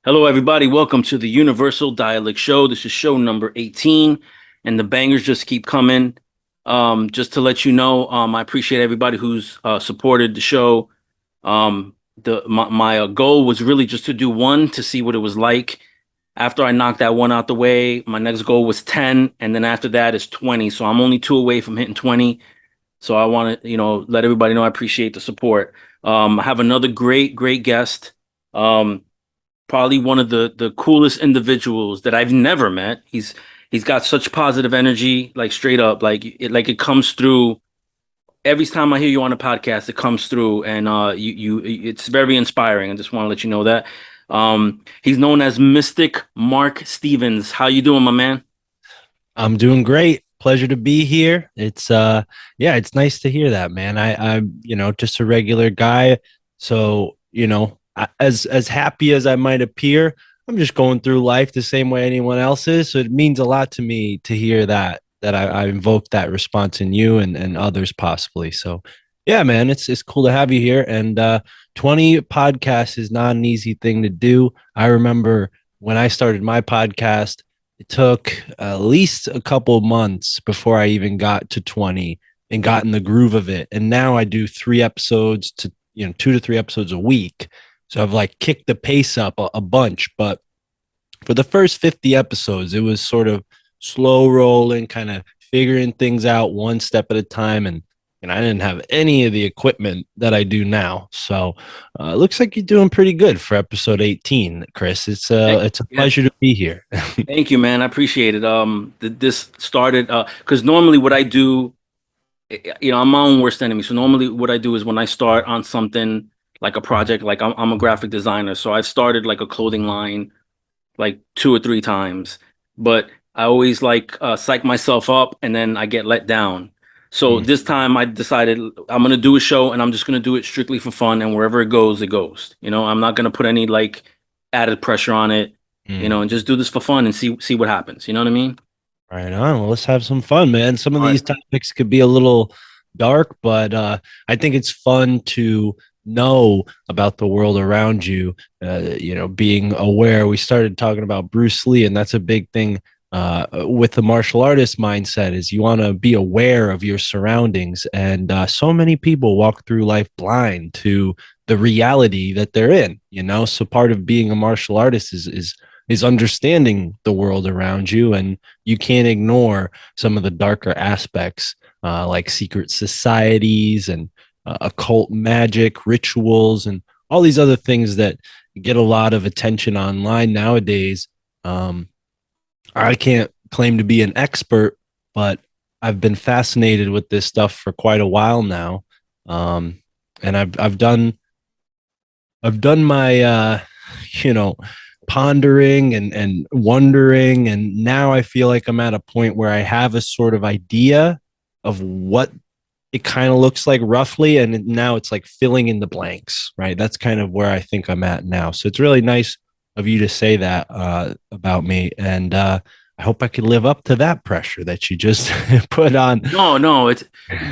Hello, everybody. Welcome to the Universal Dialect Show. This is show number 18, and the bangers just keep coming. Just to let you know, I appreciate everybody who's supported the show. My goal was really just to do one to see what it was like. After I knocked that one out the way, my next goal was 10, and then after that is 20. So I'm only two away from hitting 20. So I want to, let everybody know I appreciate the support. I have another great guest. Um, Probably one of the coolest individuals that I've never met. He's got such positive energy, like straight up, like it comes through every time I hear you on a podcast. It comes through, and it's very inspiring. I just want to let you know that. He's known as Mystic Mark Stevens. How you doing, my man? I'm doing great. Pleasure to be here. It's nice to hear that, man. I'm, just a regular guy. So, as happy as I might appear, I'm just going through life the same way anyone else is. So it means a lot to me to hear that I invoked that response in you and others possibly. So yeah, man, it's cool to have you here. And 20 podcasts is not an easy thing to do. I remember when I started my podcast, it took at least a couple of months before I even got to 20 and got in the groove of it. And now I do 3 episodes to, 2 to 3 episodes a week. So I've like kicked the pace up a bunch. But for the first 50 episodes, it was sort of slow rolling, kind of figuring things out one step at a time. And I didn't have any of the equipment that I do now. So it looks like you're doing pretty good for episode 18, Chris. It's a Yeah, pleasure to be here. thank you, man. I appreciate it. This started because normally what I do, I'm my own worst enemy. So normally what I do is when I start on something like a project, like I'm a graphic designer, so I've started like a clothing line like two or three times, but I always like psych myself up and then I get let down. So Mm, this time I decided I'm gonna do a show and I'm just gonna do it strictly for fun, and wherever it goes, it goes. I'm not gonna put any like added pressure on it, mm. and just do this for fun and see what happens. You know what I mean? Right on. Well, let's have some fun, man. Some of All right. these topics could be a little dark, but I think it's fun to know about the world around you. Being aware. We started talking about Bruce Lee, and that's a big thing with the martial artist mindset. Is you want to be aware of your surroundings, and so many people walk through life blind to the reality that they're in. So part of being a martial artist is understanding the world around you, and you can't ignore some of the darker aspects, like secret societies and occult magic rituals and all these other things that get a lot of attention online nowadays. um, I can't claim to be an expert, but I've been fascinated with this stuff for quite a while now. And I've done my you know pondering and wondering, and now I feel like I'm at a point where I have a sort of idea of what it kind of looks like roughly, and now it's like filling in the blanks, right? That's kind of where I think I'm at now. So it's really nice of you to say that about me, and I hope I can live up to that pressure that you just put on. No, no, it's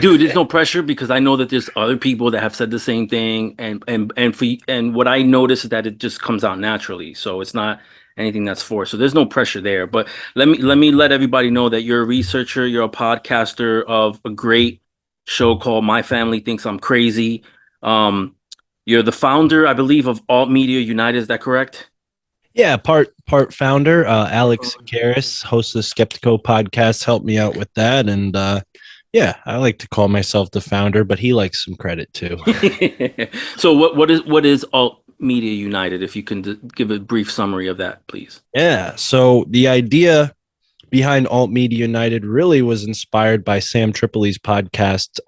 dude, there's no pressure because I know that there's other people that have said the same thing, and what I notice is that it just comes out naturally. So it's not anything that's forced. So there's no pressure there. But let everybody know that you're a researcher, you're a podcaster of a great show called My Family Thinks I'm Crazy. Um, you're the founder, I believe, of Alt Media United. Is that correct? Yeah, part founder, Alex Karras, host of the Skeptico podcast, helped me out with that, and yeah, I like to call myself the founder, but he likes some credit too. So what is Alt Media United? If you can give a brief summary of that, please. Yeah, so the idea behind Alt Media United really was inspired by Sam Tripoli's podcast,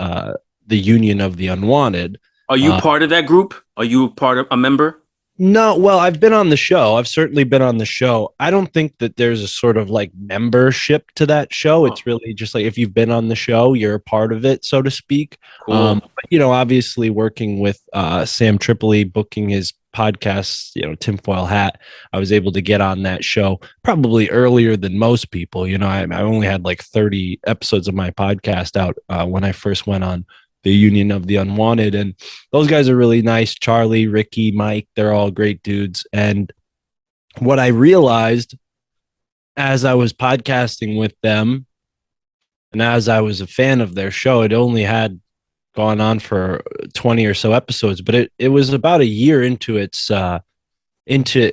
"The Union of the Unwanted." Are you Uh, part of that group? Are you part of a member? No, well, I've been on the show. I've certainly been on the show. I don't think that there's a sort of like membership to that show. Oh, It's really just like if you've been on the show, you're a part of it, so to speak. cool. But, obviously working with Sam Tripoli, booking his podcast, Tinfoil Hat, I was able to get on that show probably earlier than most people. I only had like 30 episodes of my podcast out when I first went on the Union of the Unwanted. And those guys are really nice. Charlie, Ricky, Mike, they're all great dudes. And what I realized as I was podcasting with them and as I was a fan of their show, it only had gone on for 20 or so episodes, but it was about a year into into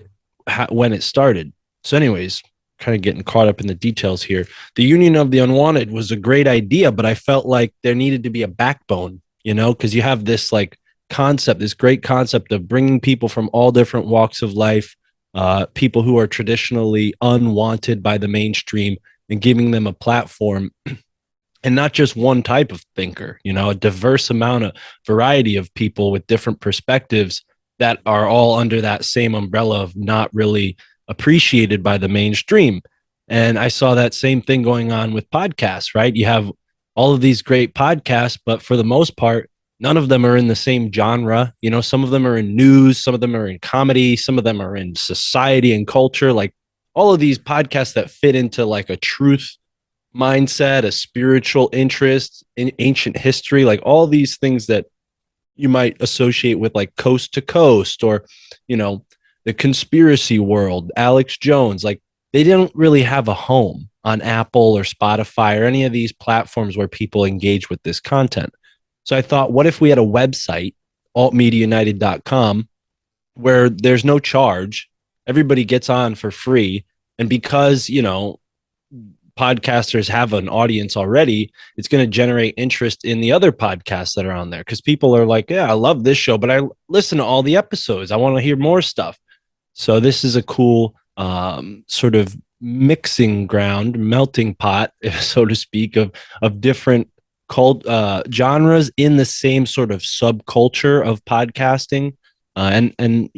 when it started. So, anyways, kind of getting caught up in the details here. The Union of the Unwanted was a great idea, but I felt like there needed to be a backbone, because you have this like concept, this great concept of bringing people from all different walks of life, people who are traditionally unwanted by the mainstream, and giving them a platform, and not just one type of thinker, a diverse amount of variety of people with different perspectives that are all under that same umbrella of not really appreciated by the mainstream. And I saw that same thing going on with podcasts, right? You have all of these great podcasts, but for the most part, none of them are in the same genre. Some of them are in news, some of them are in comedy, some of them are in society and culture. Like all of these podcasts that fit into like a truth mindset, a spiritual interest in ancient history, like all these things that you might associate with like Coast to Coast or, the conspiracy world, Alex Jones, like they don't really have a home on Apple or Spotify or any of these platforms where people engage with this content. So I thought, what if we had a website, altmediaunited.com, where there's no charge, everybody gets on for free. And because, podcasters have an audience already, it's going to generate interest in the other podcasts that are on there because people are like, yeah, I love this show, but I listen to all the episodes. I want to hear more stuff. So this is a cool sort of mixing ground, melting pot, so to speak, of different genres in the same sort of subculture of podcasting. And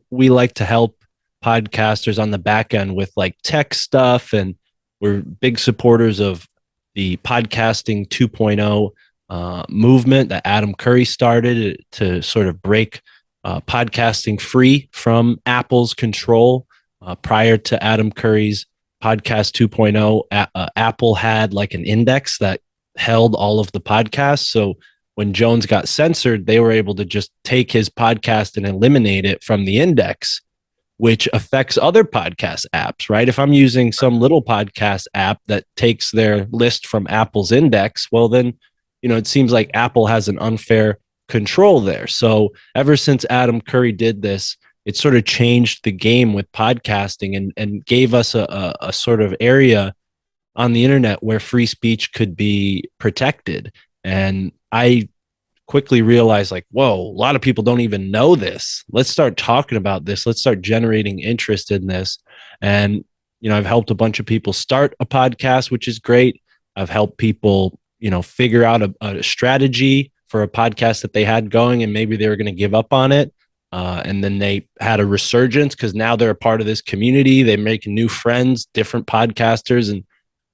we like to help podcasters on the back end with like tech stuff, and we're big supporters of the podcasting 2.0 movement that Adam Curry started to sort of break podcasting free from Apple's control. Prior to Adam Curry's podcast 2.0, Apple had like an index that held all of the podcasts. So when Jones got censored, they were able to just take his podcast and eliminate it from the index, which affects other podcast apps, right? If I'm using some little podcast app that takes their list from Apple's index, well, then, it seems like Apple has an unfair control there. So ever since Adam Curry did this, it sort of changed the game with podcasting and gave us a sort of area on the internet where free speech could be protected. And I quickly realized like, whoa, a lot of people don't even know this. Let's start talking about this. Let's start generating interest in this. And, I've helped a bunch of people start a podcast, which is great. I've helped people, figure out a strategy for a podcast that they had going and maybe they were going to give up on it. And then they had a resurgence because now they're a part of this community. They're making new friends, different podcasters. And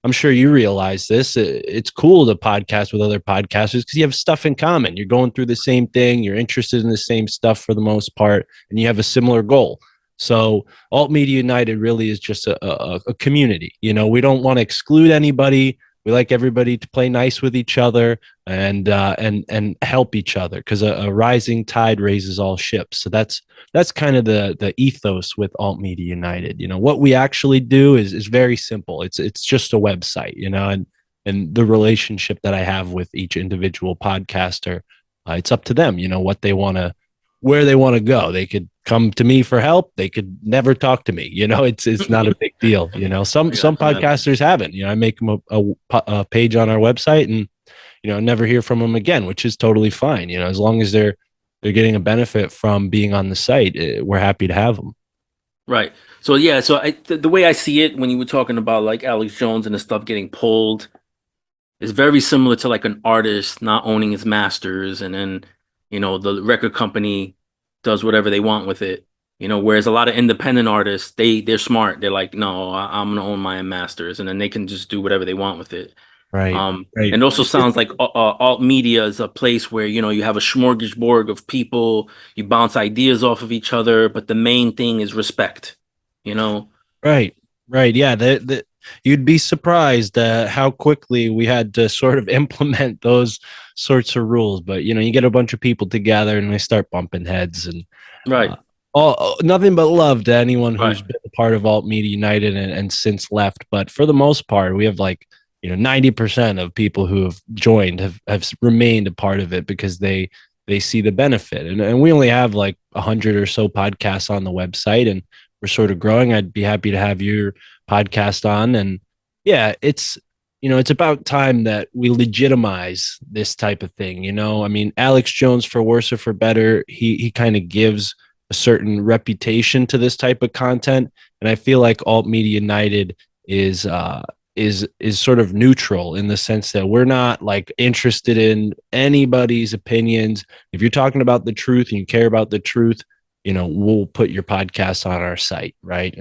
I'm sure you realize this. It's cool to podcast with other podcasters because you have stuff in common. You're going through the same thing. You're interested in the same stuff for the most part, and you have a similar goal. So Alt Media United really is just a community. We don't want to exclude anybody. We like everybody to play nice with each other and help each other because a rising tide raises all ships. So that's kind of the ethos with Alt Media United. What we actually do is very simple. It's just a website, and the relationship that I have with each individual podcaster, it's up to them, what they want to, where they want to go. They could come to me for help. They could never talk to me. It's not a big deal. Some podcasters haven't. I make them a page on our website and never hear from them again, which is totally fine. As long as they're getting a benefit from being on the site, we're happy to have them. Right. So yeah, so the way I see it when you were talking about like Alex Jones and the stuff getting pulled is very similar to like an artist not owning his masters and then, the record company does whatever they want with it. Whereas a lot of independent artists, they're smart. They're like, no, I'm gonna own my masters, and then they can just do whatever they want with it. Right. Right. And it also sounds like alt media is a place where you have a smorgasbord of people, you bounce ideas off of each other, but the main thing is respect. Right. Right. Yeah. You'd be surprised how quickly we had to sort of implement those sorts of rules. But you get a bunch of people together and they start bumping heads, and Right. Nothing but love to anyone Right. who's been a part of Alt Media United and since left. But for the most part, we have like 90% of people who have joined have remained a part of it because they see the benefit. And we only have like 100 or so podcasts on the website, and we're sort of growing. I'd be happy to have your podcast on. And yeah, it's about time that we legitimize this type of thing. I mean, Alex Jones, for worse or for better, he kind of gives a certain reputation to this type of content, and I feel like Alt Media United is is sort of neutral in the sense that we're not like interested in anybody's opinions. If you're talking about the truth and you care about the truth, we'll put your podcast on our site, right?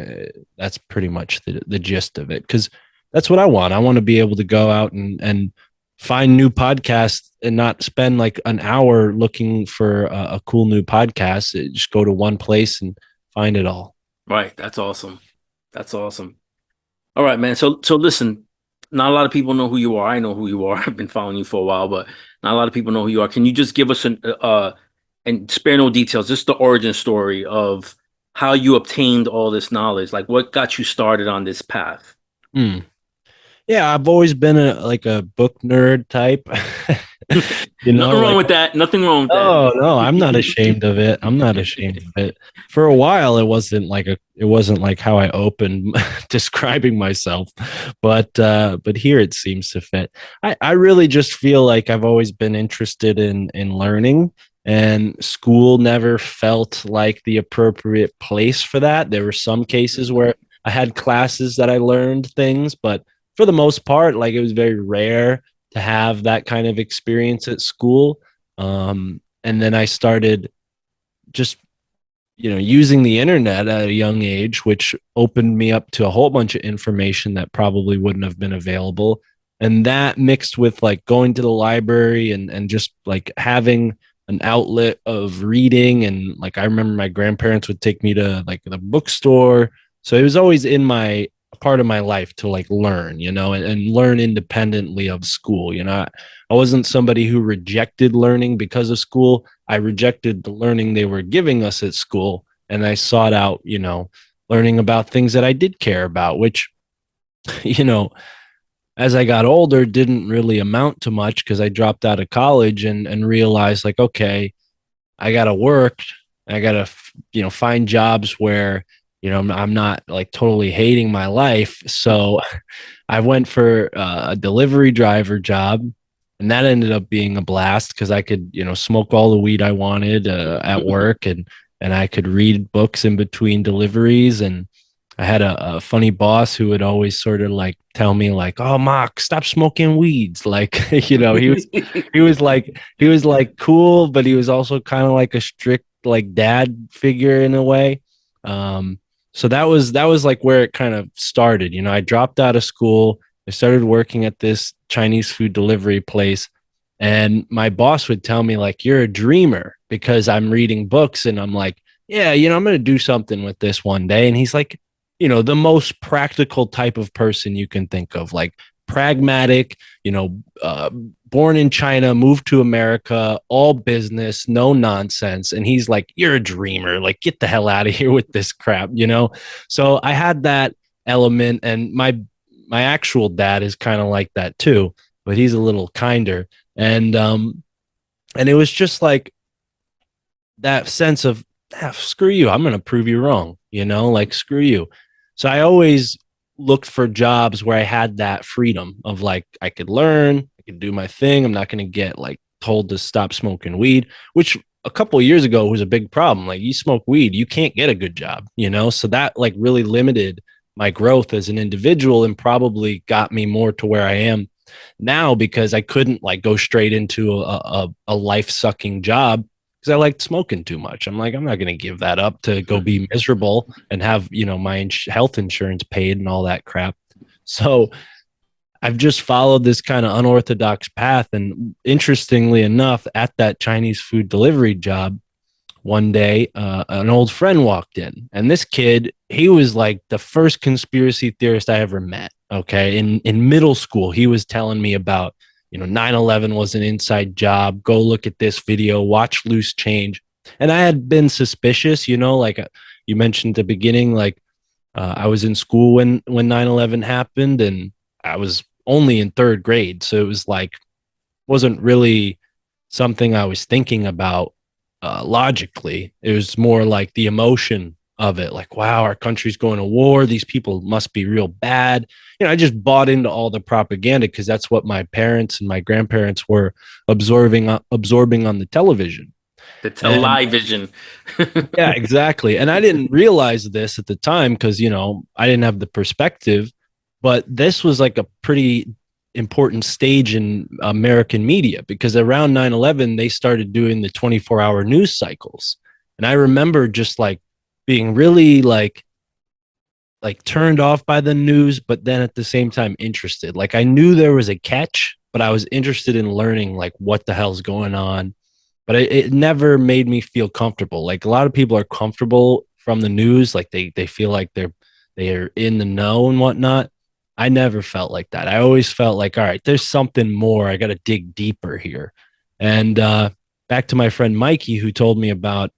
That's pretty much the gist of it, because that's what I want. I want to be able to go out and find new podcasts and not spend like an hour looking for a cool new podcast. Just go to one place and find it all. Right. That's awesome. That's awesome. All right, man. So listen, not a lot of people know who you are. I know who you are. I've been following you for a while, but not a lot of people know who you are. Can you just give us an and spare no details, just the origin story of how you obtained all this knowledge? Like what got you started on this path? Hmm. Yeah, I've always been a book nerd type. Nothing wrong Like, with that. Nothing wrong with that. oh no, I'm not ashamed of it. I'm not ashamed of it. For a while, it wasn't like how I opened describing myself, but here it seems to fit. I really just feel like I've always been interested in learning, and school never felt like the appropriate place for that. There were some cases where I had classes that I learned things, but for the most part, like it was very rare to have that kind of experience at school. And then I started just using the internet at a young age, which opened me up to a whole bunch of information that probably wouldn't have been available. And that mixed with like going to the library and just like having an outlet of reading. And like I remember my grandparents would take me to like the bookstore. So it was always in my part of my life to like learn, and learn independently of school. I wasn't somebody who rejected learning because of school. I rejected the learning they were giving us at school, and I sought out, learning about things that I did care about, which, you know, as I got older, didn't really amount to much because I dropped out of college and realized like, okay, I got to work. I got to, find jobs where, I'm not like totally hating my life. So I went for a delivery driver job, and that ended up being a blast because I could, smoke all the weed I wanted at work, and I could read books in between deliveries. And I had a funny boss who would always sort of like tell me like, "Oh, Mark, stop smoking weeds." Like, he was like cool, but he was also kind of like a strict like dad figure in a way. Um, so that was like where it kind of started. I dropped out of school. I started working at this Chinese food delivery place, and my boss would tell me like, "You're a dreamer," because I'm reading books, and I'm like, "Yeah, I'm going to do something with this one day." And he's like, the most practical type of person you can think of, like pragmatic, born in China, moved to America, all business, no nonsense. And he's like, "You're a dreamer. Like, get the hell out of here with this crap." So I had that element, and my actual dad is kind of like that too, but he's a little kinder. And it was just like that sense of, screw you, I'm going to prove you wrong, like screw you. So I always looked for jobs where I had that freedom of like, I could learn, I could do my thing. I'm not going to get like told to stop smoking weed, which a couple of years ago was a big problem. Like, you smoke weed, you can't get a good job, So that like really limited my growth as an individual, and probably got me more to where I am now, because I couldn't like go straight into a life sucking job because I liked smoking too much. I'm like, I'm not going to give that up to go be miserable and have, my health insurance paid and all that crap. So I've just followed this kind of unorthodox path. And interestingly enough, at that Chinese food delivery job, one day, an old friend walked in, and this kid, he was like the first conspiracy theorist I ever met. Okay. In middle school, he was telling me about, 9/11 was an inside job. Go look at this video, watch Loose Change. And I had been suspicious, like you mentioned at the beginning, like I was in school when 9/11 happened, and I was only in third grade, so it was like wasn't really something I was thinking about logically. It was more like the emotion of it, like, wow, our country's going to war. These people must be real bad. I just bought into all the propaganda because that's what my parents and my grandparents were absorbing on the television. The And television. yeah, exactly. And I didn't realize this at the time because, I didn't have the perspective, but this was like a pretty important stage in American media because around 9/11 they started doing the 24-hour news cycles. And I remember just like being really like turned off by the news, but then at the same time interested. Like I knew there was a catch, but I was interested in learning like what the hell's going on, but it never made me feel comfortable. Like a lot of people are comfortable from the news, like they feel like they're in the know and whatnot. I never felt like that. I always felt like, all right, there's something more. I got to dig deeper here. And back to my friend Mikey, who told me about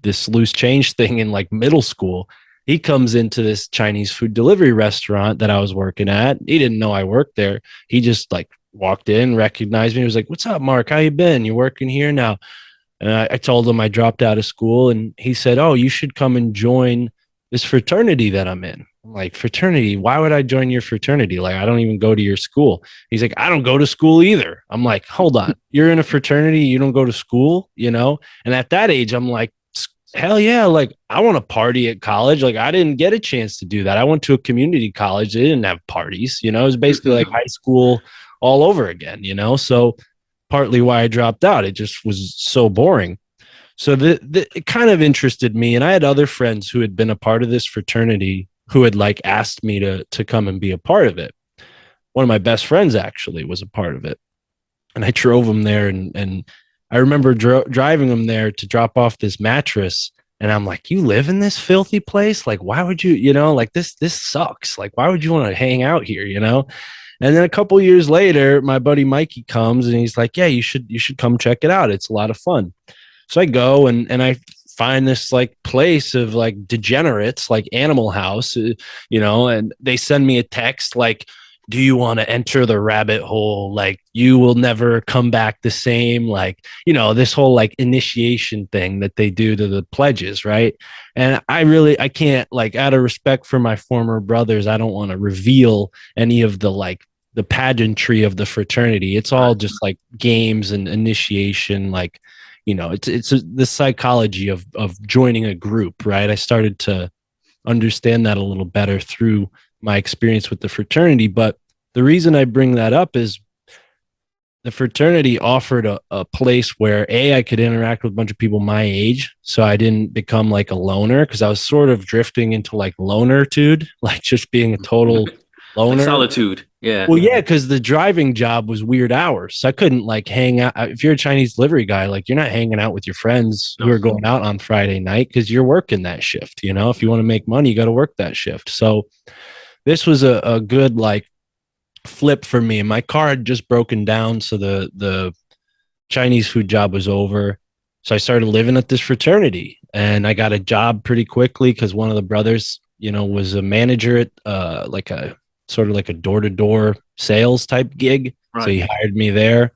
this loose change thing in like middle school. He comes into this Chinese food delivery restaurant that I was working at. He didn't know I worked there. He just like walked in, recognized me. He was like, "What's up, Mark? How you been? You working here now?" And I told him I dropped out of school, and he said, "Oh, you should come and join this fraternity that I'm in." I'm like, "Fraternity? Why would I join your fraternity? Like, I don't even go to your school." He's like, "I don't go to school either." I'm like, "Hold on, you're in a fraternity, you don't go to school, you know?" And at that age, I'm like, hell yeah, like I want to party at college. Like I didn't get a chance to do that. I went to a community college. They didn't have parties, it was basically like high school all over again. So partly why I dropped out. It just was so boring. So it kind of interested me. And I had other friends who had been a part of this fraternity who had like asked me to come and be a part of it. One of my best friends actually was a part of it. And I drove him there, and I remember driving him there to drop off this mattress. And I'm like, "You live in this filthy place? Like, why would you, like this sucks. Like, why would you want to hang out here?" And then a couple years later, my buddy Mikey comes and he's like, "Yeah, you should come check it out. It's a lot of fun." So I go and I find this like place of like degenerates, like Animal House, and they send me a text like, "Do you want to enter the rabbit hole? Like you will never come back the same." Like, this whole like initiation thing that they do to the pledges, right? And I can't, like, out of respect for my former brothers, I don't want to reveal any of the like the pageantry of the fraternity. It's all Right. just like games and initiation, like, it's the psychology of joining a group, right? I started to understand that a little better through my experience with the fraternity. But the reason I bring that up is the fraternity offered a place where I could interact with a bunch of people my age, so I didn't become like a loner, because I was sort of drifting into like lonertude, like just being a total Like loner. solitude. Yeah. Well, yeah, because the driving job was weird hours. So I couldn't like hang out. If you're a Chinese delivery guy, like you're not hanging out with your friends who No. are going out on Friday night because you're working that shift. If you want to make money, you got to work that shift. So this was a good like flip for me. My car had just broken down, so the Chinese food job was over. So I started living at this fraternity, and I got a job pretty quickly because one of the brothers, was a manager at like a sort of like a door to door sales type gig. So Right. he hired me there,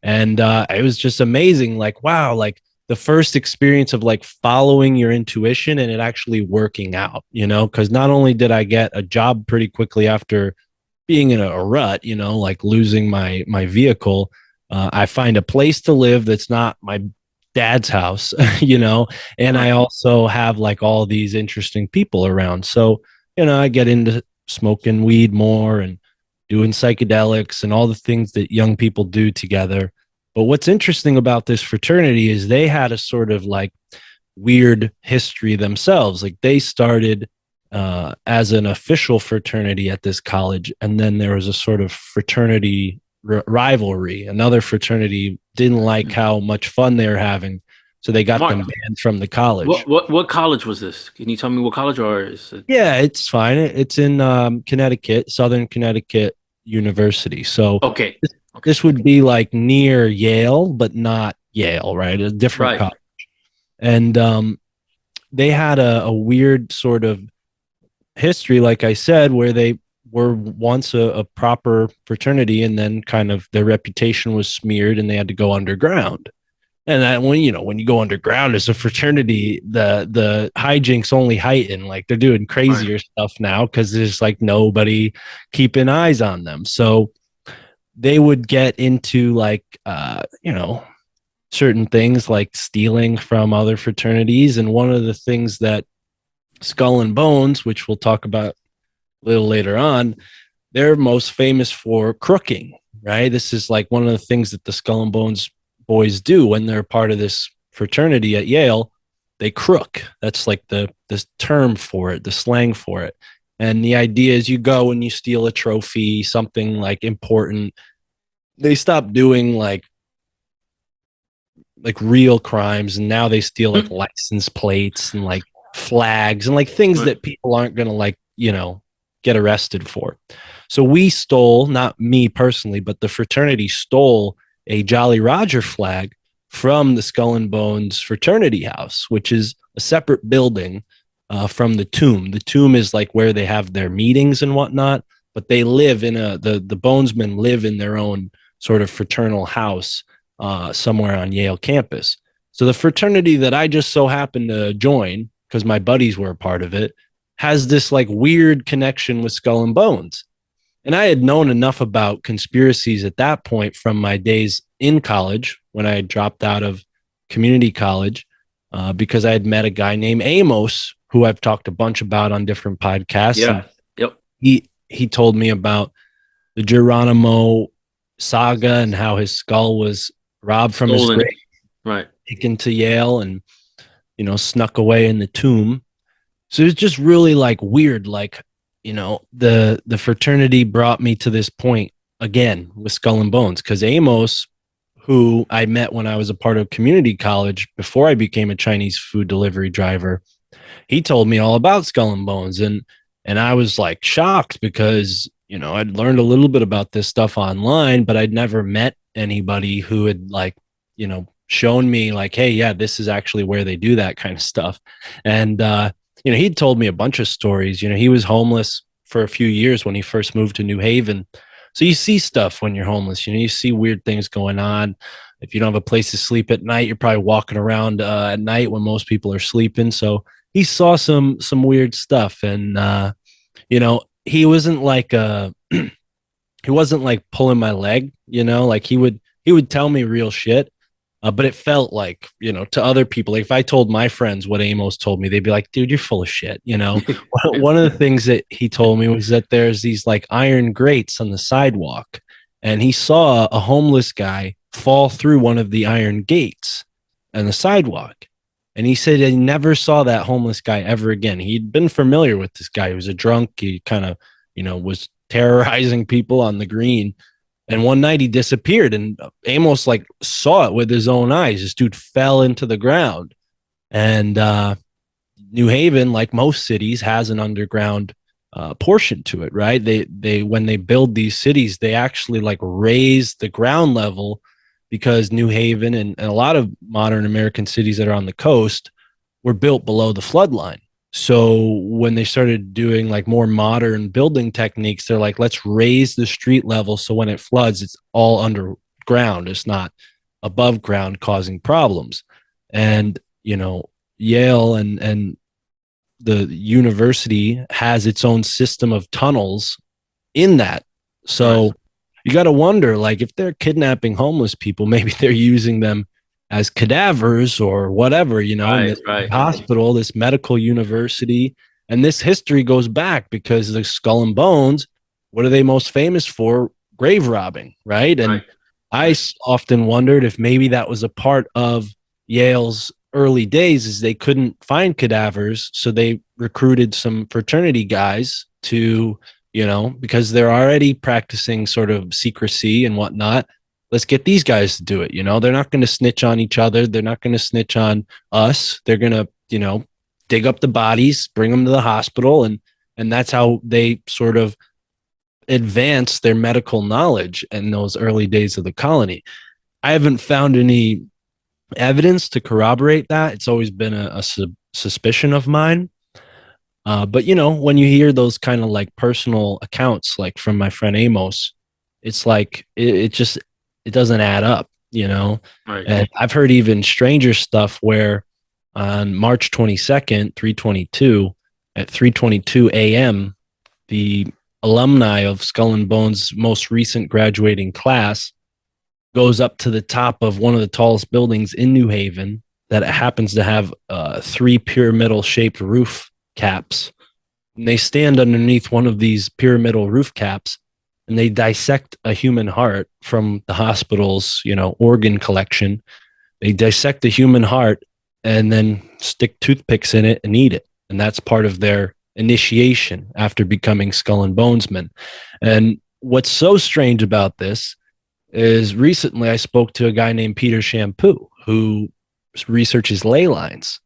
and it was just amazing. Like, wow, like the first experience of like following your intuition and it actually working out. Because not only did I get a job pretty quickly after being in a rut, like losing my vehicle, I find a place to live that's not my dad's house, and I Right. also have like all these interesting people around. So, I get into smoking weed more and doing psychedelics and all the things that young people do together. But what's interesting about this fraternity is they had a sort of like weird history themselves. Like they started as an official fraternity at this college, and then there was a sort of fraternity rivalry. Another fraternity didn't like how much fun they were having, so they got them Mark, banned from the college. what college was this? Can you tell me what college, or is it? Yeah, it's fine. It's in Connecticut, Southern Connecticut University. So Okay. this, Okay. this would be like near Yale, but not Yale, right? A different Right. college. And they had a weird sort of history, like I said, where they were once a proper fraternity, and then kind of their reputation was smeared, and they had to go underground. And that when you go underground as a fraternity, the hijinks only heighten. Like they're doing Right. crazier stuff now because there's like nobody keeping eyes on them. So they would get into like certain things like stealing from other fraternities. And one of the things that Skull and Bones, which we'll talk about a little later on, they're most famous for crooking, right? This is like one of the things that the Skull and Bones boys do when they're part of this fraternity at Yale. They crook. That's like the term for it, the slang for it. And the idea is you go and you steal a trophy, something like important. They stop doing like real crimes, and now they steal like Hmm. license plates and like flags and like things Right. that people aren't going to get arrested for. So we stole, not me personally, but the fraternity stole a Jolly Roger flag from the Skull and Bones fraternity house, which is a separate building from the tomb. The tomb is like where they have their meetings and whatnot, but they live in the Bonesmen live in their own sort of fraternal house somewhere on Yale campus. So the fraternity that I just so happened to join, because my buddies were a part of it, has this like weird connection with Skull and Bones. And I had known enough about conspiracies at that point from my days in college when I had dropped out of community college because I had met a guy named Amos who I've talked a bunch about on different podcasts. And Yeah. Yep. he told me about the Geronimo saga and how his skull was robbed from his grave, Stolen. Right. taken to Yale, and snuck away in the tomb. So it's just really like weird. Like the fraternity brought me to this point again with Skull and Bones because Amos, who I met when I was a part of community college before I became a Chinese food delivery driver, he told me all about Skull and Bones, and I was like shocked because I'd learned a little bit about this stuff online, but I'd never met anybody who had like shown me like, hey, yeah, this is actually where they do that kind of stuff. And he'd told me a bunch of stories. He was homeless for a few years when he first moved to New Haven. So you see stuff when you're homeless. You see weird things going on. If you don't have a place to sleep at night, you're probably walking around at night when most people are sleeping. So he saw some weird stuff, and he wasn't like he wasn't like pulling my leg, like he would tell me real shit. But it felt like, to other people, like if I told my friends what Amos told me, they'd be like, dude, you're full of shit. One of the things that he told me was that there's these like iron grates on the sidewalk, and he saw a homeless guy fall through one of the iron gates on the sidewalk. And he said he never saw that homeless guy ever again. He'd been familiar with this guy. He was a drunk. He kind of, was terrorizing people on the green. And one night he disappeared, and Amos like saw it with his own eyes. This dude fell into the ground. And New Haven, like most cities, has an underground portion to it, right? They when they build these cities, they actually like raise the ground level because New Haven and a lot of modern American cities that are on the coast were built below the flood line. So when they started doing like more modern building techniques, they're like, let's raise the street level so when it floods, it's all underground. It's not above ground causing problems. And Yale and the university has its own system of tunnels in that. Right. So you got to wonder, like, if they're kidnapping homeless people, maybe they're using them as cadavers or whatever, in Right. this Right. hospital, this medical university. And this history goes back because the Skull and Bones, what are they most famous for? Grave robbing, right? And Right. I Right. often wondered if maybe that was a part of Yale's early days is they couldn't find cadavers, so they recruited some fraternity guys to, because they're already practicing sort of secrecy and whatnot. Let's get these guys to do it. They're not going to snitch on each other. They're not going to snitch on us. They're going to, dig up the bodies, bring them to the hospital, and that's how they sort of advance their medical knowledge in those early days of the colony. I haven't found any evidence to corroborate that. It's always been a suspicion of mine. But when you hear those kind of like personal accounts, like from my friend Amos, it's like it just it doesn't add up. Right. And I've heard even stranger stuff where on March 22nd, 322, at 3:22 a.m., the alumni of Skull and Bones' most recent graduating class goes up to the top of one of the tallest buildings in New Haven that happens to have three pyramidal shaped roof caps. And they stand underneath one of these pyramidal roof caps and they dissect a human heart from the hospital's, organ collection. They dissect the human heart and then stick toothpicks in it and eat it. And that's part of their initiation after becoming Skull and Bonesmen. And what's so strange about this is recently I spoke to a guy named Peter Shampoo who researches ley lines.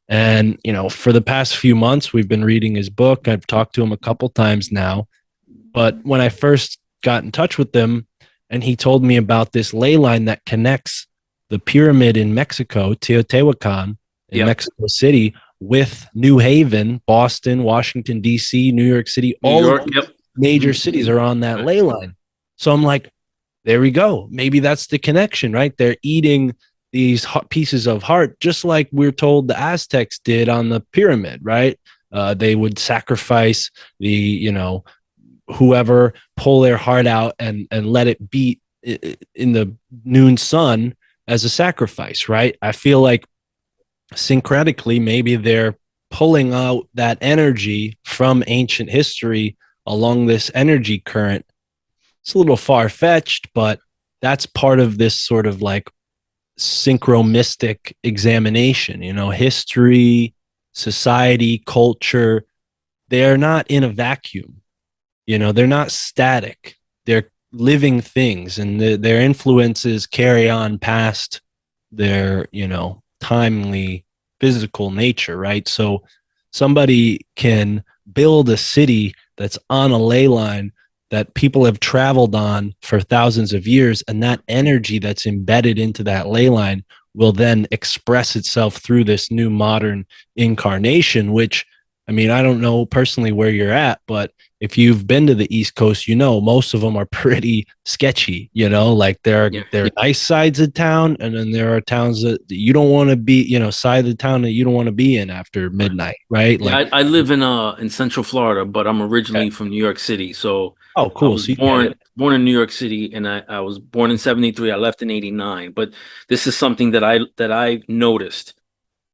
And, for the past few months, we've been reading his book. I've talked to him a couple times now. But when I first got in touch with him and he told me about this ley line that connects the pyramid in Mexico, Teotihuacan in Yep. Mexico City, with New Haven, Boston, Washington, D.C., New York City, New all of York. these Yep. major cities are on that Right. ley line. So I'm like, there we go. Maybe that's the connection, right? They're eating these pieces of heart, just like we're told the Aztecs did on the pyramid, right? They would sacrifice the, whoever, pull their heart out and let it beat in the noon sun as a sacrifice, right? I feel like syncretically, maybe they're pulling out that energy from ancient history along this energy current. It's a little far fetched, but that's part of this sort of like synchromistic examination, history, society, culture. They're not in a vacuum, they're not static. They're living things and their influences carry on past their, timely physical nature, right? So somebody can build a city that's on a ley line that people have traveled on for thousands of years, and that energy that's embedded into that ley line will then express itself through this new modern incarnation, which, I mean, I don't know personally where you're at, but if you've been to the East Coast, most of them are pretty sketchy, like Yeah. there are nice sides of town, and then there are towns that you don't want to be, side of the town that you don't want to be in after Right. midnight, right? Yeah. Like, I live in Central Florida, but I'm okay. originally from New York City. So Oh, I cool. was So you get it. born in New York City, and I was born in '73. I left in '89. But this is something that I noticed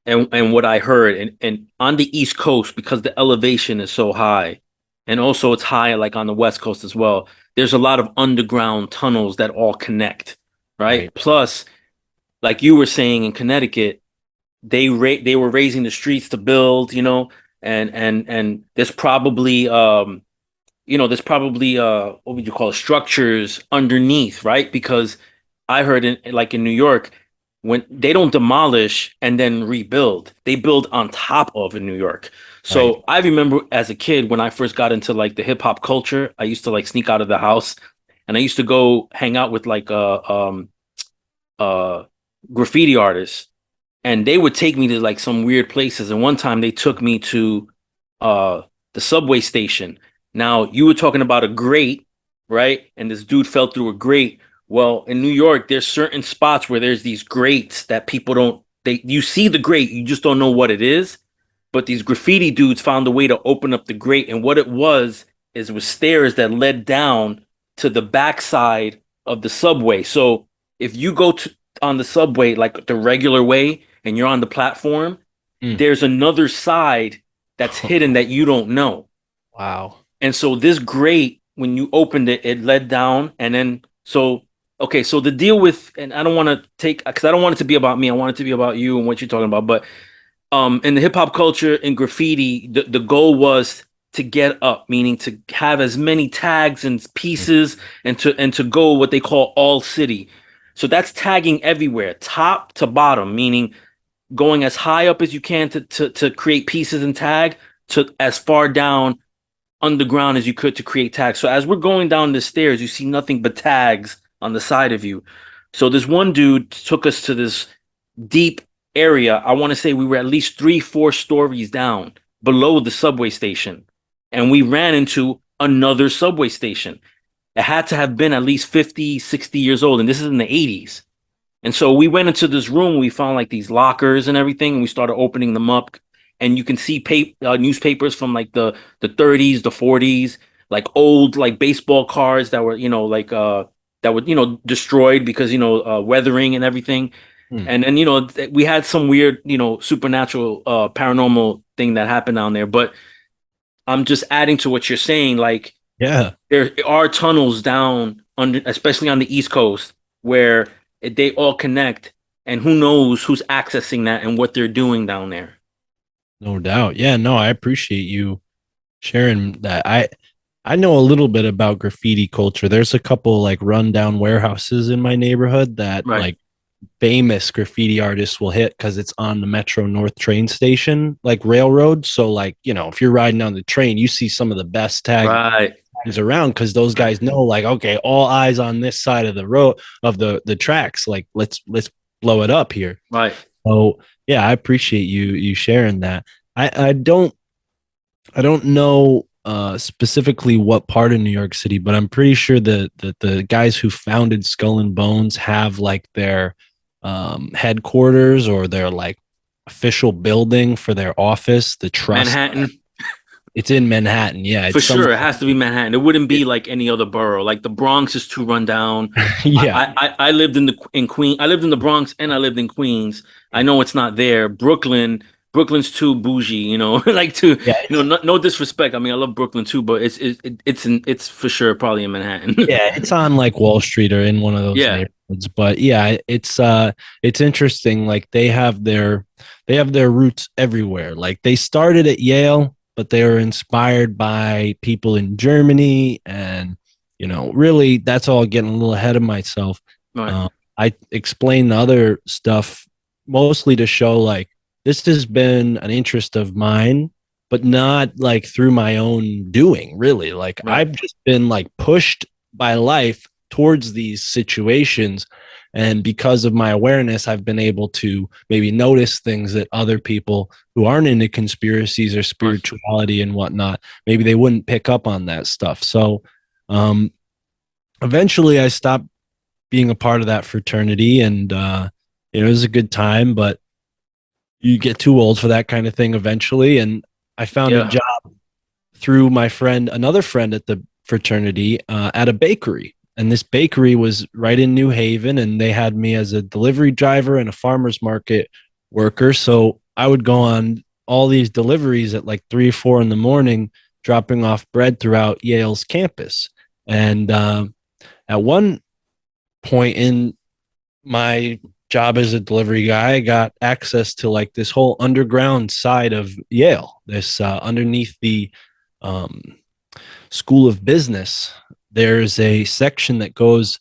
and what I heard, and on the East Coast, because the elevation is so high, and also it's high like on the West Coast as well. There's a lot of underground tunnels that all connect, right? Right. Plus, like you were saying in Connecticut, they were raising the streets to build, and there's probably what would you call it, structures underneath, right? Because I heard in New York, when they don't demolish and then rebuild, they build on top of in New York. Right. So I remember as a kid when I first got into like the hip hop culture, I used to like sneak out of the house and I used to go hang out with like uh graffiti artists, and they would take me to like some weird places. And one time they took me to uh the subway station. Now you were talking about a grate, right? And this dude fell through a grate. Well, in New York, there's certain spots where there's these grates that people don't they you see the grate, you just don't know what it is. But these graffiti dudes found a way to open up the grate, and what it was stairs that led down to the backside of the subway. So if you go to on the subway like the regular way and you're on the platform, Mm. there's another side that's hidden that you don't know. Wow. And so this grate, when you opened it, it led down. And then, so, okay, so the deal with, and I don't want to take, because I don't want it to be about me. I want it to be about you and what you're talking about. But in the hip hop culture and graffiti, the goal was to get up, meaning to have as many tags and pieces and to go what they call all city. So that's tagging everywhere, top to bottom, meaning going as high up as you can to create pieces and tag, to as far down underground as you could to create tags. So as we're going down the stairs, you see nothing but tags on the side of you. So this one dude took us to this. deep area. I want to say we were at least 3, 4 stories down below the subway station. And we ran into another subway station. It had to have been at least 50, 60 years old. And this is in the 80s. And so we went into this room. We found like these lockers and everything. And we started opening them up. And you can see newspapers from like the 30s, the 40s, like old like baseball cards that were, that were, destroyed because, weathering and everything. Hmm. And we had some weird, supernatural, paranormal thing that happened down there. But I'm just adding to what you're saying. Like Yeah, there are tunnels down under, especially on the East Coast, where they all connect, and who knows who's accessing that and what they're doing down there. no doubt. Yeah, no, I appreciate you sharing that. I know a little bit about graffiti culture. There's a couple like rundown warehouses in my neighborhood that Right, like famous graffiti artists will hit because it's on the Metro North train station, like railroad. So, like, if you're riding on the train, you see some of the best tags right, around because those guys know, like, okay, all eyes on this side of the road of the tracks. Like, let's blow it up here. right. So, yeah, I appreciate you sharing that. I don't know specifically what part of New York City, but I'm pretty sure the guys who founded Skull and Bones have like their headquarters or their like official building for their office. The trust, Manhattan, it's in Manhattan. Yeah, for it's some. sure. It has to be Manhattan. It wouldn't be like any other borough. Like the Bronx is too run down. Yeah, I lived in Queens. I lived in the Bronx and I lived in Queens. I know it's not there. Brooklyn's too bougie. Like to yeah, no disrespect. I mean, I love Brooklyn too, but it's for sure probably in Manhattan. yeah, it's on like Wall Street or in one of those Yeah, neighborhoods. But yeah, it's interesting. Like they have their roots everywhere. Like they started at Yale, but they were inspired by people in Germany, and really that's all getting a little ahead of myself. right. Uh, I explain other stuff mostly to show like this has been an interest of mine, but not like through my own doing, really. Like Right. I've just been like pushed by life towards these situations. And because of my awareness, I've been able to maybe notice things that other people who aren't into conspiracies or Right. spirituality and whatnot, maybe they wouldn't pick up on that stuff. So um, eventually I stopped being a part of that fraternity, and it was a good time, but you get too old for that kind of thing eventually. And I found a Yeah. job through my friend, another friend at the fraternity, at a bakery. And this bakery was right in New Haven, and they had me as a delivery driver and a farmer's market worker. So I would go on all these deliveries at like 3 or 4 in the morning, dropping off bread throughout Yale's campus. And at one point in my job as a delivery guy, I got access to like this whole underground side of Yale, this underneath the um, School of Business. There's a section that goes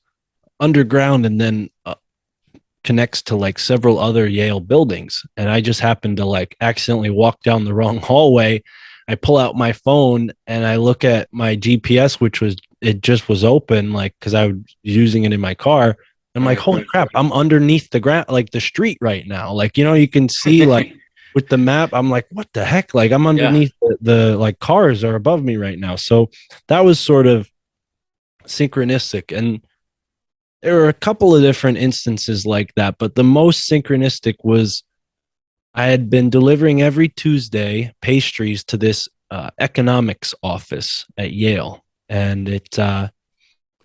underground and then connects to like several other Yale buildings. And I just happened to like accidentally walk down the wrong hallway. I pull out my phone and I look at my GPS, which was, it just was open, like, cause I was using it in my car. I'm like, Right. holy crap, I'm underneath the ground, like the street right now. Like, you can see like with the map, I'm like, what the heck? Like I'm Yeah. underneath the like cars are above me right now. So that was sort of synchronistic. And there were a couple of different instances like that, but the most synchronistic was I had been delivering every Tuesday pastries to this economics office at Yale, and it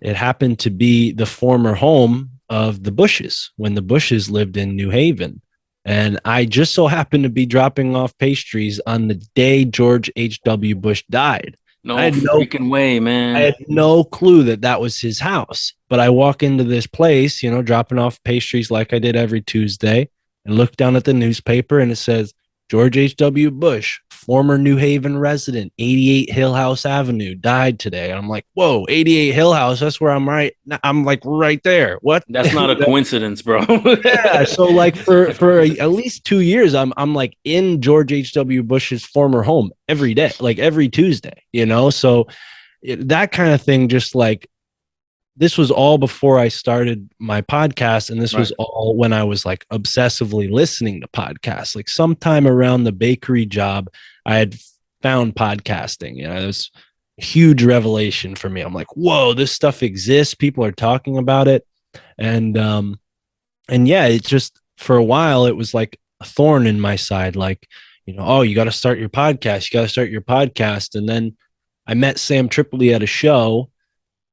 happened to be the former home of the Bushes when the Bushes lived in New Haven. And I just so happened to be dropping off pastries on the day George H.W. Bush died. I No had no freaking way, I man. had no clue that that was his house. But I walk into this place, dropping off pastries like I did every Tuesday, and look down at the newspaper, and it says George H.W. Bush, former New Haven resident, 88 Hill House Avenue, died today. And I'm like, whoa, 88 Hill House. That's where I'm right. I'm like right there. What? That's not a coincidence, bro. Yeah, so like for at least 2 years, I'm like in George H.W. Bush's former home every day, like every Tuesday. So that kind of thing just like this was all before I started my podcast. And this was Right. all when I was like obsessively listening to podcasts. Like sometime around the bakery job, I had found podcasting. You know, it was a huge revelation for me. I'm like, whoa, this stuff exists. People are talking about it. And yeah, it just for a while it was like a thorn in my side, like, you know, oh, you got to start your podcast, you got to start your podcast. And then I met Sam Tripoli at a show.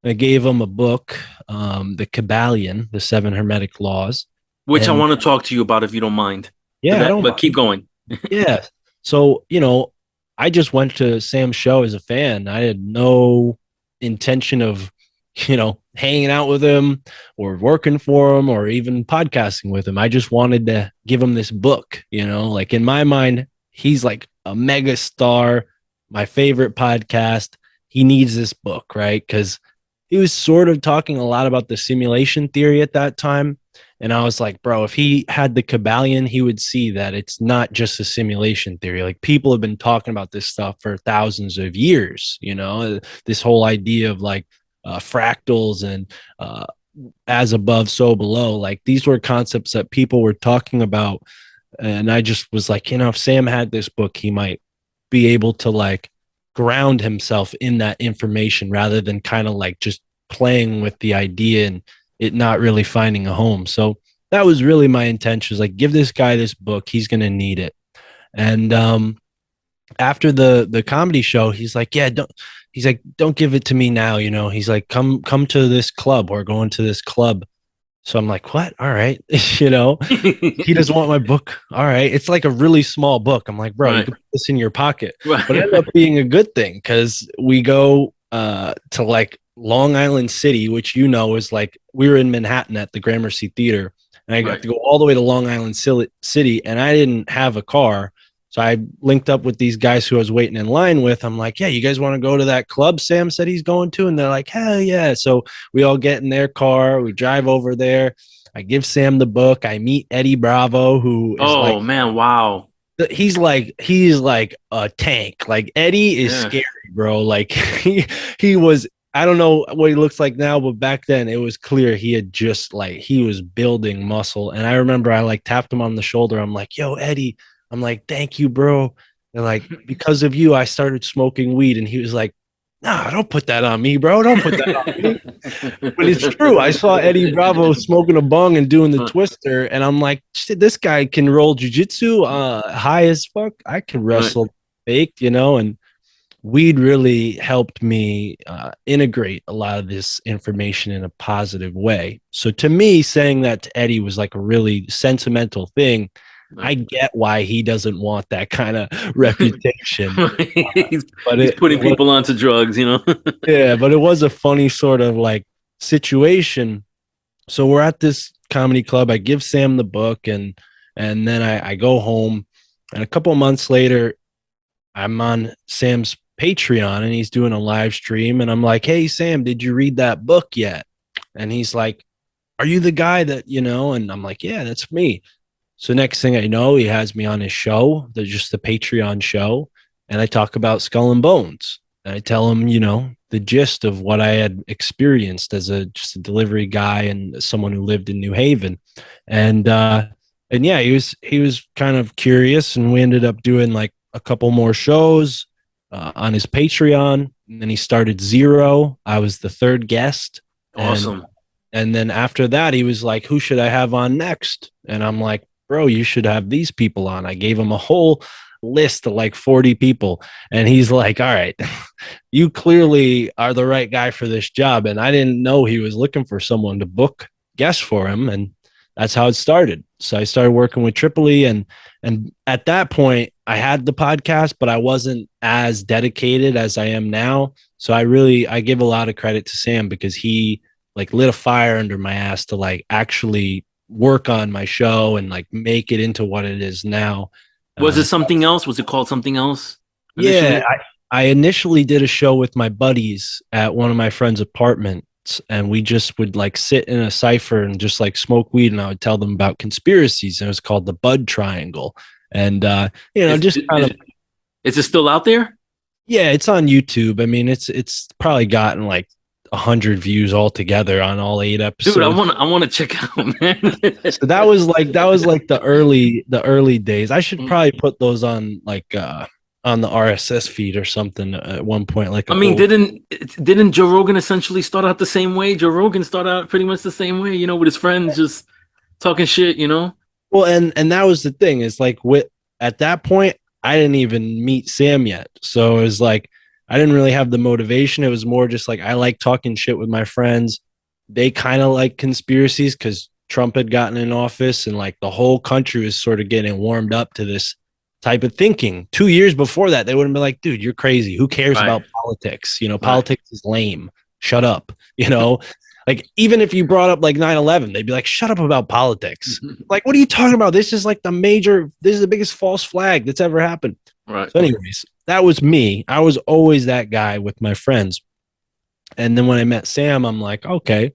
I gave him a book, the Kabbalion, the Seven Hermetic Laws. Which I And want to talk to you about if you don't mind. But yeah, I that, don't but keep mind. going. Yeah. So, you know, I just went to Sam's show as a fan. I had no intention of, you know, hanging out with him or working for him or even podcasting with him. I just wanted to give him this book, you know, like in my mind, he's like a mega star, my favorite podcast. He needs this book, right? Because he was sort of talking a lot about the simulation theory at that time. And I was like, bro, if he had the Kabbalion, he would see that it's not just a simulation theory. Like people have been talking about this stuff for thousands of years, you know, this whole idea of like fractals and as above, so below. Like these were concepts that people were talking about. And I just was like, you know, if Sam had this book, he might be able to like ground himself in that information rather than kind of like just playing with the idea and it not really finding a home. So that was really my intention, was like, give this guy this book. He's going to need it. And after the comedy show, he's like, yeah, don't give it to me now. You know, he's like, come to this club. We're going to this club. So I'm like, what? All right. You know, he doesn't want my book. All right. It's like a really small book. I'm like, bro, you Right. can put this in your pocket. But it ended Right. up being a good thing because we go to like Long Island City, which, you know, is like we were in Manhattan at the Gramercy Theater. And I got Right. to go all the way to Long Island City. And I didn't have a car. So I linked up with these guys who I was waiting in line with. I'm like, yeah, you guys want to go to that club Sam said he's going to? And they're like, hell yeah. So we all get in their car. We drive over there. I give Sam the book. I meet Eddie Bravo, who is like, Oh man, wow. he's like a tank. Like Eddie is Yeah. scary, bro. Like he was. I don't know what he looks like now, but back then it was clear he had just like he was building muscle. And I remember I like tapped him on the shoulder. I'm like, yo, Eddie. I'm like, thank you, bro. And like because of you, I started smoking weed. And he was like, nah, don't put that on me, bro. Don't put that on me. But it's true. I saw Eddie Bravo smoking a bong and doing the twister, and I'm like, shit, this guy can roll jujitsu high as fuck. I can Right. wrestle baked, you know, and weed really helped me integrate a lot of this information in a positive way. So to me, saying that to Eddie was like a really sentimental thing. I Right. get why he doesn't want that kind of reputation, he's but he's it putting was, people onto drugs, you know. yeah, but it was a funny sort of like situation. So we're at this comedy club. I give Sam the book and then I go home. And a couple of months later, I'm on Sam's Patreon and he's doing a live stream. And I'm like, hey, Sam, did you read that book yet? And he's like, are you the guy that, you know? And I'm like, yeah, that's me. So next thing I know, he has me on his show, just the Patreon show, and I talk about Skull and Bones. And I tell him, you know, the gist of what I had experienced as a just a delivery guy and someone who lived in New Haven. And yeah, he was kind of curious, and we ended up doing like a couple more shows on his Patreon. And then he started Zero. I was the third guest, and Awesome. and then after that, he was like, who should I have on next? And I'm like, bro, you should have these people on. I gave him a whole list of like 40 people. And he's like, all right, you clearly are the right guy for this job. And I didn't know he was looking for someone to book guests for him. And that's how it started. So I started working with Tripoli and at that point I had the podcast, but I wasn't as dedicated as I am now. So I give a lot of credit to Sam because he like lit a fire under my ass to like actually work on my show and like make it into what it is now. Was it Uh, something else? Was it called something else yeah, initially? I initially did a show with my buddies at one of my friends' apartments, and we just would like sit in a cipher and just like smoke weed, and I would tell them about conspiracies. And it was called the Bud Triangle, and Is, just kind of is, is it still out there? yeah, it's on YouTube. I mean, it's probably gotten like 100 views altogether on all 8 Dude, episodes. I want to check out, man. So that was like the early days. I should probably put those on the RSS feed or something at one point, like I a mean, whole. didn't Joe Rogan essentially start out the same way? Joe Rogan started out pretty much the same way, with his friends just talking shit. Well, and that was the thing, is like with at that point I didn't even meet Sam yet. So it was like I didn't really have the motivation. It was more just like I like talking shit with my friends. They kind of like conspiracies because Trump had gotten in office and like the whole country was sort of getting warmed up to this type of thinking. 2 years before that, they would have been like, dude, you're crazy. Who cares Right, about politics? You know, right. politics is lame. Shut up. You know, like even if you brought up like 9/11, they'd be like, shut up about politics. Like, what are you talking about? This is like this is the biggest false flag that's ever happened. Right. So, anyways, that was me. I was always that guy with my friends. And then when I met Sam, I'm like, okay,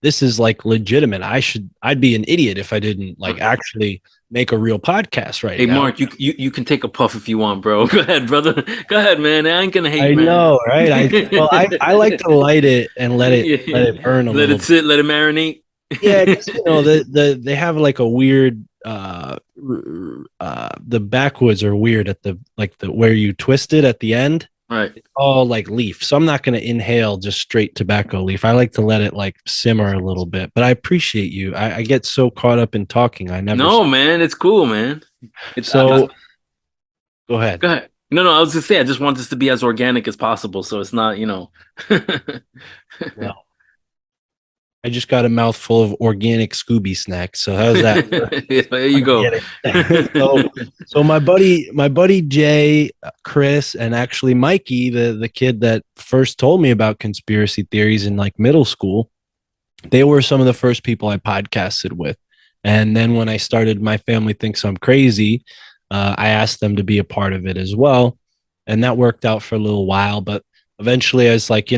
this is like legitimate. I'd be an idiot if I didn't like actually make a real podcast right Hey, now. Mark, you can take a puff if you want, bro. Go ahead, brother. Go ahead, man. I ain't gonna hate, I man. know, right? I like to light it and let Yeah. it burn a Let little it bit. sit, let it marinate. Yeah, because they have like a weird the backwoods are weird at the like the where you twist it at the end. Right. All like leaf. So I'm not going to inhale just straight tobacco leaf. I like to let it like simmer a little bit. But I appreciate you. I get so caught up in talking. I never. No, man, it's cool, man. It's So go ahead. go ahead. No, no, I was just say I just want this to be as organic as possible, so it's not. Well, I just got a mouthful of organic Scooby snacks. So how's that for There you go. organic? So my buddy Jay, Chris, and actually Mikey, the kid that first told me about conspiracy theories in like middle school, they were some of the first people I podcasted with. And then when I started My Family Thinks I'm Crazy, I asked them to be a part of it as well. And that worked out for a little while. But eventually I was like,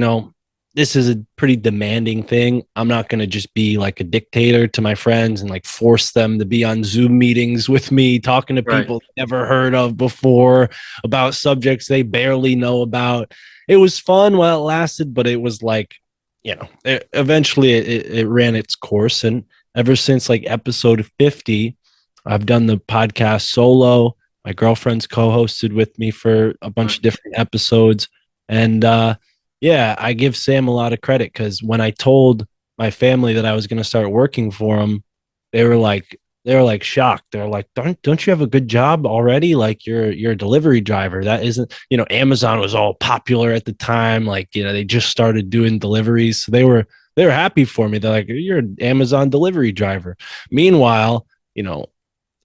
this is a pretty demanding thing. I'm not going to just be like a dictator to my friends and like force them to be on Zoom meetings with me, talking to Right. people never heard of before about subjects they barely know about. It was fun while it lasted, but it was like, eventually it ran its course. And ever since like episode 50, I've done the podcast solo. My girlfriend's co-hosted with me for a bunch Right. of different episodes. And yeah, I give Sam a lot of credit because when I told my family that I was going to start working for him, they were like shocked. They're like, don't you have a good job already? Like you're a delivery driver. That isn't, Amazon was all popular at the time. Like, they just started doing deliveries. So they were happy for me. They're like, you're an Amazon delivery driver. Meanwhile,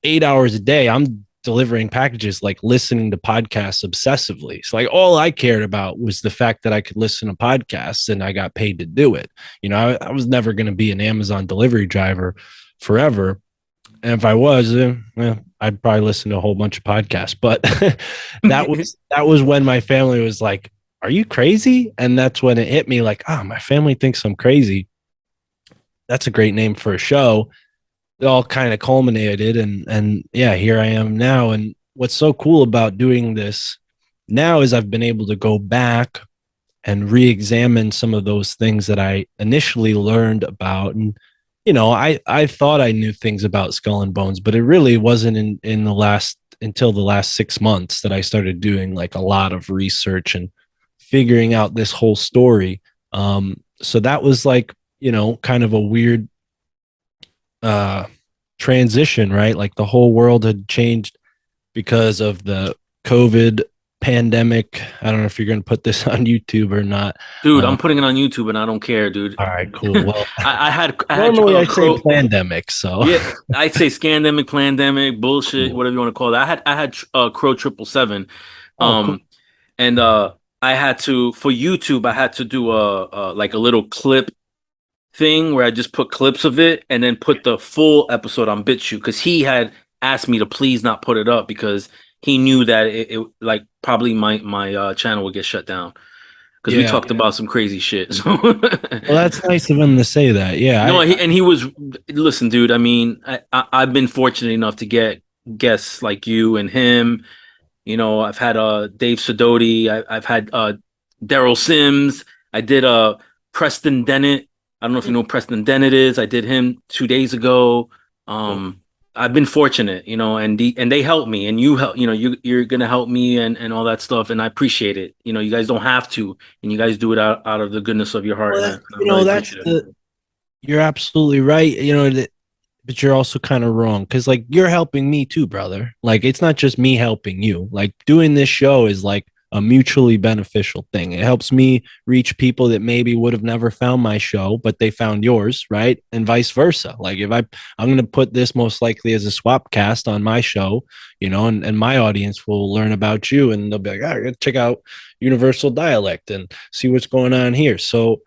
8 hours a day, I'm delivering packages, like listening to podcasts obsessively. So like all I cared about was the fact that I could listen to podcasts and I got paid to do it. I was never going to be an Amazon delivery driver forever. And if I was, I'd probably listen to a whole bunch of podcasts. But that was when my family was like, "Are you crazy?" And that's when it hit me, like, "Oh, my family thinks I'm crazy." That's a great name for a show. It all kind of culminated, and yeah, here I am now. And what's so cool about doing this now is I've been able to go back and re-examine some of those things that I initially learned about. And I thought I knew things about Skull and Bones, but it really wasn't in the last until the last 6 months that I started doing like a lot of research and figuring out this whole story. So that was like, kind of a weird uh transition, right? Like the whole world had changed because of the COVID pandemic. I don't know if you're going to put this on YouTube or not. Dude, Um, I'm putting it on YouTube and I don't care, dude. all right, cool. Well, I had normally I say crow. pandemic, so Yeah, I'd say scandemic, plandemic, bullshit, cool. whatever you want to call it. I had Crow 777. Oh, cool. Um, and I had to for YouTube. I had to do a like a little clip thing where I just put clips of it and then put the full episode on BitChute because he had asked me to please not put it up because he knew that it like probably my channel would get shut down because we Yeah. talked about some crazy shit. So Well, that's nice of him to say that. Yeah, no, he was listen, dude. I mean, I've been fortunate enough to get guests like you and him. I've had Dave Sidoti. I've had Daryl Sims. I did Preston Dennett. I don't know if you know who Preston Dennett is. I did him 2 days ago. Cool. Um, I've been fortunate, and they help me, and you help, you're gonna help me and all that stuff, and I appreciate it. You guys don't have to, and you guys do it out of the goodness of your heart, Well, and that, I'm very that's appreciative. you're absolutely right. But you're also kind of wrong because like you're helping me too, brother. Like it's not just me helping you. Like doing this show is like a mutually beneficial thing. It helps me reach people that maybe would have never found my show, but they found yours, right? And vice versa. Like if I'm going to put this most likely as a swap cast on my show, and my audience will learn about you and they'll be like, I gotta check out Universal Dialect and see what's going on here. So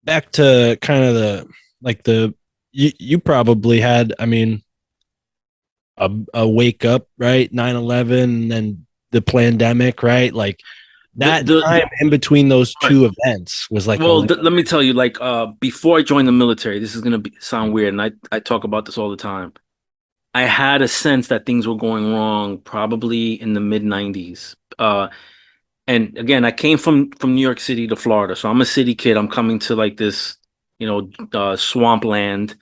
back to kind of the you probably had, I mean, a wake up, right? 9/11 and then the pandemic, right? Like The that the, time the in between those right. two events was like a Well, let me tell you, like, before I joined the military, this is gonna sound weird, and I talk about this all the time. I had a sense that things were going wrong probably in the mid 90s. And again, I came from New York City to Florida, so I'm a city kid. I'm coming to like this, swampland.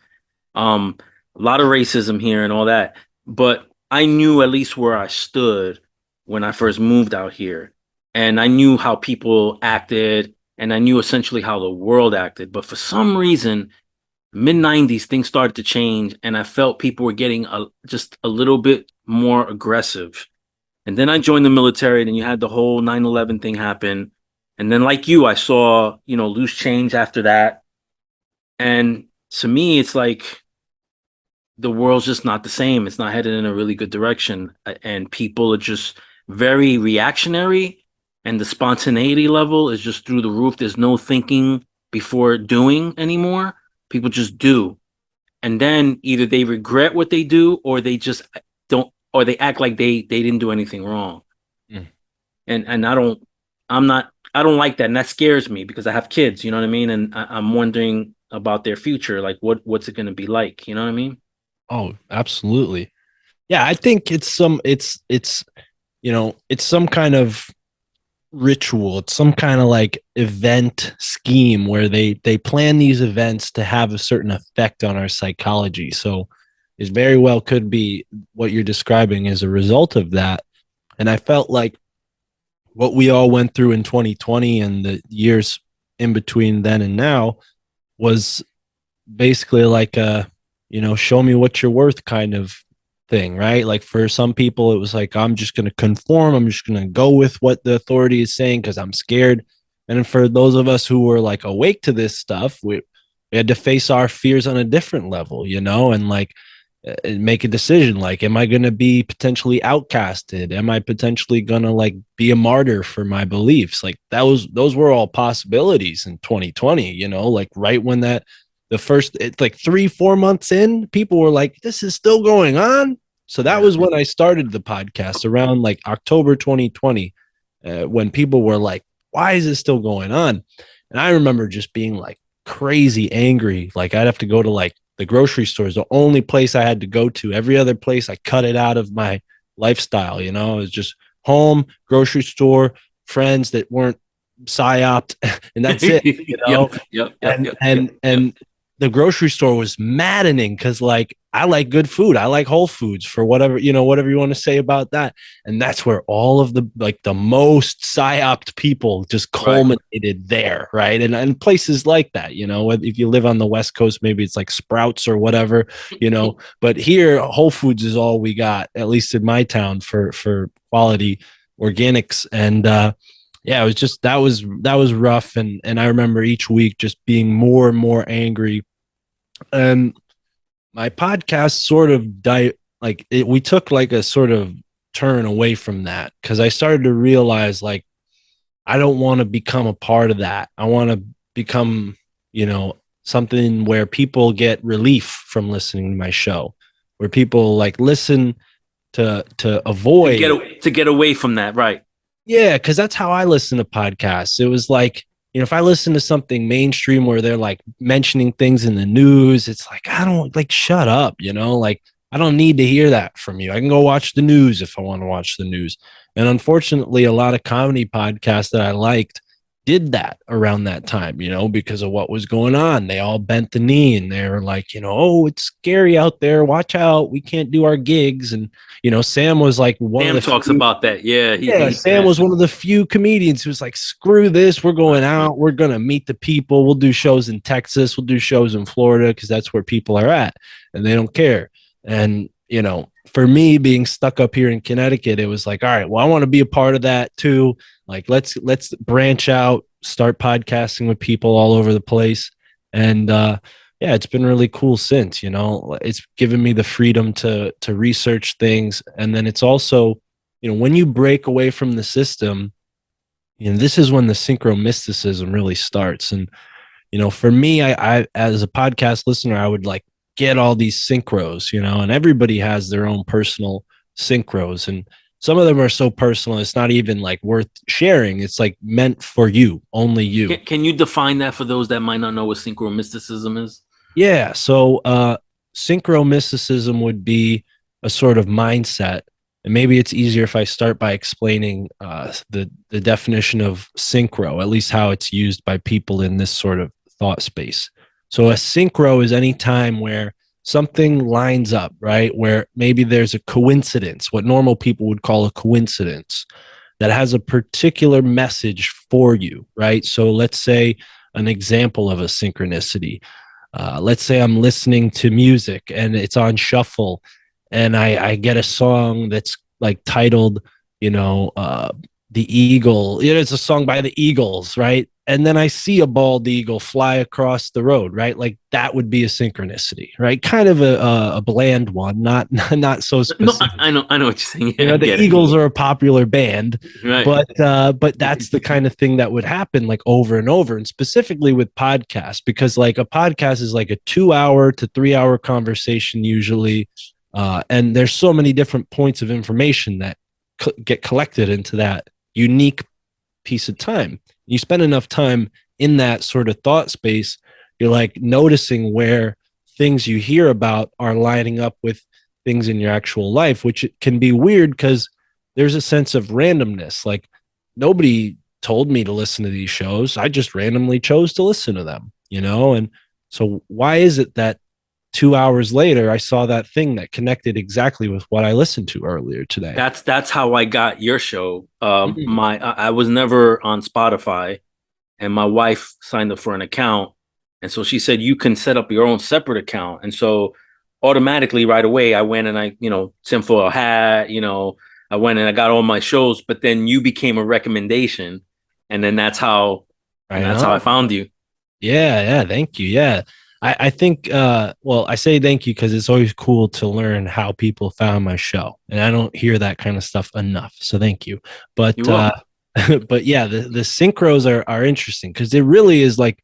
Um, a lot of racism here and all that. But I knew at least where I stood when I first moved out here. And I knew how people acted, and I knew essentially how the world acted. But for some reason, mid 90s, things started to change, and I felt people were getting just a little bit more aggressive. And then I joined the military, and then you had the whole 9/11 thing happen. And then, like you, I saw, loose change after that. And to me, it's like the world's just not the same. It's not headed in a really good direction. And people are just very reactionary, and the spontaneity level is just through the roof. There's no thinking before doing anymore. People just do. And then either they regret what they do, or they just don't, or they act like they didn't do anything wrong. Mm. And I don't like that. And that scares me because I have kids, you know what I mean? And I'm wondering about their future. Like what's it gonna be like? You know what I mean? Oh, absolutely. Yeah, I think it's some kind of ritual. It's some kind of like event scheme where they plan these events to have a certain effect on our psychology. So it very well could be what you're describing as a result of that. And I felt like what we all went through in 2020 and the years in between then and now was basically like a, show me what you're worth kind of thing, right? Like for some people, it was like, I'm just going to conform. I'm just going to go with what the authority is saying because I'm scared. And then for those of us who were like awake to this stuff, we had to face our fears on a different level, and like make a decision. Like, am I going to be potentially outcasted? Am I potentially going to like be a martyr for my beliefs? Like those were all possibilities in 2020, like right when the first, it's like 3-4 months in, people were like, this is still going on. So that Yeah. was when I started the podcast around like October 2020, when people were like, why is it still going on? And I remember just being like crazy angry. Like I'd have to go to like the grocery store is the only place I had to go to. Every other place, I cut it out of my lifestyle. It was just home, grocery store, friends that weren't psyoped, and that's it. Yep, yep, yep, And yep, yep, and yep. and the grocery store was maddening because like I like good food. I like Whole Foods for whatever, whatever you want to say about that. And that's where all of the like the most psyoped people just Right. culminated there, right? And places like that, if you live on the West Coast, maybe it's like Sprouts or whatever. But here, Whole Foods is all we got, at least in my town, for quality organics. And yeah, it was just that was rough. And I remember each week just being more and more angry. And my podcast sort of died, like we took like a sort of turn away from that because I started to realize like I don't want to become a part of that. I want to become, something where people get relief from listening to my show, where people like listen to To avoid. get away from that, right? Yeah, because that's how I listen to podcasts. It was like, if I listen to something mainstream where they're like mentioning things in the news, it's like, I don't like, shut up, like, I don't need to hear that from you. I can go watch the news if I want to watch the news. And unfortunately, a lot of comedy podcasts that I liked did that around that time, because of what was going on. They all bent the knee and they were like, oh, it's scary out there. Watch out. We can't do our gigs. And, Sam was like one of Sam the talks few. about that. Yeah, Yeah, Sam was one of the few comedians who was like, screw this. We're going right, right. out. We're going to meet the people. We'll do shows in Texas. We'll do shows in Florida because that's where people are at and they don't care. And, for me being stuck up here in Connecticut, it was like, all right, well, I want to be a part of that too. Like, let's branch out, start podcasting with people all over the place. And, yeah, it's been really cool since, it's given me the freedom to research things. And then it's also, when you break away from the system, this is when the synchro mysticism really starts. And, for me, I as a podcast listener, I would like get all these synchros, and everybody has their own personal synchros. And some of them are so personal, it's not even like worth sharing. It's like meant for you, only you. Can you define that for those that might not know what synchro mysticism is? Yeah. So synchro mysticism would be a sort of mindset. And maybe it's easier if I start by explaining the definition of synchro, at least how it's used by people in this sort of thought space. So a synchro is any time where something lines up, right? Where maybe there's a coincidence, what normal people would call a coincidence, that has a particular message for you, right? So let's say an example of a synchronicity. Let's say I'm listening to music and it's on shuffle, and I get a song that's like titled, The Eagle. It's a song by the Eagles, right? And then I see a bald eagle fly across the road, right? Like that would be a synchronicity, right? Kind of a bland one, not so No, specific. I know what you're saying. Yeah, I The get it. Eagles are a popular band, Right. but that's the kind of thing that would happen like over and over, and specifically with podcasts, because like a podcast is like a 2 hour to 3 hour conversation usually, and there's so many different points of information that get collected into that unique piece of time. You spend enough time in that sort of thought space, you're like noticing where things you hear about are lining up with things in your actual life, which can be weird because there's a sense of randomness. Like nobody told me to listen to these shows. I just randomly chose to listen to them, And so why is it that 2 hours later I saw that thing that connected exactly with what I listened to earlier today? That's how I got your show. Mm. My I was never on Spotify, and my wife signed up for an account, and so she said you can set up your own separate account, and so automatically right away I went and I sent for a hat, I went and I got all my shows, but then you became a recommendation, and then Right that's how I on. found you. Yeah, thank you. Yeah. I think well, I say thank you because it's always cool to learn how people found my show. And I don't hear that kind of stuff enough. So thank you. But You're welcome. but yeah, the synchros are interesting because it really is like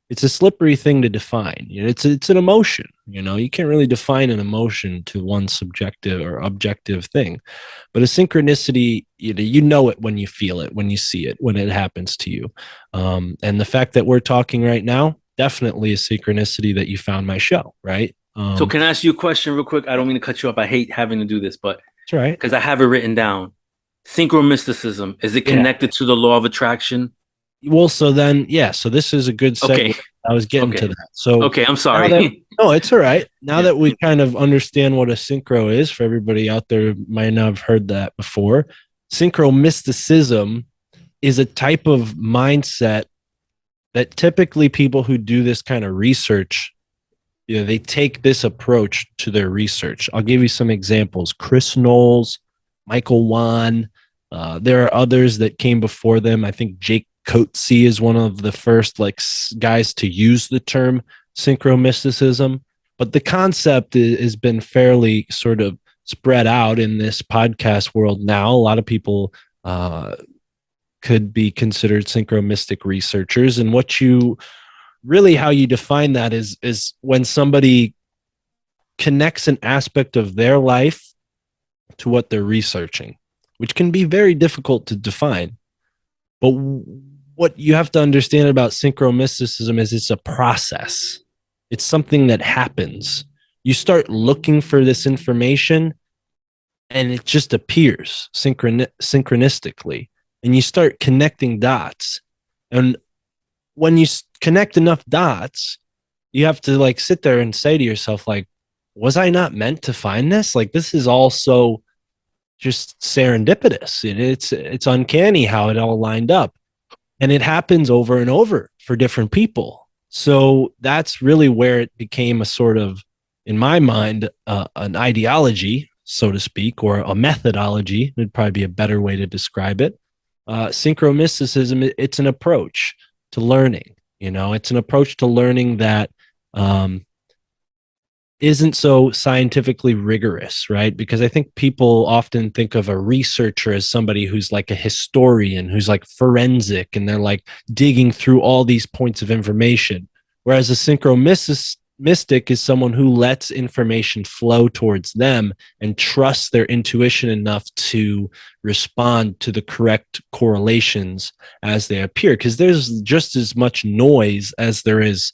it's a slippery thing to define. It's an emotion. You can't really define an emotion to one subjective or objective thing. But a synchronicity, you know it when you feel it, when you see it, when it happens to you. And the fact that we're talking right now, definitely a synchronicity that you found my show, right? So can I ask you a question real quick? I don't mean to cut you up. I hate having to do this, but That's right. because I have it written down. Synchromysticism, is it Yeah. connected to the law of attraction? Well, so then, yeah. So this is a good segue. Okay. I was getting to Okay. that. So Okay. I'm now that sorry. no, it's all right. Now Yeah. that we kind of understand what a synchro is, for everybody out there who might not have heard that before, synchro mysticism is a type of mindset that typically people who do this kind of research, they take this approach to their research. I'll give you some examples. Chris Knowles, Michael Wan. There are others that came before them. I think Jake Coetzee is one of the first like guys to use the term synchromysticism. But the concept has been fairly sort of spread out in this podcast world now. A lot of people could be considered synchromystic researchers, and what you really how you define that is when somebody connects an aspect of their life to what they're researching, which can be very difficult to define. But what you have to understand about synchromysticism is it's a process. It's something that happens. You start looking for this information and it just appears synchronistically. And you start connecting dots. And when you connect enough dots, you have to like sit there and say to yourself, like, was I not meant to find this? Like, this is all so just serendipitous. It's uncanny how it all lined up, and it happens over and over for different people. So that's really where it became a sort of, in my mind, an ideology, so to speak, or a methodology would probably be a better way to describe it. Synchromysticism, it's an approach to learning. It's an approach to learning that um, isn't so scientifically rigorous, right? Because I think people often think of a researcher as somebody who's like a historian, who's like forensic, and they're like digging through all these points of information. Whereas a mystic is someone who lets information flow towards them and trusts their intuition enough to respond to the correct correlations as they appear. Because there's just as much noise as there is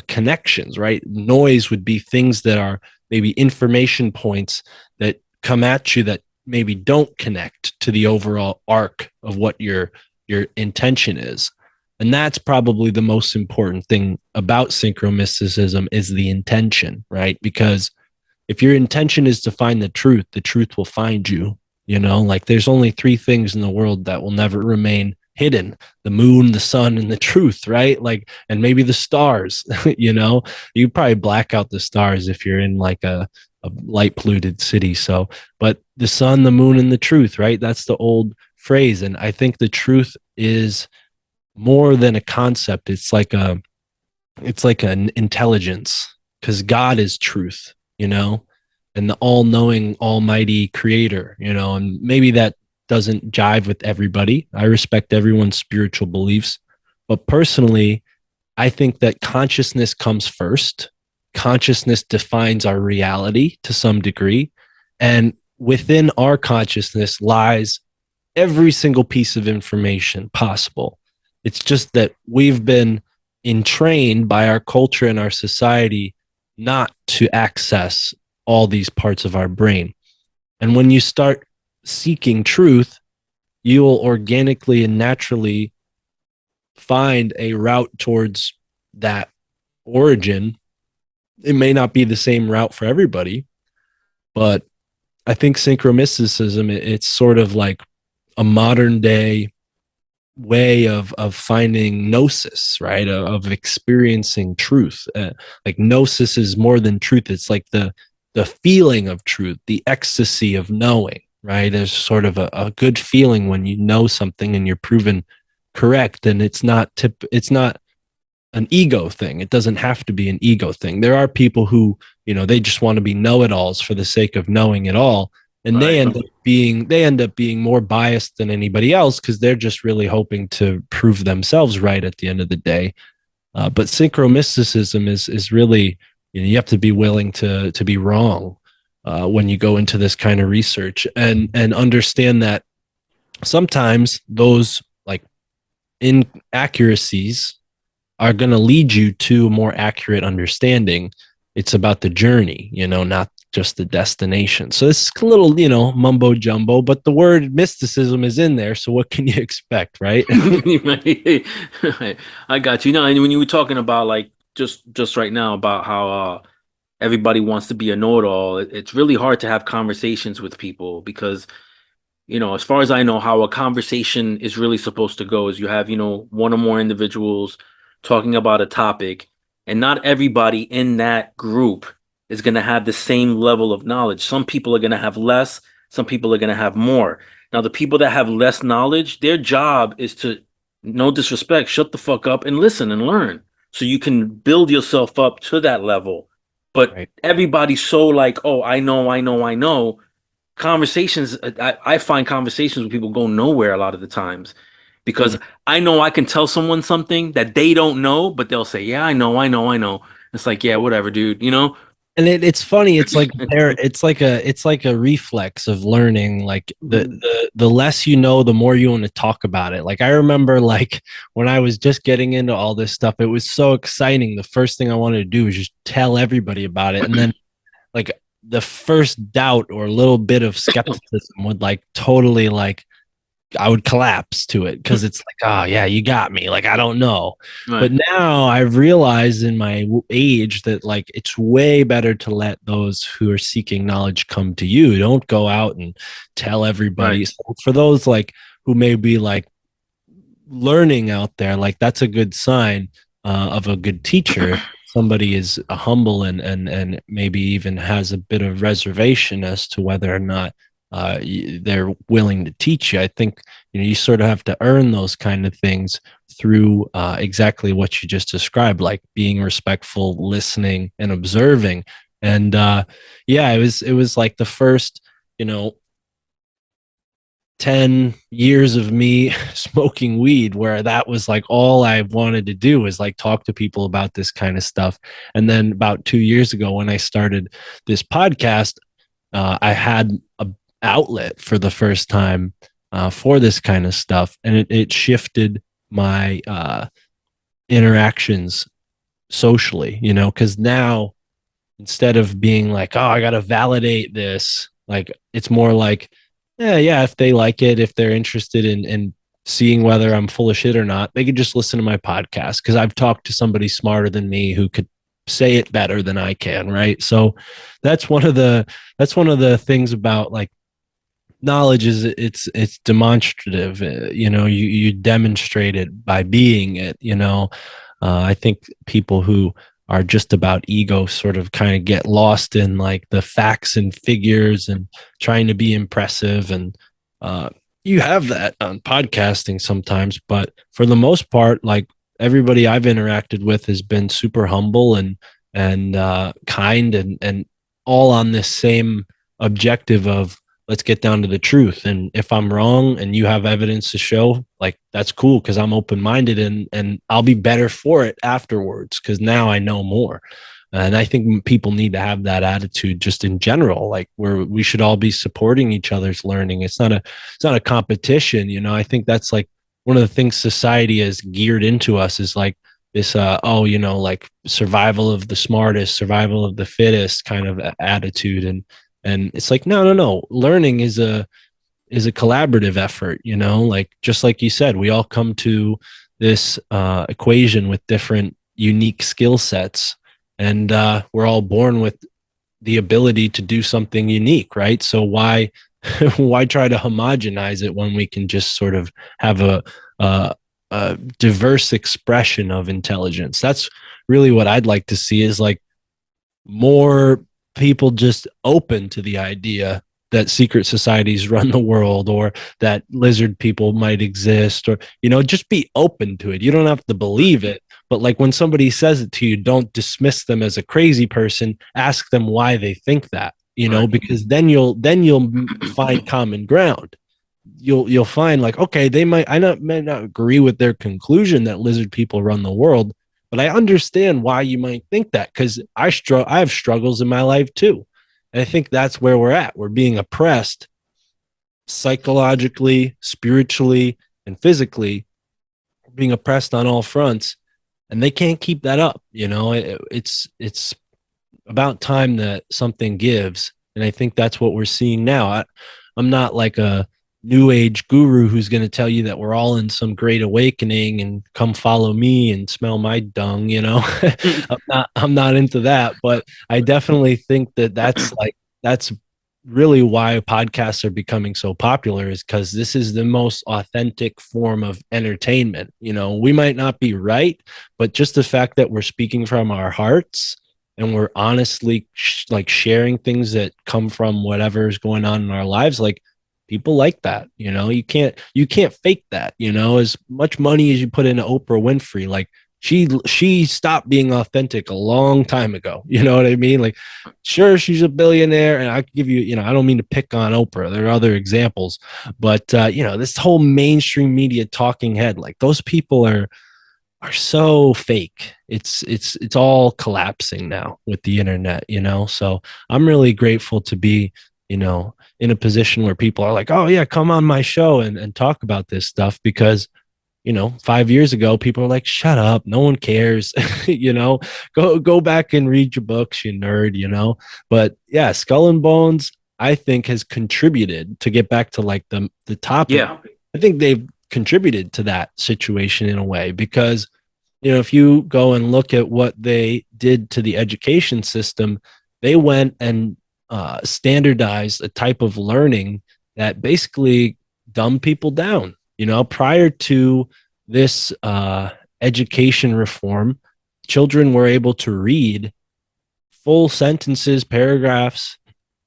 connections, right? Noise would be things that are maybe information points that come at you that maybe don't connect to the overall arc of what your intention is. And that's probably the most important thing about synchromysticism is the intention, right? Because if your intention is to find the truth will find you. Like there's only three things in the world that will never remain hidden: the moon, the sun, and the truth, right? Like, and maybe the stars. You probably black out the stars if you're in like a light polluted city. So, but the sun, the moon, and the truth, right? That's the old phrase. And I think the truth is more than a concept. It's like an intelligence, because God is truth, and the all knowing, almighty creator, and maybe that doesn't jive with everybody. I respect everyone's spiritual beliefs. But personally, I think that consciousness comes first. Consciousness defines our reality to some degree. And within our consciousness lies every single piece of information possible. It's just that we've been entrained by our culture and our society not to access all these parts of our brain. And when you start seeking truth, you will organically and naturally find a route towards that origin. It may not be the same route for everybody, but I think synchromysticism, it's sort of like a modern day way of finding gnosis, right? Of experiencing truth. Like gnosis is more than truth. It's like the feeling of truth, the ecstasy of knowing, right? There's sort of a good feeling when you know something and you're proven correct, and it's not an ego thing. It doesn't have to be an ego thing. There are people who, they just want to be know-it-alls for the sake of knowing it all. And Right. they end up being more biased than anybody else because they're just really hoping to prove themselves right at the end of the day. But synchromysticism is really, you have to be willing to be wrong when you go into this kind of research, and understand that sometimes those like inaccuracies are going to lead you to a more accurate understanding. It's about the journey, not just the destination. So it's a little, mumbo jumbo, but the word mysticism is in there. So what can you expect, right? I got you. And when you were talking about like just right now about how everybody wants to be a know-it-all, it's really hard to have conversations with people because as far as I know, how a conversation is really supposed to go is you have, one or more individuals talking about a topic, and not everybody in that group is going to have the same level of knowledge. Some people are going to have less, some people are going to have more. Now, the people that have less knowledge, their job is to, no disrespect, shut the fuck up and listen and learn so you can build yourself up to that level. But Right. everybody's so like, oh, I know, I know, I know conversations. I find conversations with people go nowhere a lot of the times because Mm. I know I can tell someone something that they don't know, but they'll say, "Yeah, I know, I know, I know." It's like, yeah, whatever, dude. And it's funny. It's like a reflex of learning. Like the less you know, the more you want to talk about it. Like I remember, like when I was just getting into all this stuff, it was so exciting. The first thing I wanted to do was just tell everybody about it, and then like the first doubt or a little bit of skepticism would like totally like I would collapse to it because it's like, oh yeah, you got me. Like I don't know. But Right, now I've realized in my age that like it's way better to let those who are seeking knowledge come to you. Don't go out and tell right, everybody. So for those like who may be like learning out there, like that's a good sign of a good teacher. If somebody is humble and maybe even has a bit of reservation as to whether or not they're willing to teach you. I think you sort of have to earn those kind of things through exactly what you just described, like being respectful, listening, and observing. And yeah, it was like the first, you know, 10 years of me smoking weed where that was like all I wanted to do was like talk to people about this kind of stuff. And then about 2 years ago, when I started this podcast, I had a outlet for the first time for this kind of stuff. And it shifted my interactions socially, because now instead of being like, oh, I got to validate this, like it's more like, yeah, if they like it, if they're interested in seeing whether I'm full of shit or not, they could just listen to my podcast because I've talked to somebody smarter than me who could say it better than I can, right? So that's one of the that's one of the things about like knowledge is it's demonstrative. You demonstrate it by being it. I think people who are just about ego sort of kind of get lost in like the facts and figures and trying to be impressive, and you have that on podcasting sometimes, but for the most part, like everybody I've interacted with has been super humble and kind, and all on this same objective of let's get down to the truth. And if I'm wrong and you have evidence to show, like that's cool because I'm open minded and I'll be better for it afterwards because now I know more. And I think people need to have that attitude just in general, like where we should all be supporting each other's learning. It's not a competition. I think that's like one of the things society has geared into us is like this like survival of the smartest, survival of the fittest kind of attitude. And it's like, no. Learning is a collaborative effort, like just like you said, we all come to this equation with different unique skill sets, and we're all born with the ability to do something unique, right? So why why try to homogenize it when we can just sort of have a, a diverse expression of intelligence? That's really what I'd like to see is like more people just open to the idea that secret societies run the world or that lizard people might exist, or just be open to it. You don't have to believe it, but like when somebody says it to you, don't dismiss them as a crazy person. Ask them why they think that, right. because then you'll find common ground. You'll find like, okay, they might not agree with their conclusion that lizard people run the world, but I understand why you might think that because I have struggles in my life too. And I think that's where we're at. We're being oppressed psychologically, spiritually, and physically. We're being oppressed on all fronts, and they can't keep that up. It's about time that something gives, and I think that's what we're seeing now. I'm not like a new age guru who's going to tell you that we're all in some great awakening and come follow me and smell my dung. I'm not into that, but I definitely think that that's really why podcasts are becoming so popular, is because this is the most authentic form of entertainment. We might not be right, but just the fact that we're speaking from our hearts and we're honestly like sharing things that come from whatever is going on in our lives, like people like that. You can't fake that. As much money as you put into Oprah Winfrey, like she stopped being authentic a long time ago. You know what I mean? Like, sure, she's a billionaire, and I give you, I don't mean to pick on Oprah. There are other examples, but this whole mainstream media talking head, like those people are so fake. It's all collapsing now with the internet. So I'm really grateful to be, in a position where people are like, oh yeah, come on my show and talk about this stuff, because 5 years ago, people are like, shut up, no one cares. Go back and read your books, you nerd. But yeah, Skull and Bones, I think, has contributed to get back to like the topic. Yeah. I think they've contributed to that situation in a way because if you go and look at what they did to the education system, they went and standardized a type of learning that basically dumbed people down. Prior to this education reform, children were able to read full sentences, paragraphs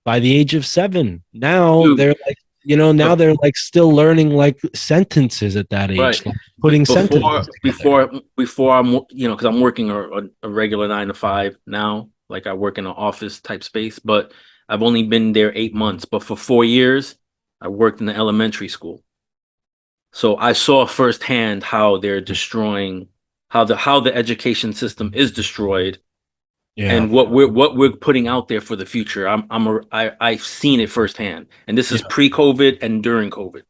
by the age of 7. Now Dude, they're like, now they're like still learning like sentences at that right. age, like putting Before, sentences together. before, before I'm, because I'm working a regular 9 to 5 now. Like I work in an office type space, but I've only been there 8 months. But for 4 years, I worked in the elementary school. So I saw firsthand how they're destroying, how the education system is destroyed, Yeah. and what we're putting out there for the future. I've seen it firsthand, and this is Yeah. pre-COVID and during COVID.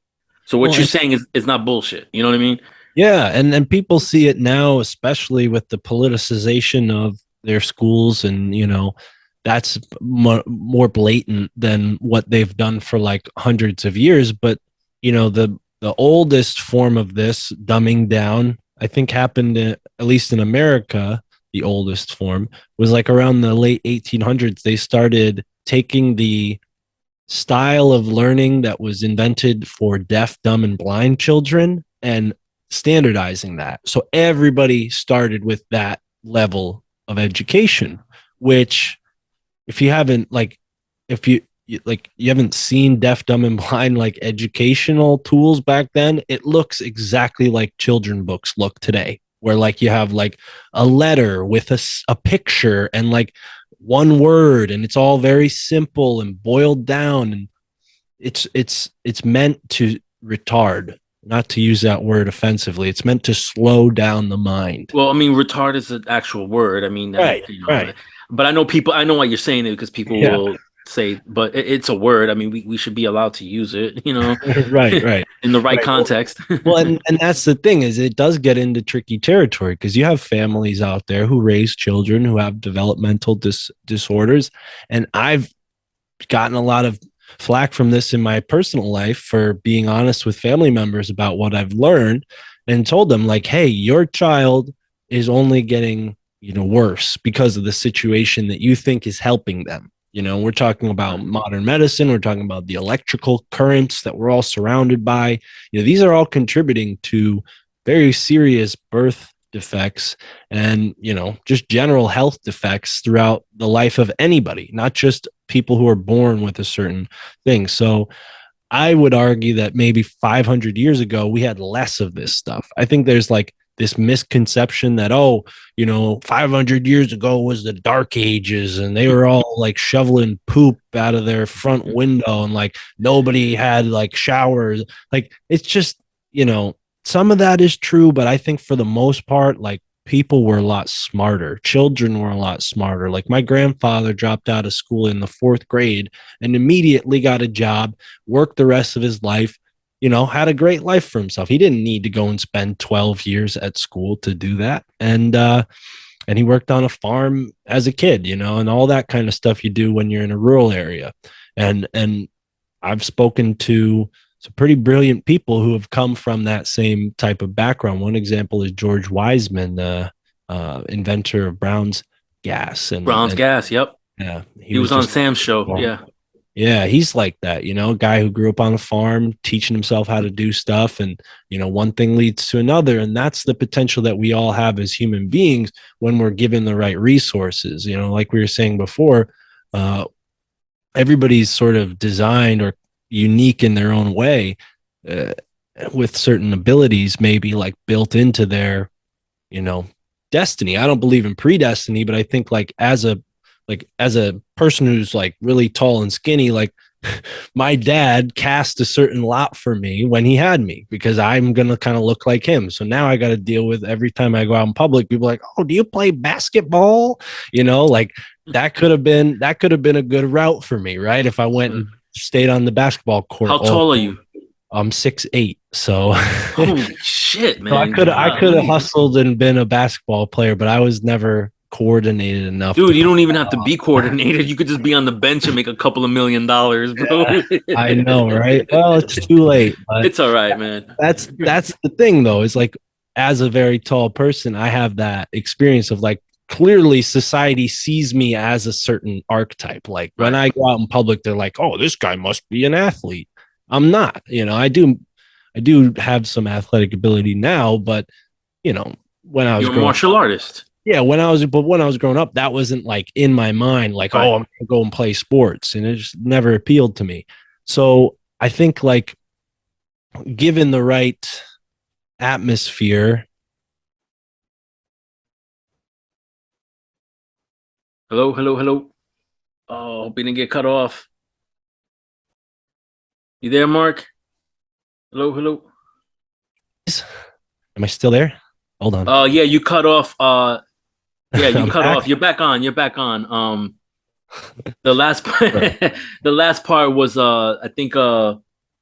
So what Well, you're and saying is not bullshit. You know what I mean? yeah, and people see it now, especially with the politicization of their schools, and that's more blatant than what they've done for like hundreds of years. But the oldest form of this dumbing down, I think, happened at least in America. The oldest form was like around the late 1800s. They started taking the style of learning that was invented for deaf, dumb, and blind children and standardizing that. So everybody started with that level of education, which if you haven't if you haven't seen deaf, dumb, and blind like educational tools back then, it looks exactly like children books look today, where like you have like a letter with a picture and like one word, and it's all very simple and boiled down, and it's meant to retard, not to use that word offensively. It's meant to slow down the mind. Well, I mean, retard is an actual word. I mean, Right, right. but I know people. I know why you're saying it because people Yeah. will say, but it's a word. I mean, we should be allowed to use it. Right, right. In the right Right. context. Well, and that's the thing, is it does get into tricky territory because you have families out there who raise children who have developmental disorders, and I've gotten a lot of flack from this in my personal life for being honest with family members about what I've learned and told them like, hey, your child is only getting, worse because of the situation that you think is helping them. We're talking about modern medicine. We're talking about the electrical currents that we're all surrounded by. These are all contributing to very serious birth defects and just general health defects throughout the life of anybody, not just people who are born with a certain thing. So I would argue that maybe 500 years ago we had less of this stuff. I think there's like this misconception that 500 years ago was the dark ages and they were all like shoveling poop out of their front window and like nobody had like showers. Like it's just, some of that is true, but I think for the most part, like people were a lot smarter. Children were a lot smarter. Like my grandfather dropped out of school in the 4th grade and immediately got a job, worked the rest of his life, had a great life for himself. He didn't need to go and spend 12 years at school to do that. And he worked on a farm as a kid, and all that kind of stuff you do when you're in a rural area. And I've spoken to some pretty brilliant people who have come from that same type of background. One example is George Wiseman, the inventor of Brown's gas, Brown's and gas. Yep. yeah, he He was was on just Sam's show. Yeah. yeah, he's like that, a guy who grew up on a farm, teaching himself how to do stuff. And, one thing leads to another. And that's the potential that we all have as human beings when we're given the right resources. Like we were saying before, everybody's sort of designed or unique in their own way, uh, with certain abilities, maybe like built into their, you know, destiny. I don't believe in predestiny, but I think as a person who's like really tall and skinny, like my dad cast a certain lot for me when he had me because I'm gonna kind of look like him. So now I got to deal with every time I go out in public, people are like, "Oh, do you play basketball?" Like that could have been a good route for me, right? If I went and stayed on the basketball court How all tall are day. you? I'm 6'8", so Holy shit, so I man. could have Golly. hustled and been a basketball player, but I was never coordinated enough to Dude, you pull don't even have to that be coordinated. You could just be on the bench and make a couple of $1 million, bro. off. I know, right? Well, it's too late, but It's all right, man. that's the thing though, is like as a very tall person, I have that experience of like clearly society sees me as a certain archetype. Like when Right. I go out in public, they're like, "Oh, this guy must be an athlete." I'm not, I do have some athletic ability now, but when I was You're a growing martial artist. yeah, when I was growing up, that wasn't like in my mind, like, Right. oh, I'm gonna go and play sports. And it just never appealed to me. So I think like given the right atmosphere. Hello, hello, hello. Oh, hope you didn't get cut off. You there, Mark? Hello, hello. Am I still there? Hold on. Yeah, you cut off. Yeah, you I'm cut off. back. You're back on. You're back on. The last part, the last part was I think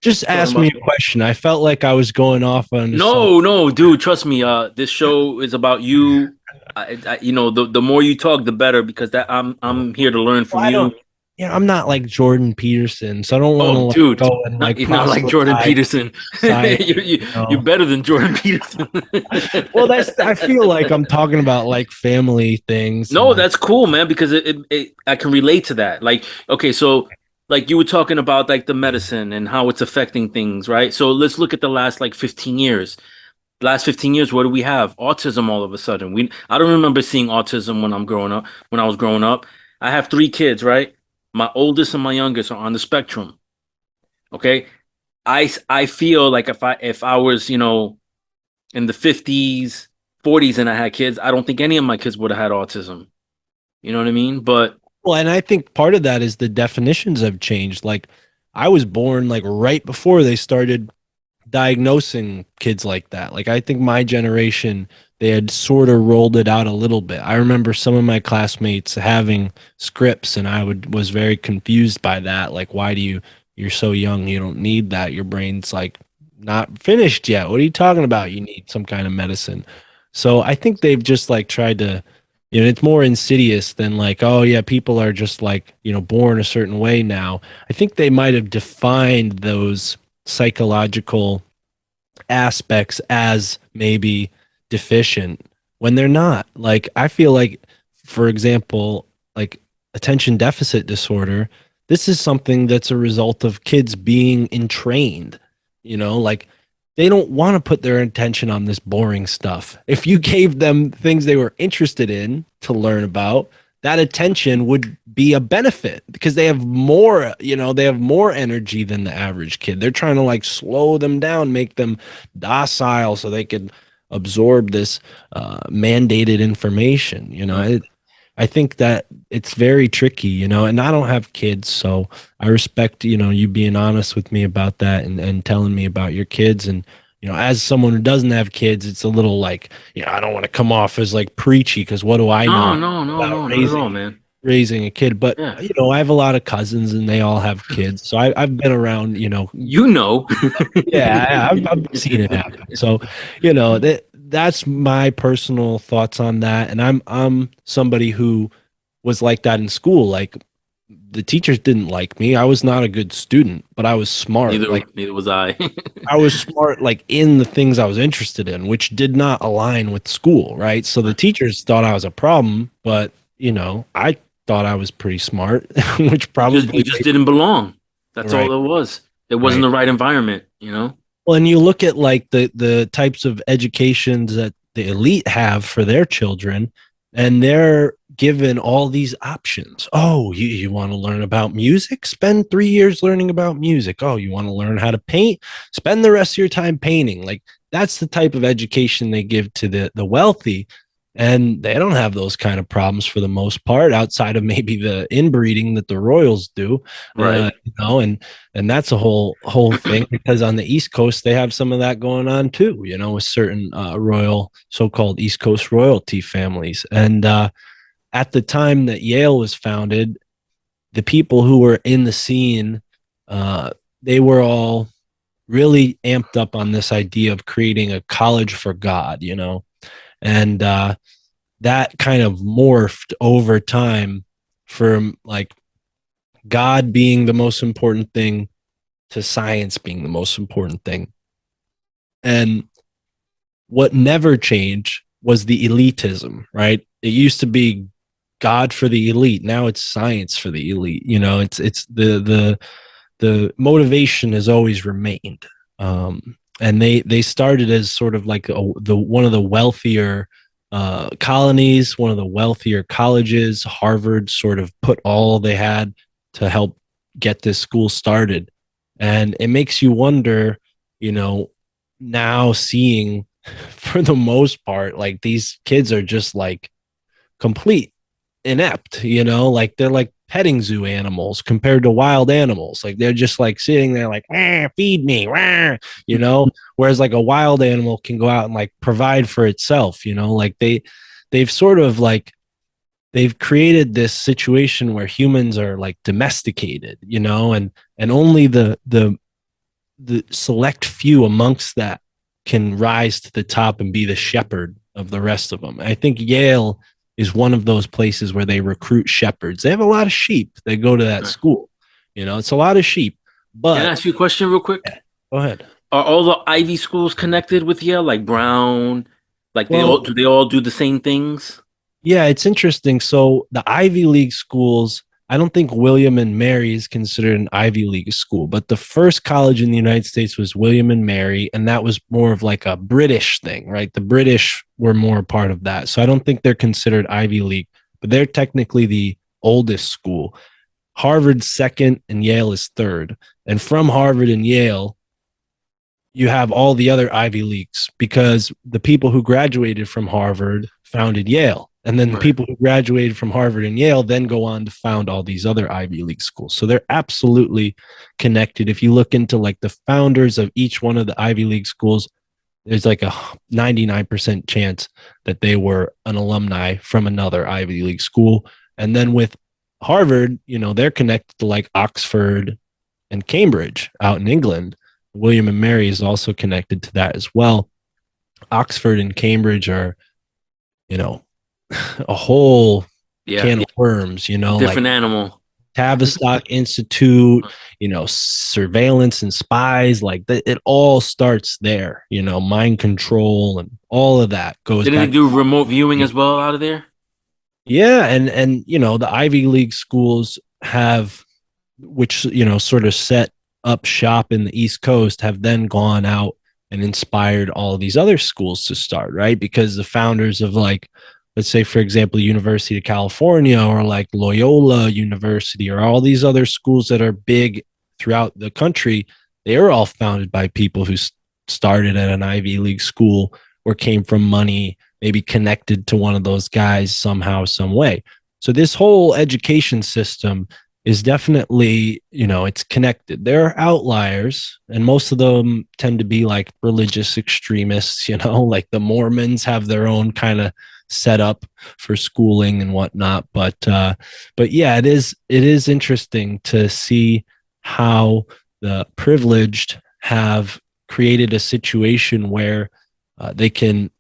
Just talking ask me about. a question. I felt like I was going off on some. No, no, dude, trust me. This show is about you. The more you talk, the better because that I'm here to learn Well, from I you. don't. I'm not like Jordan Peterson, so I don't want to Oh, like dude, go and not like you're not like Jordan proselytize Peterson. society. You're better than Jordan Peterson. Well, I feel like I'm talking about like family things and No, like that's cool, man, because I can relate to that. Like, okay, so like you were talking about like the medicine and how it's affecting things, right? So let's look at the last like 15 years. Last 15 years, what do we have? Autism all of a sudden. I don't remember seeing autism when I was growing up. I have three kids, right? My oldest and my youngest are on the spectrum. Okay. I feel like if I was, in the 50s, 40s and I had kids, I don't think any of my kids would have had autism. You know what I mean? But well, and I think part of that is the definitions have changed. Like I was born like right before they started diagnosing kids like that. Like I think my generation, they had sort of rolled it out a little bit. I remember some of my classmates having scripts and I was very confused by that. Like, why you're so young, you don't need that. Your brain's like not finished yet. What are you talking about? You need some kind of medicine. So I think they've just like tried to, it's more insidious than like, oh yeah, people are just like, born a certain way now. I think they might have defined those psychological aspects as maybe deficient when they're not. Like, I feel like, for example, like attention deficit disorder, this is something that's a result of kids being entrained, like they don't want to put their attention on this boring stuff. If you gave them things they were interested in to learn about, that attention would be a benefit because they have more energy than the average kid. They're trying to like slow them down, make them docile so they can absorb this mandated information. right. I think that it's very tricky, and I don't have kids, so I respect, you being honest with me about that and telling me about your kids. And, as someone who doesn't have kids, it's a little like, I don't want to come off as like preachy because what do I No, know no, no, about no, not at all, raising man. raising a kid? But, Yeah. I have a lot of cousins and they all have kids. So I've been around, You know. yeah, I've seen it happen. So, that's my personal thoughts on that. And I'm somebody who was like that in school. Like the teachers didn't like me. I was not a good student, but I was smart. Neither Like neither was I. I was smart like in the things I was interested in, which did not align with school, right? So the Right. teachers thought I was a problem, but I thought I was pretty smart, which You probably just didn't belong. That's all right, it was. It wasn't right. the right environment. Well, and you look at like the types of educations that the elite have for their children, and they're given all these options. Oh, you want to learn about music? Spend 3 years learning about music. Oh, you want to learn how to paint? Spend the rest of your time painting. Like that's the type of education they give to the wealthy. And they don't have those kind of problems for the most part, outside of maybe the inbreeding that the royals do. Right. And that's a whole thing because on the East Coast they have some of that going on too, with certain royal so-called East Coast royalty families. And at the time that Yale was founded, the people who were in the scene, they were all really amped up on this idea of creating a college for God, and that kind of morphed over time from like God being the most important thing to science being the most important thing. And what never changed was the elitism, right? It used to be God for the elite. Now it's science for the elite. You know, it's the motivation has always remained. And they started as sort of like the one of the wealthier colonies, one of the wealthier colleges. Harvard sort of put all they had to help get this school started, and it makes you wonder, you know, now seeing for the most part, like these kids are just like complete inept, you know, like they're like petting zoo animals compared to wild animals. Like they're just like sitting there like, feed me, you know, whereas like a wild animal can go out and like provide for itself, you know, like they've sort of like they've created this situation where humans are like domesticated, you know, and only the select few amongst that can rise to the top and be the shepherd of the rest of them. I think Yale is one of those places where they recruit shepherds. They have a lot of sheep that go to that Right. school. You know, it's a lot of sheep. Can I But ask you a question real quick? go ahead. Are all the Ivy schools connected with Yale, like Brown? Like Well, they all do the same things? yeah, it's interesting. So the Ivy League schools, I don't think William and Mary is considered an Ivy League school, but the first college in the United States was William and Mary, and that was more of like a British thing, right? The British were more a part of that. So I don't think they're considered Ivy League, but they're technically the oldest school. Harvard's second and Yale is third. And from Harvard and Yale, you have all the other Ivy Leagues because the people who graduated from Harvard founded Yale. And then the Right. people who graduated from Harvard and Yale then go on to found all these other Ivy League schools. So they're absolutely connected. If you look into like the founders of each one of the Ivy League schools, there's like a 99% chance that they were an alumni from another Ivy League school. And then with Harvard, you know, they're connected to like Oxford and Cambridge out in England. William and Mary is also connected to that as well. Oxford and Cambridge are, you know, a whole Yeah. can of worms, you know, like Different animal. Tavistock Institute, you know, surveillance and spies, like it all starts there, you know, mind control and all of that goes Didn't they back. do remote viewing as well out of there? Yeah, and you know, the Ivy League schools have, which you know sort of set up shop in the East Coast, have then gone out and inspired all of these other schools to start, right? Because the founders of like, let's say for example, University of California or like Loyola University or all these other schools that are big throughout the country, they are all founded by people who started at an Ivy League school or came from money, maybe connected to one of those guys somehow, some way. So this whole education system is definitely, you know, it's connected. There are outliers, and most of them tend to be like religious extremists, you know, like the Mormons have their own kind of setup for schooling and whatnot. But yeah, it is interesting to see how the privileged have created a situation where they can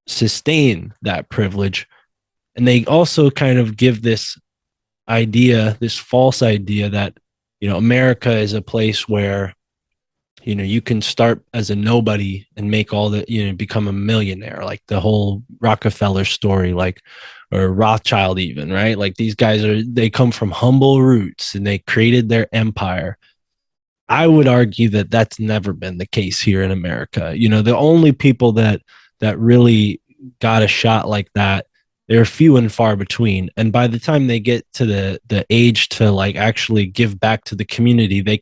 sustain that privilege, and they also kind of give this idea, this false idea that, you know, America is a place where, you know, you can start as a nobody and make all the, you know, become a millionaire, like the whole Rockefeller story, like, or Rothschild even, right? Like these guys they come from humble roots and they created their empire. I would argue that that's never been the case here in America. You know, the only people that really got a shot like that, they're few and far between. And by the time they get to the age to like actually give back to the community, they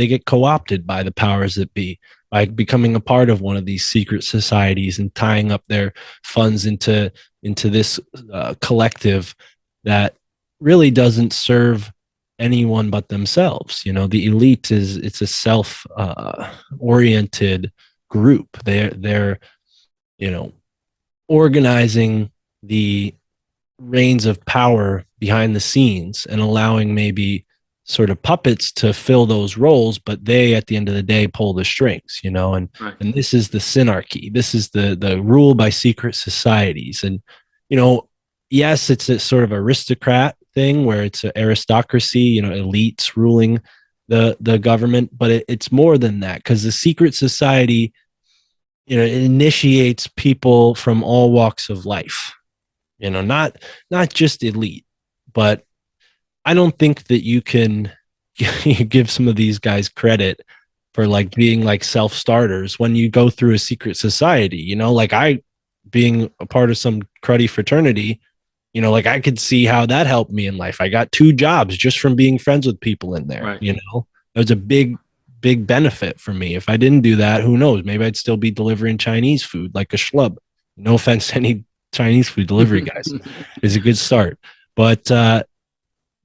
get co-opted by the powers that be by becoming a part of one of these secret societies and tying up their funds into this collective that really doesn't serve anyone but themselves. You know, the elite is it's a self oriented group. They're you know organizing the reins of power behind the scenes and allowing maybe sort of puppets to fill those roles, but they at the end of the day pull the strings, you know, and Right. and this is the synarchy. This is the rule by secret societies. And you know, yes, it's a sort of aristocrat thing where it's an aristocracy, elites ruling the government, but it's more than that because the secret society, it initiates people from all walks of life. Not just elite, but I don't think that you can give some of these guys credit for like being like self starters when you go through a secret society. Like I being a part of some cruddy fraternity, like I could see how that helped me in life. I got two jobs just from being friends with people in there. Right. It was a big benefit for me. If I didn't do that, who knows? Maybe I'd still be delivering Chinese food like a schlub. No offense to any Chinese food delivery guys. It's a good start. But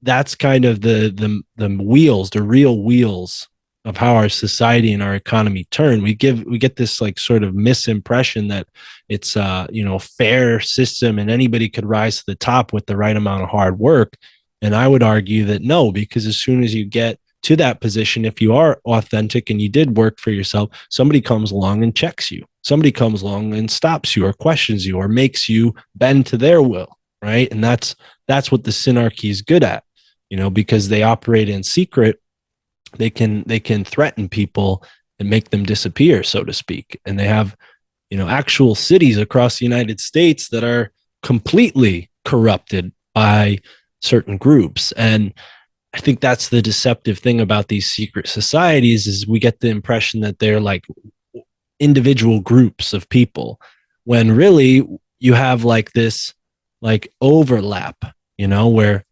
that's kind of the wheels, the real wheels of how our society and our economy turn. We get this like sort of misimpression that it's fair system and anybody could rise to the top with the right amount of hard work. And I would argue that no, because as soon as you get to that position, if you are authentic and you did work for yourself, somebody comes along and checks you. Somebody comes along and stops you or questions you or makes you bend to their will, right? And that's what the synarchy is good at, because they operate in secret. They can threaten people and make them disappear, so to speak. And they have, actual cities across the United States that are completely corrupted by certain groups. And I think that's the deceptive thing about these secret societies is we get the impression that they're like individual groups of people when really you have like this like overlap, where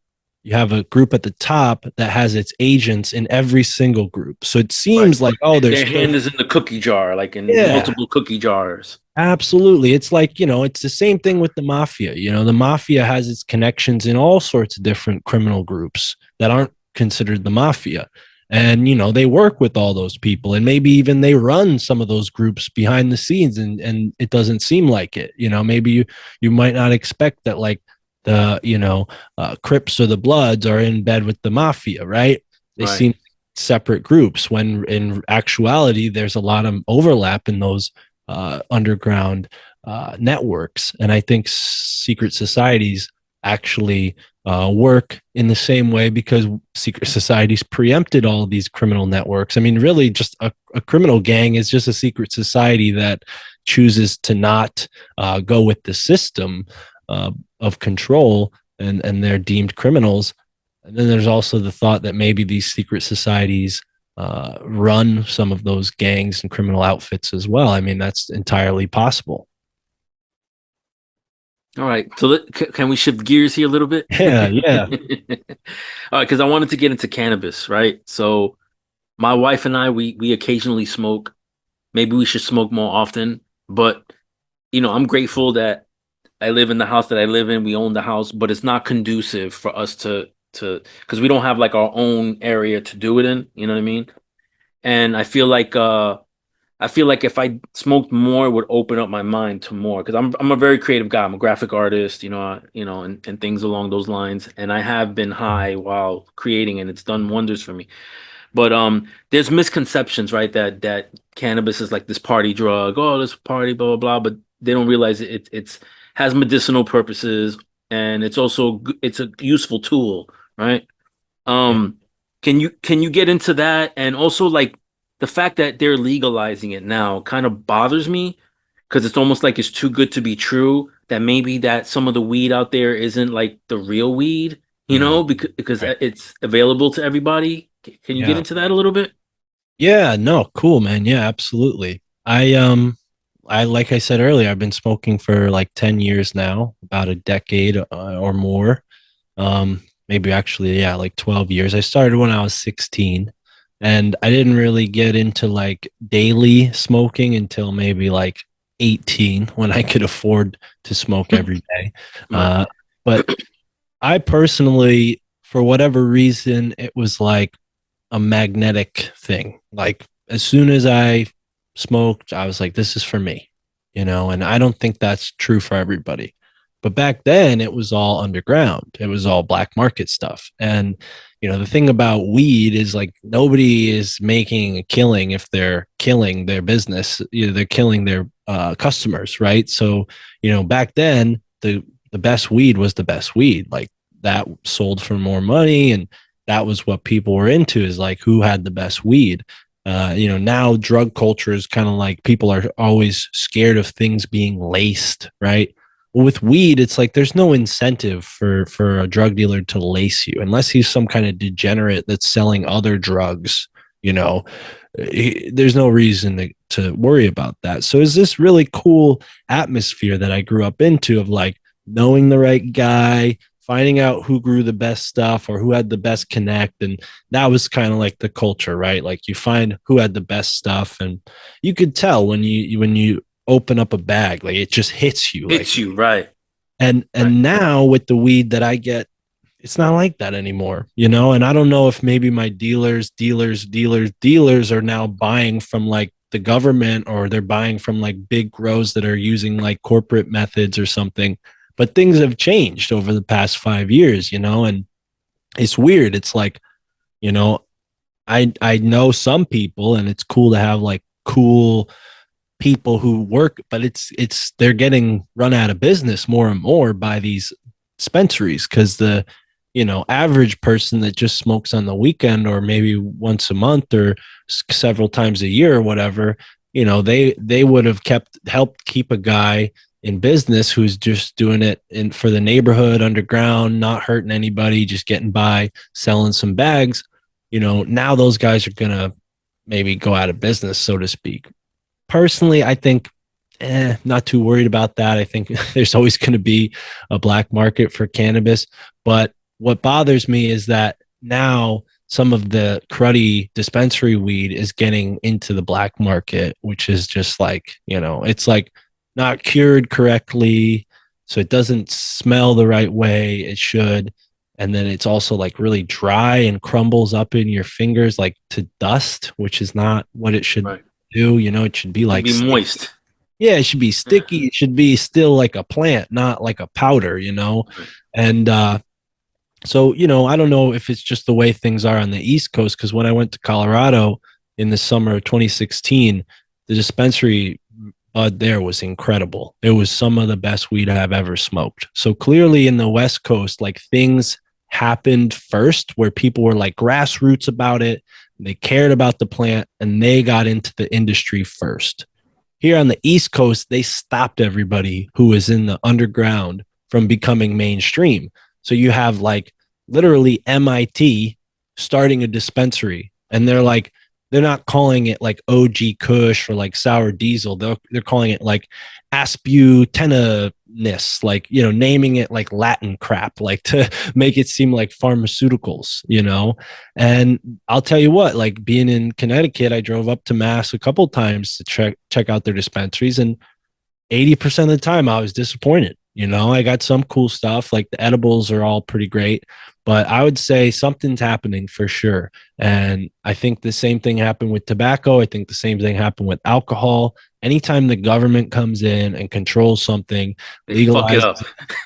you have a group at the top that has its agents in every single group. So it Right. seems like, oh, there's Their hand is in the cookie jar, like in yeah, multiple cookie jars. absolutely. It's like, it's the same thing with the mafia. The mafia has its connections in all sorts of different criminal groups that aren't considered the mafia. And, they work with all those people and maybe even they run some of those groups behind the scenes and it doesn't seem like it. Maybe you might not expect that like the, Crips or the Bloods are in bed with the mafia, right? They Right. seem separate groups when in actuality, there's a lot of overlap in those underground networks. And I think secret societies actually work in the same way because secret societies preempted all of these criminal networks. I mean, really, just a criminal gang is just a secret society that chooses to not go with the system of control, and they're deemed criminals. And then there's also the thought that maybe these secret societies run some of those gangs and criminal outfits as well. I mean, that's entirely possible. All right. So can we shift gears here a little bit? Yeah, yeah. All right, because I wanted to get into cannabis, right? So my wife and I, we occasionally smoke. Maybe we should smoke more often. But I'm grateful that I live in the house that I live in. We own the house, but it's not conducive for us to because we don't have like our own area to do it in. You know what I mean? And I feel like if I smoked more, it would open up my mind to more because I'm a very creative guy. I'm a graphic artist, and things along those lines. And I have been high while creating, and it's done wonders for me. But there's misconceptions, right? That cannabis is like this party drug. Oh, this party, blah blah blah. But they don't realize it's has medicinal purposes, and it's also it's a useful tool, right? Yeah. Um, can you get into that? And also like the fact that they're legalizing it now kind of bothers me because it's almost like it's too good to be true that maybe that some of the weed out there isn't like the real weed, Mm, because right. it's available to everybody. Can you get Yeah. into that a little bit? Yeah, no, cool, man. Yeah, absolutely. I like I said earlier, I've been smoking for like 10 years now, about a decade or more. Maybe actually, yeah, like 12 years. I started when I was 16 and I didn't really get into like daily smoking until maybe like 18 when I could afford to smoke every day. Right. But I personally, for whatever reason, it was like a magnetic thing. Like as soon as I smoked, I was like, this is for me, and I don't think that's true for everybody. But back then it was all underground. It was all black market stuff. And the thing about weed is like nobody is making a killing if they're killing their business. They're killing their customers, right? So, back then the best weed was the best weed. Like that sold for more money, and that was what people were into, is like who had the best weed. Now drug culture is kind of like people are always scared of things being laced, right? Well, with weed, it's like there's no incentive for a drug dealer to lace you unless he's some kind of degenerate that's selling other drugs. You know, there's no reason to worry about that. So is this really cool atmosphere that I grew up into of like knowing the right guy, finding out who grew the best stuff or who had the best connect. And that was kind of like the culture, right? Like you find who had the best stuff, and you could tell when you open up a bag, like it just hits you. Like, Hits you, right? Right. and now with the weed that I get, it's not like that anymore, you know? And I don't know if maybe my dealers are now buying from like the government, or they're buying from like big grows that are using like corporate methods or something. But things have changed over the past 5 years, you know, and it's weird. It's like, you know, I know some people, and it's cool to have like cool people who work, but it's they're getting run out of business more and more by these dispensaries, because the average person that just smokes on the weekend or maybe once a month or several times a year or whatever, they would have helped keep a guy in business who's just doing it for the neighborhood underground, not hurting anybody, just getting by, selling some bags. Now those guys are gonna maybe go out of business, so to speak. Personally, I think not too worried about that. I think there's always going to be a black market for cannabis. But what bothers me is that now some of the cruddy dispensary weed is getting into the black market, which is just like, it's like not cured correctly. So it doesn't smell the right way it should. And then it's also like really dry and crumbles up in your fingers like to dust, which is not what it should Right. do. It should be Should like be sticky. moist. Yeah, it should be Yeah. sticky. It should be still like a plant, not like a powder. Right. And so, I don't know if it's just the way things are on the East Coast, because when I went to Colorado in the summer of 2016, the dispensary bud there was incredible. It was some of the best weed I've ever smoked. So clearly in the West Coast, like things happened first where people were like grassroots about it. They cared about the plant and they got into the industry first. Here on the East Coast, they stopped everybody who was in the underground from becoming mainstream. So you have like literally MIT starting a dispensary, and they're not calling it like OG Kush or like sour diesel. They're calling it like asputinus, like, naming it like Latin crap, like to make it seem like pharmaceuticals. And I'll tell you what, like being in Connecticut, I drove up to Mass a couple times to check out their dispensaries, and 80% of the time I was disappointed. I got some cool stuff, like the edibles are all pretty great, but I would say something's happening for sure. And I think the same thing happened with tobacco. I think the same thing happened with alcohol. Anytime the government comes in and controls something, They fuck it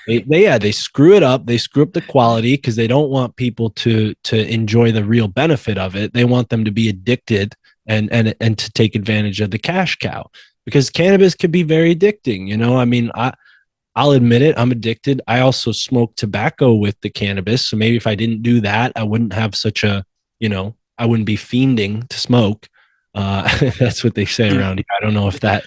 legalizes up. they screw it up. They screw up the quality because they don't want people to enjoy the real benefit of it. They want them to be addicted and to take advantage of the cash cow, because cannabis can be very addicting. I mean, I'll admit it, I'm addicted. I also smoke tobacco with the cannabis. So maybe if I didn't do that, I wouldn't have I wouldn't be fiending to smoke. That's what they say around here. I don't know if that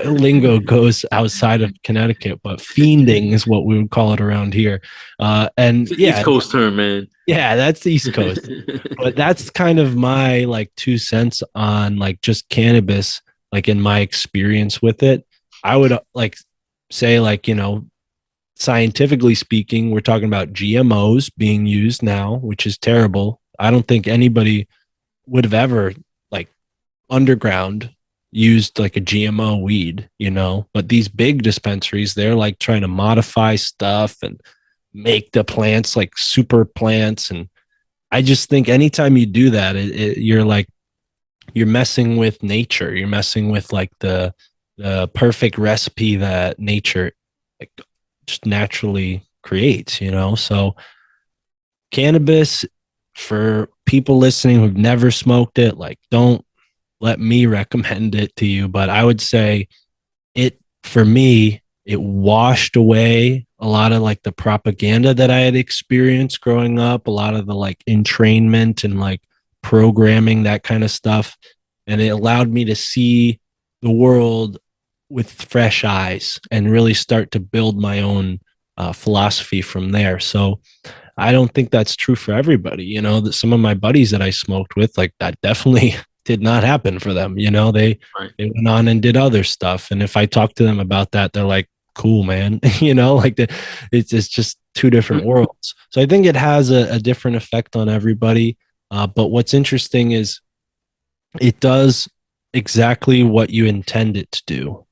lingo goes outside of Connecticut, but fiending is what we would call it around here. And It's an East yeah, Coast term, man. yeah, that's the East Coast. But that's kind of my like 2 cents on like just cannabis, like in my experience with it. I would like say like, scientifically speaking, we're talking about GMOs being used now, which is terrible. I don't think anybody would have ever like underground used like a GMO weed, but these big dispensaries, they're like trying to modify stuff and make the plants like super plants. And I just think anytime you do that, you're messing with nature. You're messing with like the perfect recipe that nature like just naturally creates. So cannabis, for people listening who've never smoked it, like don't let me recommend it to you, but I would say for me, it washed away a lot of like the propaganda that I had experienced growing up, a lot of the like entrainment and like programming, that kind of stuff. And it allowed me to see the world with fresh eyes and really start to build my own philosophy from there. So I don't think that's true for everybody. You know, that some of my buddies that I smoked with, like that definitely did not happen for them. You know, Right. they went on and did other stuff. And if I talk to them about that, they're like, cool, man. You know, like it's just two different worlds. So I think it has a different effect on everybody. But what's interesting is it does exactly what you intend it to do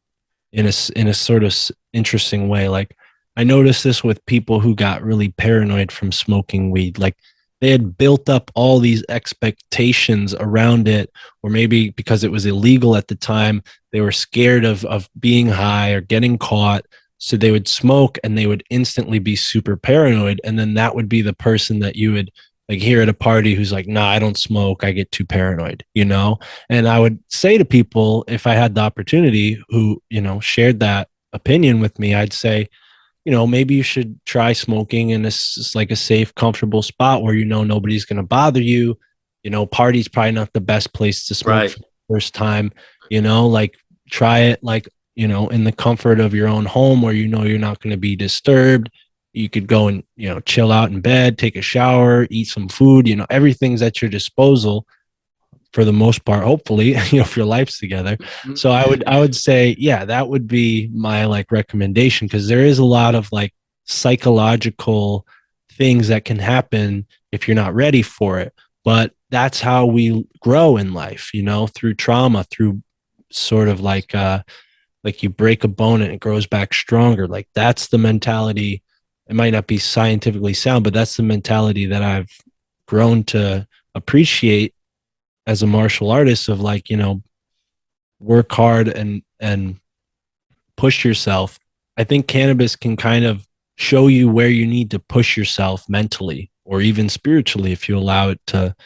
in a sort of interesting way. Like I noticed this with people who got really paranoid from smoking weed. Like they had built up all these expectations around it, or maybe because it was illegal at the time, they were scared of being high or getting caught. So they would smoke and they would instantly be super paranoid. And then that would be the person that you would like hear at a party who's like, nah, I don't smoke. I get too paranoid, you know? And I would say to people, if I had the opportunity who, you know, shared that opinion with me, I'd say, you know, maybe you should try smoking in this like a safe, comfortable spot where you know nobody's going to bother you. You know, party's probably not the best place to smoke Right. for the first time. You know, like try it like, you know, in the comfort of your own home where you know you're not going to be disturbed. You could go and, you know, chill out in bed, take a shower, eat some food, you know, everything's at your disposal for the most part, hopefully, you know, if your life's together. So I would say, yeah, that would be my like recommendation, because there is a lot of like psychological things that can happen if you're not ready for it. But that's how we grow in life, you know, through trauma, through sort of like you break a bone and it grows back stronger. Like that's the mentality. It might not be scientifically sound, but that's the mentality that I've grown to appreciate as a martial artist, of like, you know, work hard and push yourself. I think cannabis can kind of show you where you need to push yourself mentally or even spiritually if you allow it to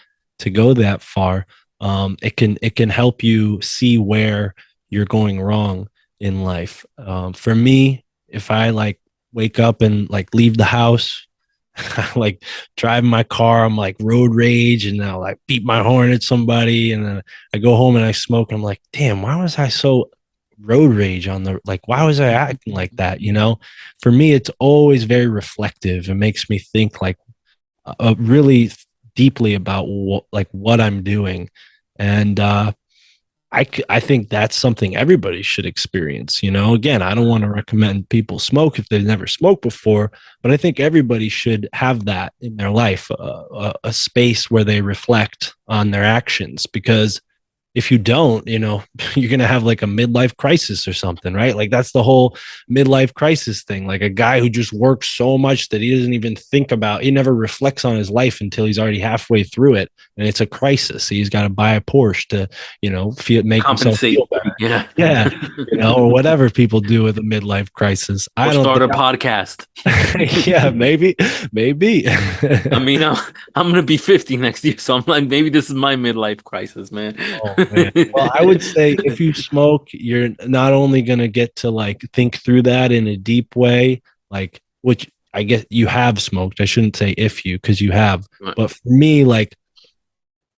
go that far. It can help you see where you're going wrong in life. For me, if I like wake up and like leave the house, like driving my car, I'm like road rage and I'll like beat my horn at somebody. And then I go home and I smoke. And I'm like, damn, why was I so road rage on the, like, why was I acting like that? You know, for me, it's always very reflective. It makes me think like really deeply about like what I'm doing. And, I think that's something everybody should experience. You know, again, I don't want to recommend people smoke if they've never smoked before, but I think everybody should have that in their life, a space where they reflect on their actions. Because if you don't, you know, you're going to have like a midlife crisis or something, right? Like that's the whole midlife crisis thing. Like a guy who just works so much that he doesn't even think about, he never reflects on his life until he's already halfway through it. And it's a crisis. So he's got to buy a Porsche to, you know, make himself feel Compensate. better. Yeah. Yeah. You know, or whatever people do with a midlife crisis. Or I don't start think a podcast. yeah, maybe. I mean, I'm gonna be 50 next year, so I'm like, maybe this is my midlife crisis, man. Oh man. Well, I would say if you smoke, you're not only going to get to like think through that in a deep way, like which I guess you have smoked. I shouldn't say if you, because you have. Right. But for me, like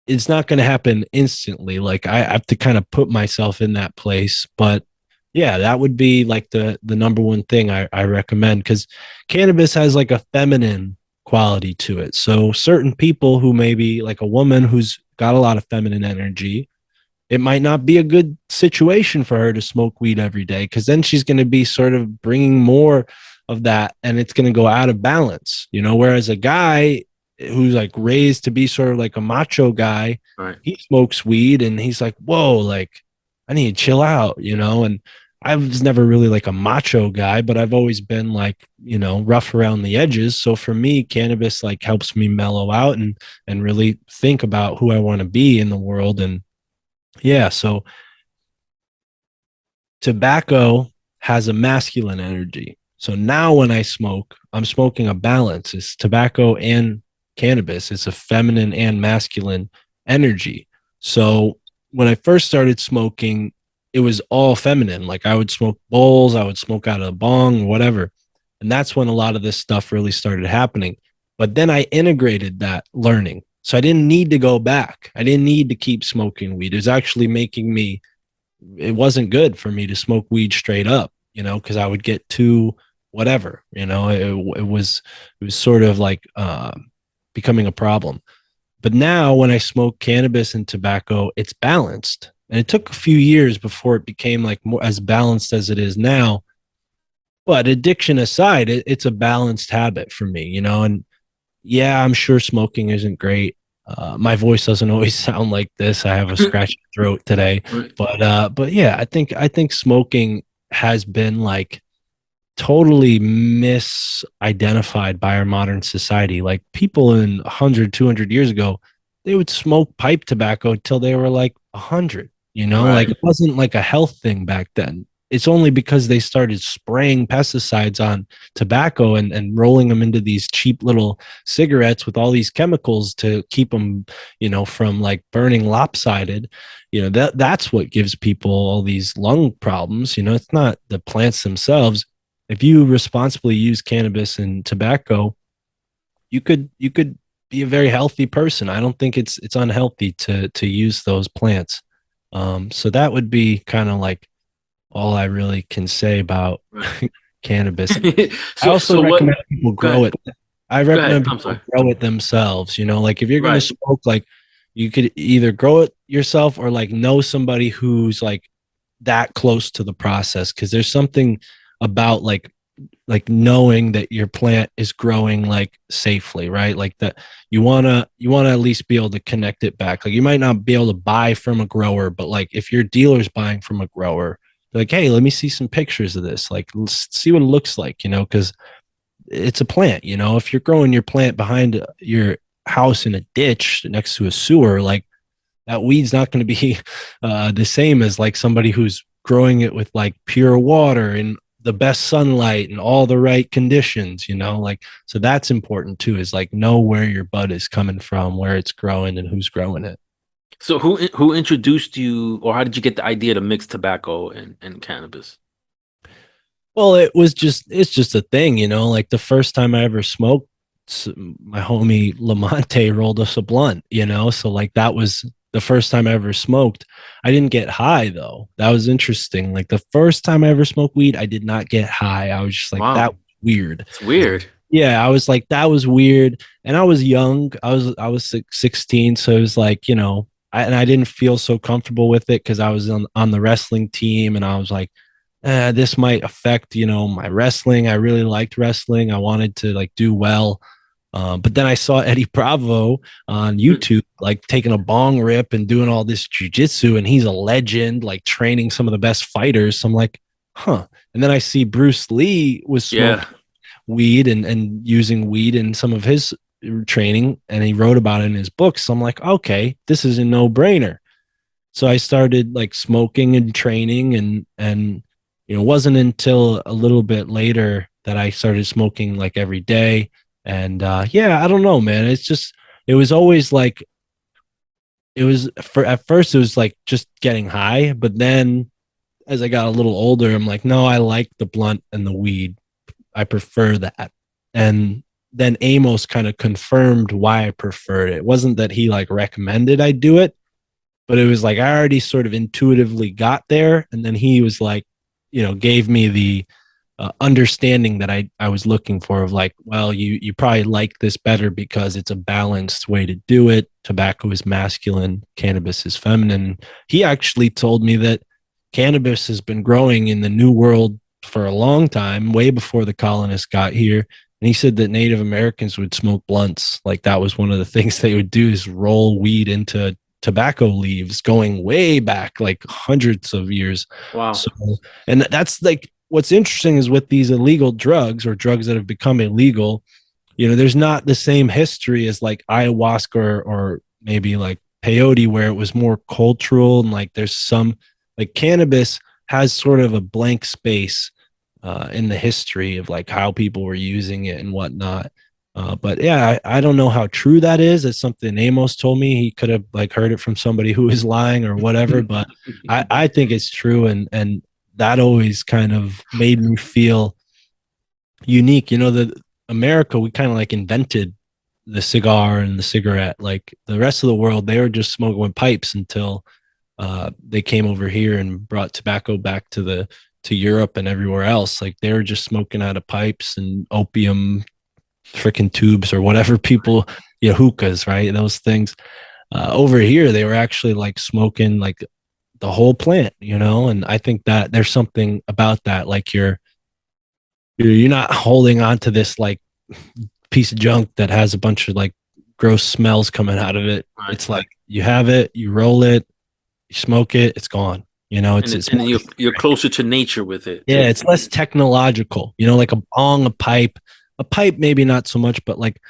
it's not going to happen instantly. Like I have to kind of put myself in that place. But yeah, that would be like the number one thing I recommend, because cannabis has like a feminine quality to it. So certain people who maybe like a woman who's got a lot of feminine energy, it might not be a good situation for her to smoke weed every day, because then she's going to be sort of bringing more of that and it's going to go out of balance, you know. Whereas a guy who's like raised to be sort of like a macho guy, Right. he smokes weed and he's like, whoa, like I need to chill out, you know. And I was never really like a macho guy, but I've always been like, you know, rough around the edges. So for me, cannabis like helps me mellow out and really think about who I want to be in the world. And yeah, so tobacco has a masculine energy. So now when I smoke, I'm smoking a balance. It's tobacco and cannabis. It's a feminine and masculine energy. So when I first started smoking, it was all feminine. Like I would smoke bowls, I would smoke out of a bong, whatever. And that's when a lot of this stuff really started happening. But then I integrated that learning. So I didn't need to go back. I didn't need to keep smoking weed. It was actually making me, it wasn't good for me to smoke weed straight up, because I would get too whatever, it was sort of like becoming a problem. But now when I smoke cannabis and tobacco, it's balanced. And it took a few years before it became like more as balanced as it is now. But addiction aside, it's a balanced habit for me, and yeah, I'm sure smoking isn't great. My voice doesn't always sound like this. I have a scratchy throat today, Right. but yeah, I think smoking has been like totally misidentified by our modern society. Like people in 100, 200 years ago, they would smoke pipe tobacco till they were like 100, like Right. it wasn't like a health thing back then. It's only because they started spraying pesticides on tobacco and rolling them into these cheap little cigarettes with all these chemicals to keep them, from like burning lopsided. That's what gives people all these lung problems. It's not the plants themselves. If you responsibly use cannabis and tobacco, you could be a very healthy person. I don't think it's unhealthy to use those plants. So that would be kind of like all I really can say about Right. cannabis. I So, also so what? recommend people Go grow ahead. it. I Go ahead. recommend I'm people sorry. grow it themselves. Like if you're gonna Right. smoke, like you could either grow it yourself or like know somebody who's like that close to the process, because there's something about like knowing that your plant is growing like safely, right? Like that you want to at least be able to connect it back. Like you might not be able to buy from a grower, but like if your dealer's buying from a grower, like, hey, let me see some pictures of this. Like let's see what it looks like, because it's a plant. If you're growing your plant behind your house in a ditch next to a sewer, like that weed's not going to be the same as like somebody who's growing it with like pure water and the best sunlight and all the right conditions, like, so that's important too, is like know where your bud is coming from, where it's growing and who's growing it. So who introduced you, or how did you get the idea to mix tobacco and cannabis? Well, it's just a thing, like the first time I ever smoked, my homie Lamonte rolled us a blunt, so like that was the first time I ever smoked. I didn't get high though. That was interesting. Like the first time I ever smoked weed, I did not get high. I was just like, Wow, that was weird. it's weird. Yeah, I was like, that was weird. And I was young. I was 16, so it was like, and I didn't feel so comfortable with it because I was on the wrestling team, and I was like, this might affect, my wrestling. I really liked wrestling. I wanted to like do well. But then I saw Eddie Bravo on YouTube, like taking a bong rip and doing all this jujitsu, and he's a legend, like training some of the best fighters. So I'm like, huh. And then I see Bruce Lee was Yeah. smoking weed and using weed in some of his training, and he wrote about it in his books. So I'm like, okay, this is a no brainer. So I started like smoking and training, and it wasn't until a little bit later that I started smoking like every day. And yeah, I don't know, man. It's just it was always like it was for at first it was like just getting high, but then as I got a little older, I'm like, no, I like the blunt and the weed. I prefer that. And then Amos kind of confirmed why I preferred it. It wasn't that he like recommended I do it, but it was like I already sort of intuitively got there, and then he was like, gave me the understanding that I was looking for, of like, well, you probably like this better because it's a balanced way to do it. Tobacco is masculine, cannabis is feminine. He actually told me that cannabis has been growing in the New World for a long time, way before the colonists got here. And he said that Native Americans would smoke blunts. Like that was one of the things they would do, is roll weed into tobacco leaves, going way back like hundreds of years. Wow. So, and that's like what's interesting is with these illegal drugs, or drugs that have become illegal, there's not the same history as like ayahuasca, or maybe like peyote, where it was more cultural, and like there's some like cannabis has sort of a blank space in the history of like how people were using it and whatnot. But yeah, I don't know how true that is. It's something Amos told me. He could have like heard it from somebody who is lying or whatever, but I think it's true. And that always kind of made me feel unique. You know, the America, we kind of like invented the cigar and the cigarette. Like the rest of the world, they were just smoking pipes until they came over here and brought tobacco back to the to Europe and everywhere else. Like they were just smoking out of pipes and opium freaking tubes or whatever people, hookahs, right? Those things. Over here, they were actually like smoking like the whole plant, and I think that there's something about that. Like you're not holding on to this like piece of junk that has a bunch of like gross smells coming out of it. Right. It's like you have it, you roll it, you smoke it, it's gone. And It's and more, you're closer to nature with it. yeah, it's less technological. Like a bong, a pipe maybe not so much, but like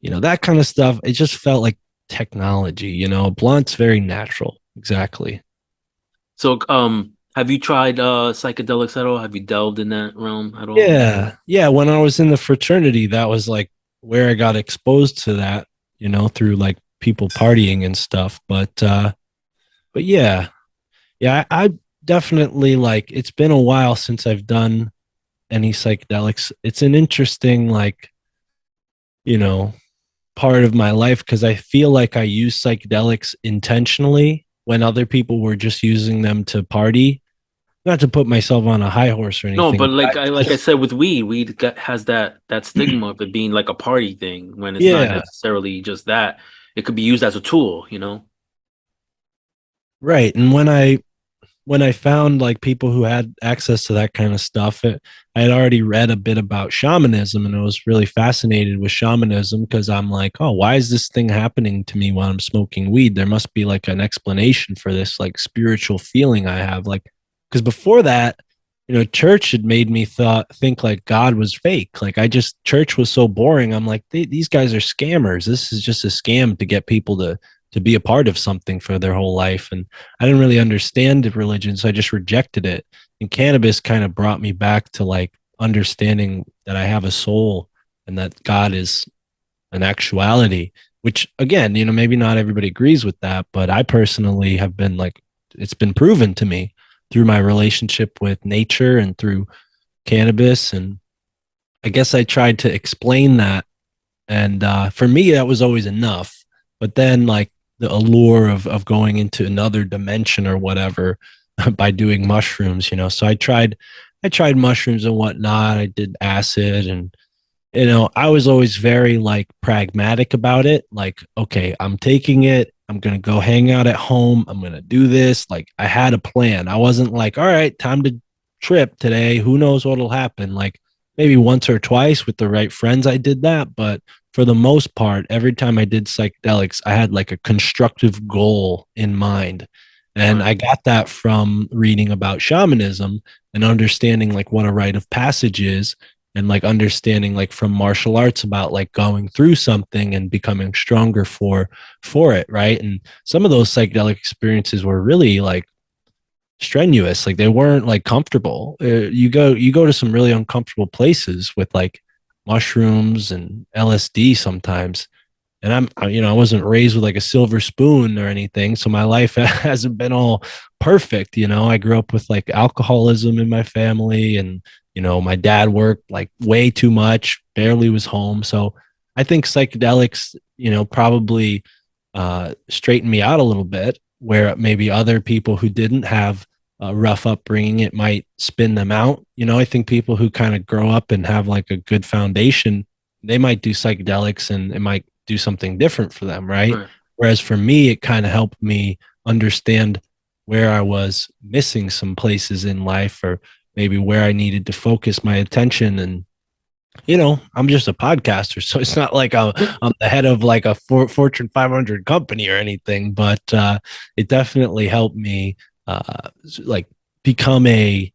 that kind of stuff. It just felt like technology. Blunt's very natural. Exactly. So, have you tried psychedelics at all? Have you delved in that realm at all? Yeah, yeah. When I was in the fraternity, that was like where I got exposed to that. Through like people partying and stuff. But yeah, yeah. I definitely like. It's been a while since I've done any psychedelics. It's an interesting like you know part of my life because I feel like I use psychedelics intentionally when other people were just using them to party. Not to put myself on a high horse or No, anything. but like I said with weed, has that stigma of it being like a party thing when it's not Yeah, necessarily just that. It could be used as a tool, you know? right. And when I found like people who had access to that kind of stuff, I had already read a bit about shamanism, and I was really fascinated with shamanism because I'm like, oh, why is this thing happening to me while I'm smoking weed? There must be like an explanation for this like spiritual feeling I have. Like, because before that, church had made me think like God was fake. Like church was so boring. I'm like, these guys are scammers. This is just a scam to get people to be a part of something for their whole life. And I didn't really understand religion, so I just rejected it. And cannabis kind of brought me back to like understanding that I have a soul and that God is an actuality, which again, maybe not everybody agrees with that, but I personally have been like, it's been proven to me through my relationship with nature and through cannabis. And I guess I tried to explain that. And for me, that was always enough. But then, like, the allure of going into another dimension or whatever by doing mushrooms, So I tried mushrooms and whatnot. I did acid, and I was always very like pragmatic about it. Like, okay, I'm taking it. I'm going to go hang out at home. I'm going to do this. Like, I had a plan. I wasn't like, all right, time to trip today. Who knows what'll happen? Like, maybe once or twice with the right friends, I did that. But for the most part, every time I did psychedelics, I had like a constructive goal in mind. And Right. I got that from reading about shamanism and understanding like what a rite of passage is, and like understanding like from martial arts about like going through something and becoming stronger for it, right? And some of those psychedelic experiences were really like strenuous. Like they weren't like comfortable. You go to some really uncomfortable places with like mushrooms and LSD sometimes. And I wasn't raised with like a silver spoon or anything, so my life hasn't been all perfect. I grew up with like alcoholism in my family, and my dad worked like way too much, barely was home. So I think psychedelics, probably straightened me out a little bit, where maybe other people who didn't have a rough upbringing, it might spin them out. I think people who kind of grow up and have like a good foundation, they might do psychedelics and it might do something different for them, right? Right. Whereas for me, it kind of helped me understand where I was missing some places in life, or maybe where I needed to focus my attention. And I'm just a podcaster, so it's not like I'm the head of like a Fortune 500 company or anything, but it definitely helped me like become a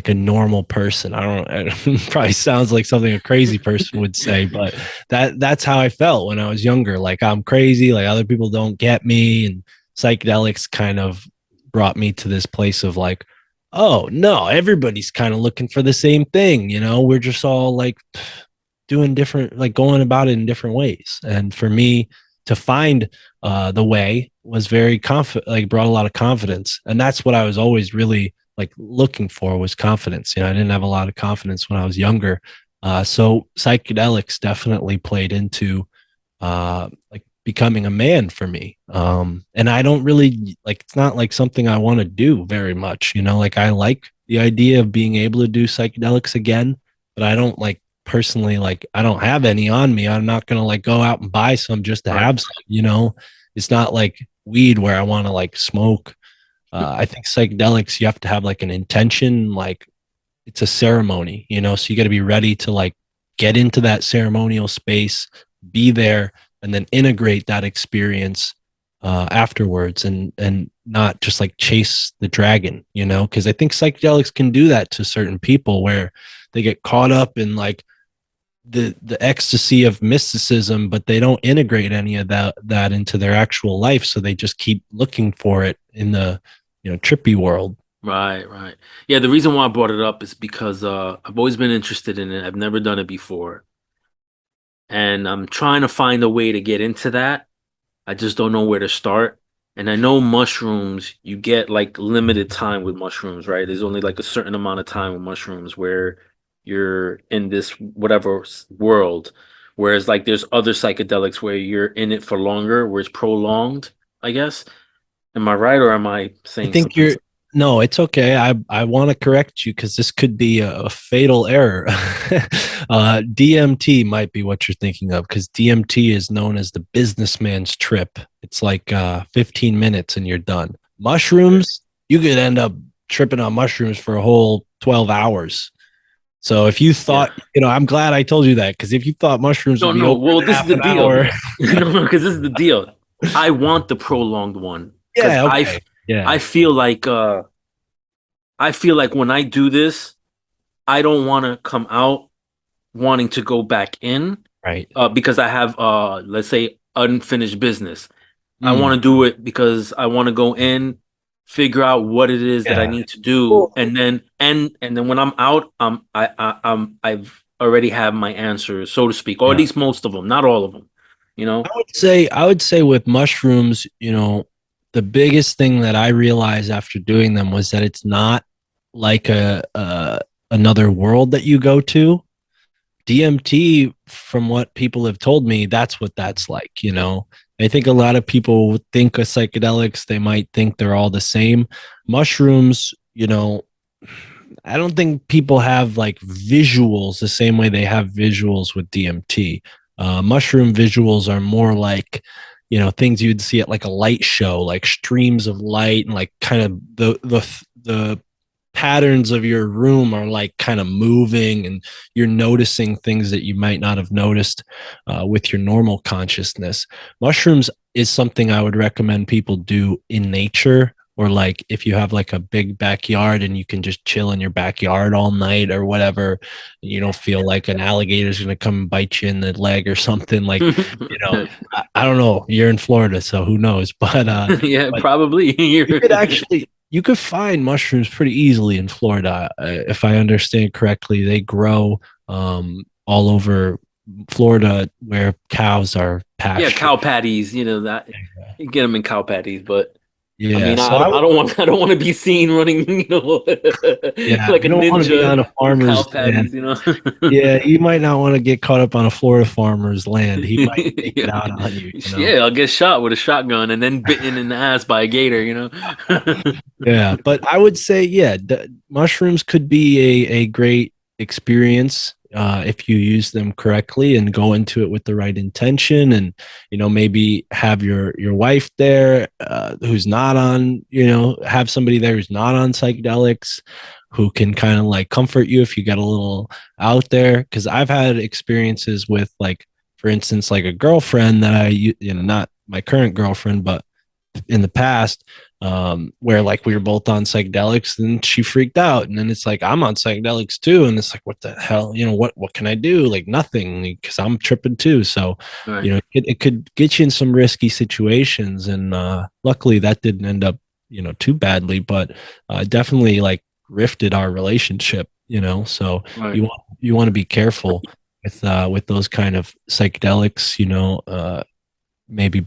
normal person. I don't know, it probably sounds like something a crazy person would say, but that's how I felt when I was younger. Like I'm crazy, like other people don't get me. And psychedelics kind of brought me to this place of like, oh no, everybody's kind of looking for the same thing. We're just all like doing different, like going about it in different ways. And for me to find the way was very confident, like brought a lot of confidence. And that's what I was always really like looking for, was confidence. I didn't have a lot of confidence when I was younger. So psychedelics definitely played into like becoming a man for me. And I don't really like, it's not like something I want to do very much, you know, like I like the idea of being able to do psychedelics again, but I don't like personally, like, I don't have any on me. I'm not going to like go out and buy some just to Right. have some, you know, it's not like weed where I want to like smoke. I think psychedelics, you have to have like an intention, like it's a ceremony, you know, so you got to be ready to like get into that ceremonial space, be there, and then integrate that experience afterwards, and not just like chase the dragon, you know, because I think psychedelics can do that to certain people where they get caught up in like the ecstasy of mysticism, but they don't integrate any of that into their actual life, so they just keep looking for it in the, you know, trippy world. Right, right. Yeah, the reason why I brought it up is because I've always been interested in it. I've never done it before. And I'm trying to find a way to get into that. I just don't know where to start. And I know mushrooms, you get like limited time with mushrooms, right? There's only like a certain amount of time with mushrooms where you're in this whatever world. Whereas like there's other psychedelics where you're in it for longer, where it's prolonged, I guess. Am I right or am I I saying think something? you're no, it's okay. I want to correct you because this could be a fatal error. DMT might be what you're thinking of because DMT is known as the businessman's trip. It's like 15 minutes and you're done. Okay. Mushrooms, you could end up tripping on mushrooms for a whole 12 hours. So if you Yeah. thought, you know, I'm glad I told you that because if you thought mushrooms No, would be no. over Well, in this is half the an deal. hour, No, no, because this is the deal. I want the prolonged one because yeah, okay, I yeah, feel like when I do this, I don't want to come out wanting to go back in right. because I have let's say unfinished business. I want Mm, to do it because I want to go in, figure out what it is that I yeah. need to do, Well, and then when I'm out, I've already have my answers, so to speak, or at yeah. least most of them, not all of them. You know? I would say with mushrooms, you know, the biggest thing that I realized after doing them was that it's not like a another world that you go to. DMT, from what people have told me, that's what that's like, you know. I think a lot of people think of psychedelics, they might think they're all the same. Mushrooms, you know, I don't think people have like visuals the same way they have visuals with DMT. Mushroom visuals are more like, you know, things you'd see at like a light show, like streams of light and like kind of the patterns of your room are like kind of moving, and you're noticing things that you might not have noticed with your normal consciousness. Mushrooms is something I would recommend people do in nature, or like if you have like a big backyard and you can just chill in your backyard all night or whatever, you don't feel like an alligator is going to come and bite you in the leg or something, like, you know, I don't know, you're in Florida so who knows, Yeah, but probably. you could actually you could find mushrooms pretty easily in Florida. If I understand correctly, they grow all over Florida where cows are Yeah, pastured. cow patties. You know that you get them in cow patties, but I Yeah, mean, so I don't want I don't want to be seen running, yeah, like a you don't want to be ninja on a with cow farmer's land. patties. You know? Yeah, you might not want to get caught up on a Florida farmer's land. He might take it Yeah, out on you, you know. yeah. I'll get shot with a shotgun and then bitten in the ass by a gator. You know? Yeah, but I would say, yeah, mushrooms could be a great experience if you use them correctly and go into it with the right intention, and, you know, maybe have your wife there who's not on, you know, have somebody there who's not on psychedelics, who can kind of like comfort you if you get a little out there. Because I've had experiences with, like, for instance, like a girlfriend that you know, not my current girlfriend, but in the past, where like we were both on psychedelics and she freaked out, and then it's like I'm on psychedelics too, and it's like, what the hell, you know, what can I do? Like nothing, because I'm tripping too. So, Right, you know, it could get you in some risky situations, and luckily that didn't end up, you know, too badly, but definitely like rifted our relationship, you know. So right. you want to be careful with those kind of psychedelics, you know. Maybe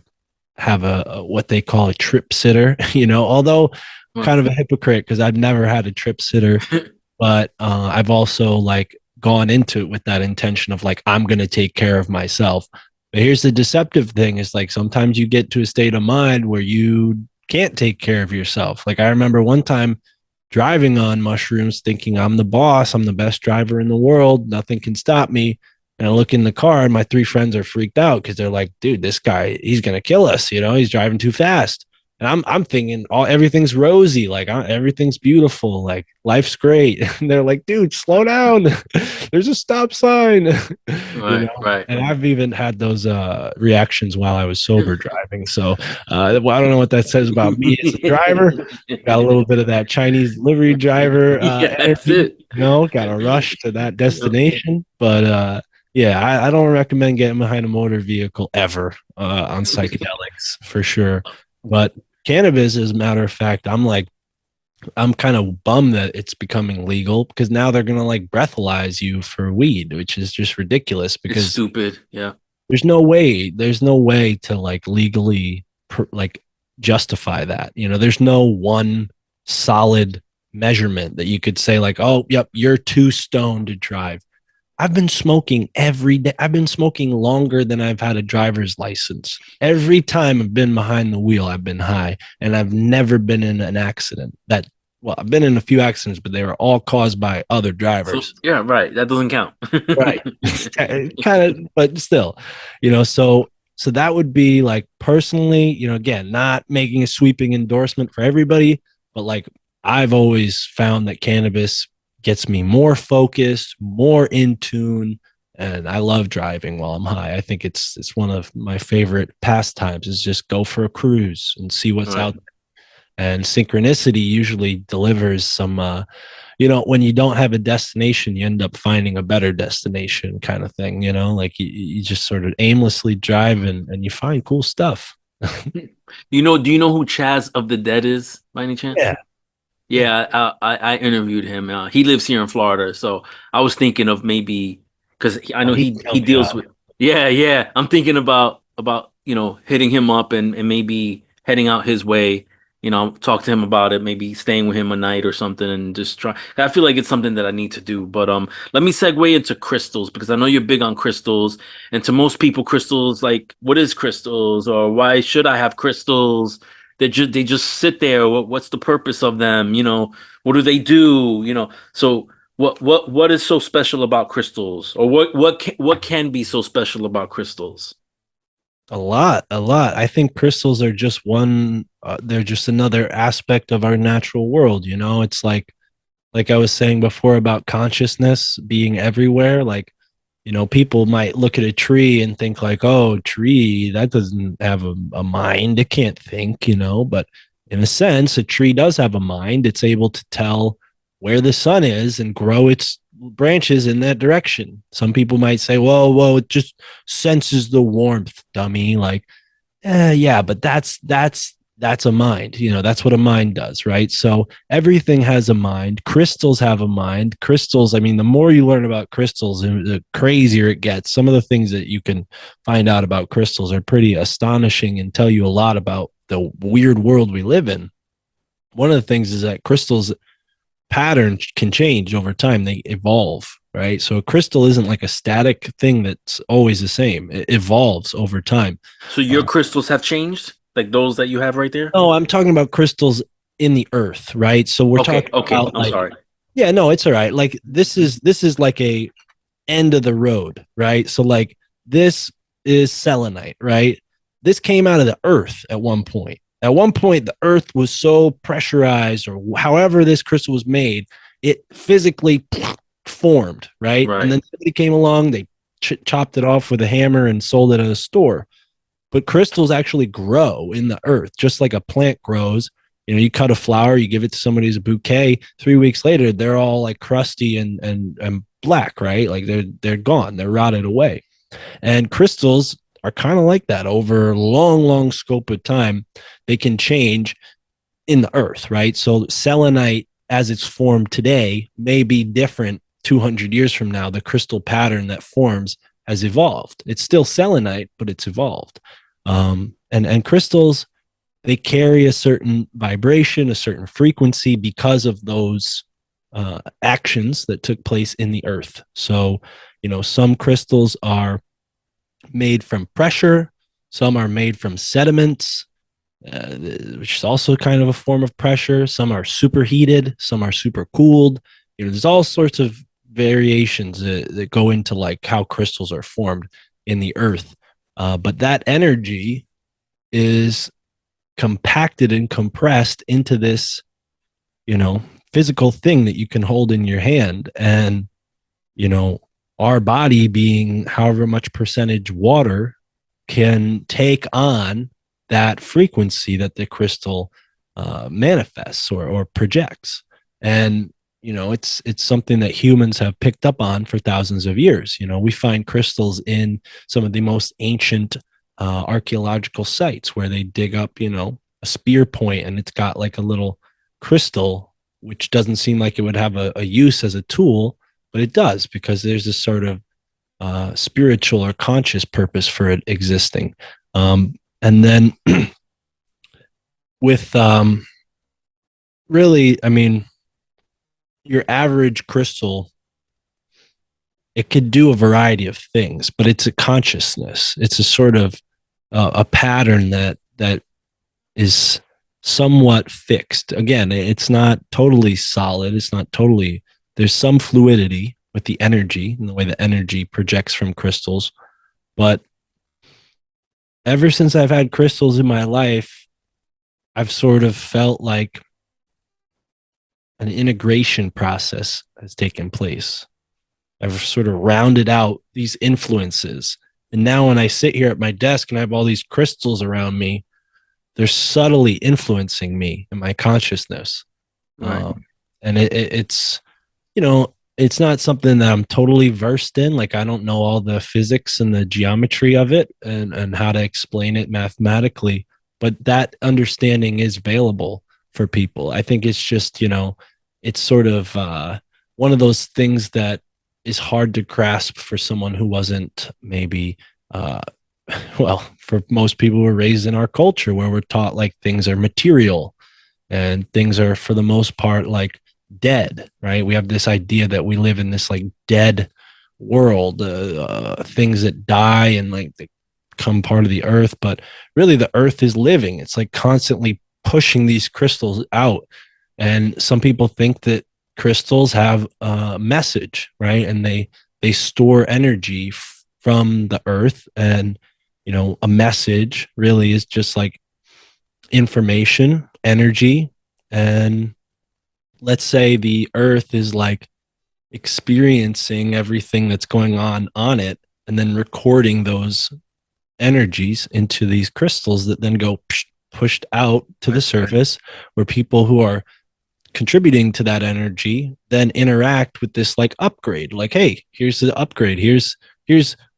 have a what they call a trip sitter, you know, although Right. kind of a hypocrite because I've never had a trip sitter, but I've also like gone into it with that intention of like, I'm going to take care of myself. But here's the deceptive thing is like sometimes you get to a state of mind where you can't take care of yourself. Like I remember one time driving on mushrooms thinking I'm the boss, I'm the best driver in the world, nothing can stop me. And I look in the car and my three friends are freaked out because they're like, dude, this guy, he's going to kill us. You know, he's driving too fast. And I'm thinking everything's rosy, like everything's beautiful, like life's great. And they're like, dude, slow down. There's a stop sign, you Right, know. right. And I've even had those reactions while I was sober driving. So well, I don't know what that says about me as a driver. Got a little bit of that Chinese livery driver Yeah, that's energy, it. you know, got a rush to that destination. But yeah, I don't recommend getting behind a motor vehicle ever on psychedelics for sure. But cannabis, as a matter of fact, I'm kind of bummed that it's becoming legal because now they're gonna like breathalyze you for weed, which is just ridiculous It's because stupid. Yeah. there's no way to like legally like justify that. You know, there's no one solid measurement that you could say like, oh, yep, you're too stoned to drive. I've been smoking every day. I've been smoking longer than I've had a driver's license. Every time I've been behind the wheel, I've been high, and I've never been in an accident. Well, I've been in a few accidents, but they were all caused by other So drivers. yeah, right. That doesn't count. Right. Kind of, but still, you know, so that would be like personally, you know, again, not making a sweeping endorsement for everybody, but like I've always found that cannabis gets me more focused, more in tune, and I love driving while I'm high. I think it's one of my favorite pastimes is just go for a cruise and see what's Right. out there. And synchronicity usually delivers some you know, when you don't have a destination, you end up finding a better destination kind of thing, you know, like you just sort of aimlessly drive and you find cool stuff. Do you know who Chaz of the Dead is by any chance? Yeah. Yeah. Yeah, I interviewed him. He lives here in Florida, so I was thinking of maybe because I Oh, know he he jumped deals out. with. Yeah, yeah. I'm thinking about hitting him up and maybe heading out his way. Talk to him about it. Maybe staying with him a night or something, and just try. I feel like it's something that I need to do. But let me segue into crystals because I know you're big on crystals, and to most people, crystals like what is crystals or why should I have crystals? They just sit there. What's the purpose of them? What do they do? So what is so special about crystals, or what can be so special about crystals? A lot, a lot. I think crystals are just they're just another aspect of our natural world. You know, it's like I was saying before about consciousness being everywhere. Like, you know, people might look at a tree and think like, oh, tree, that doesn't have a mind. It can't think, you know, but in a sense, a tree does have a mind. It's able to tell where the sun is and grow its branches in that direction. Some people might say, well, it just senses the warmth, dummy. Like, yeah, but that's a mind. You know, that's what a mind does, right? So everything has a mind. Crystals have a mind. Crystals, I mean, the more you learn about crystals, the crazier it gets. Some of the things that you can find out about crystals are pretty astonishing and tell you a lot about the weird world we live in. One of the things is that crystals pattern can change over time. They evolve, right? So a crystal isn't like a static thing that's always the same. It evolves over time. So your Uh, crystals have changed, like those that you have right there? no, I'm talking about crystals in the earth, right? So we're Okay, talking okay. about I'm like, sorry. yeah, no, it's all right. Like this is like a end of the road, right? So like this is selenite, right? This came out of the earth at one point. At one point, the earth was so pressurized, or however this crystal was made, it physically formed, right? And Right. then somebody came along, they chopped it off with a hammer and sold it at a store. But crystals actually grow in the earth, just like a plant grows. You know, you cut a flower, you give it to somebody as a bouquet. 3 weeks later, they're all like crusty and black, right? Like they're gone, they're rotted away. And crystals are kind of like that over a long, long scope of time. They can change in the earth, right? So selenite, as it's formed today, may be different 200 years from now. The crystal pattern that forms has evolved. It's still selenite, but it's evolved. And crystals, they carry a certain vibration, a certain frequency because of those actions that took place in the earth. So, some crystals are made from pressure, some are made from sediments, which is also kind of a form of pressure. Some are superheated, some are super cooled. There's all sorts of variations that go into like how crystals are formed in the earth. But that energy is compacted and compressed into this, you know, physical thing that you can hold in your hand. And, you know, our body being however much percentage water can take on that frequency that the crystal manifests or projects. And it's something that humans have picked up on for thousands of years. We find crystals in some of the most ancient archaeological sites where they dig up, a spear point and it's got like a little crystal, which doesn't seem like it would have a use as a tool, but it does because there's this sort of spiritual or conscious purpose for it existing. And then with really, I mean, your average crystal, it could do a variety of things, but it's a consciousness. It's a sort of a pattern that is somewhat fixed. Again, it's not totally solid. It's not totally. There's some fluidity with the energy and the way the energy projects from crystals, but ever since I've had crystals in my life, I've sort of felt like an integration process has taken place. I've sort of rounded out these influences. And now when I sit here at my desk and I have all these crystals around me, they're subtly influencing me and my consciousness. Right. And it's, it's not something that I'm totally versed in. Like, I don't know all the physics and the geometry of it and how to explain it mathematically, but that understanding is available for people. I think it's just, it's sort of one of those things that is hard to grasp for someone who wasn't maybe, well, for most people who are raised in our culture where we're taught like things are material and things are for the most part like dead, right? We have this idea that we live in this like dead world, things that die and like they become part of the earth, but really the earth is living. It's like constantly pushing these crystals out. And some people think that crystals have a message, right? And they store energy from the earth. And a message really is just like information, energy. And let's say the earth is like experiencing everything that's going on it and then recording those energies into these crystals that then go pushed out to the surface, where people who are contributing to that energy then interact with this like upgrade, like, hey, here's the upgrade, here's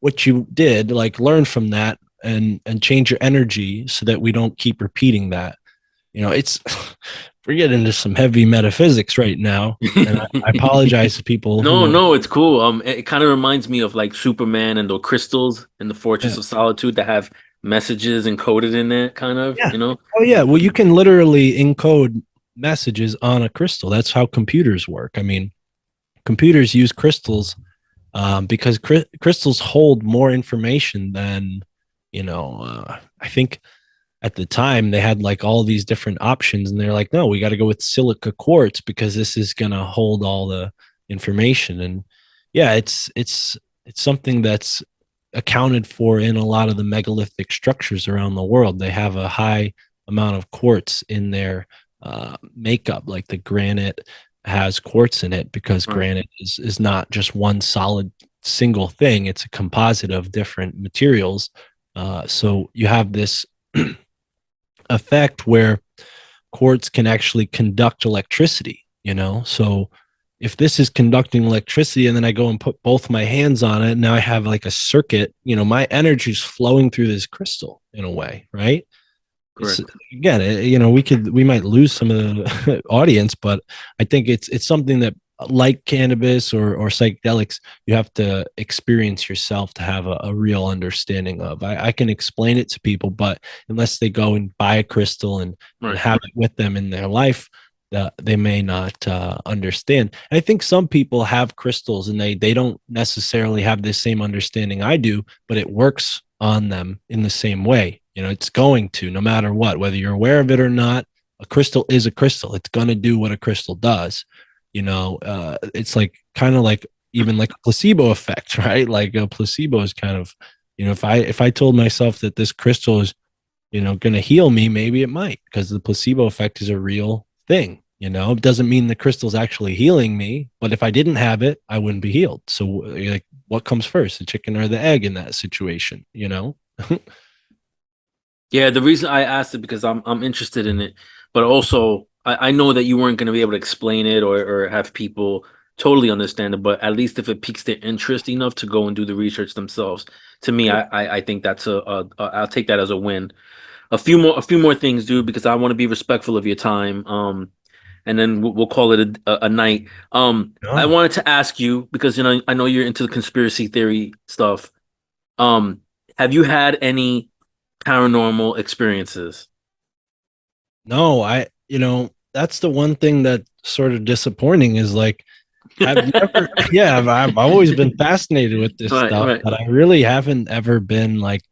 what you did, like learn from that and change your energy so that we don't keep repeating that. It's we're getting into some heavy metaphysics right now, and I apologize to people No, who no, it's cool. It kind of reminds me of like Superman and the crystals in the Fortress yeah, of Solitude that have messages encoded in it, kind of, yeah. Oh yeah, well, you can literally encode messages on a crystal. That's how computers work. I mean, computers use crystals because crystals hold more information than I think at the time they had like all these different options, and they're like, no, we got to go with silica quartz because this is going to hold all the information. And yeah, it's something that's accounted for in a lot of the megalithic structures around the world. They have a high amount of quartz in their makeup, like the granite has quartz in it because right, granite is not just one solid single thing, it's a composite of different materials. So you have this effect where quartz can actually conduct electricity, So if this is conducting electricity and then I go and put both my hands on it, now I have like a circuit, my energy is flowing through this crystal in a way, right? It's correct. again, we might lose some of the audience, but I think it's something that like cannabis or psychedelics, you have to experience yourself to have a real understanding of. I can explain it to people, but unless they go and buy a crystal and Right. have it with them in their life, that they may not understand. And I think some people have crystals and they don't necessarily have the same understanding I do, but it works on them in the same way. You know, it's going to, no matter what, whether you're aware of it or not. A crystal is a crystal. It's going to do what a crystal does. It's like kind of like even like a placebo effect, right? Like a placebo is kind of, if I told myself that this crystal is, going to heal me, maybe it might, because the placebo effect is a real thing. It doesn't mean the crystal's actually healing me, but if I didn't have it, I wouldn't be healed. So, like, what comes first, the chicken or the egg in that situation? Yeah, the reason I asked it because I'm interested in it, but also I know that you weren't going to be able to explain it or have people totally understand it. But at least if it piques their interest enough to go and do the research themselves, to me, I think that's I'll take that as a win. A few more things, dude, because I want to be respectful of your time. And then we'll call it a night. I No, wanted to ask you because I know you're into the conspiracy theory stuff. Um, have you had any paranormal experiences? no, that's the one thing that's sort of disappointing is like, have you ever, yeah, I've always been fascinated with this Right, stuff, right. but I really haven't ever been like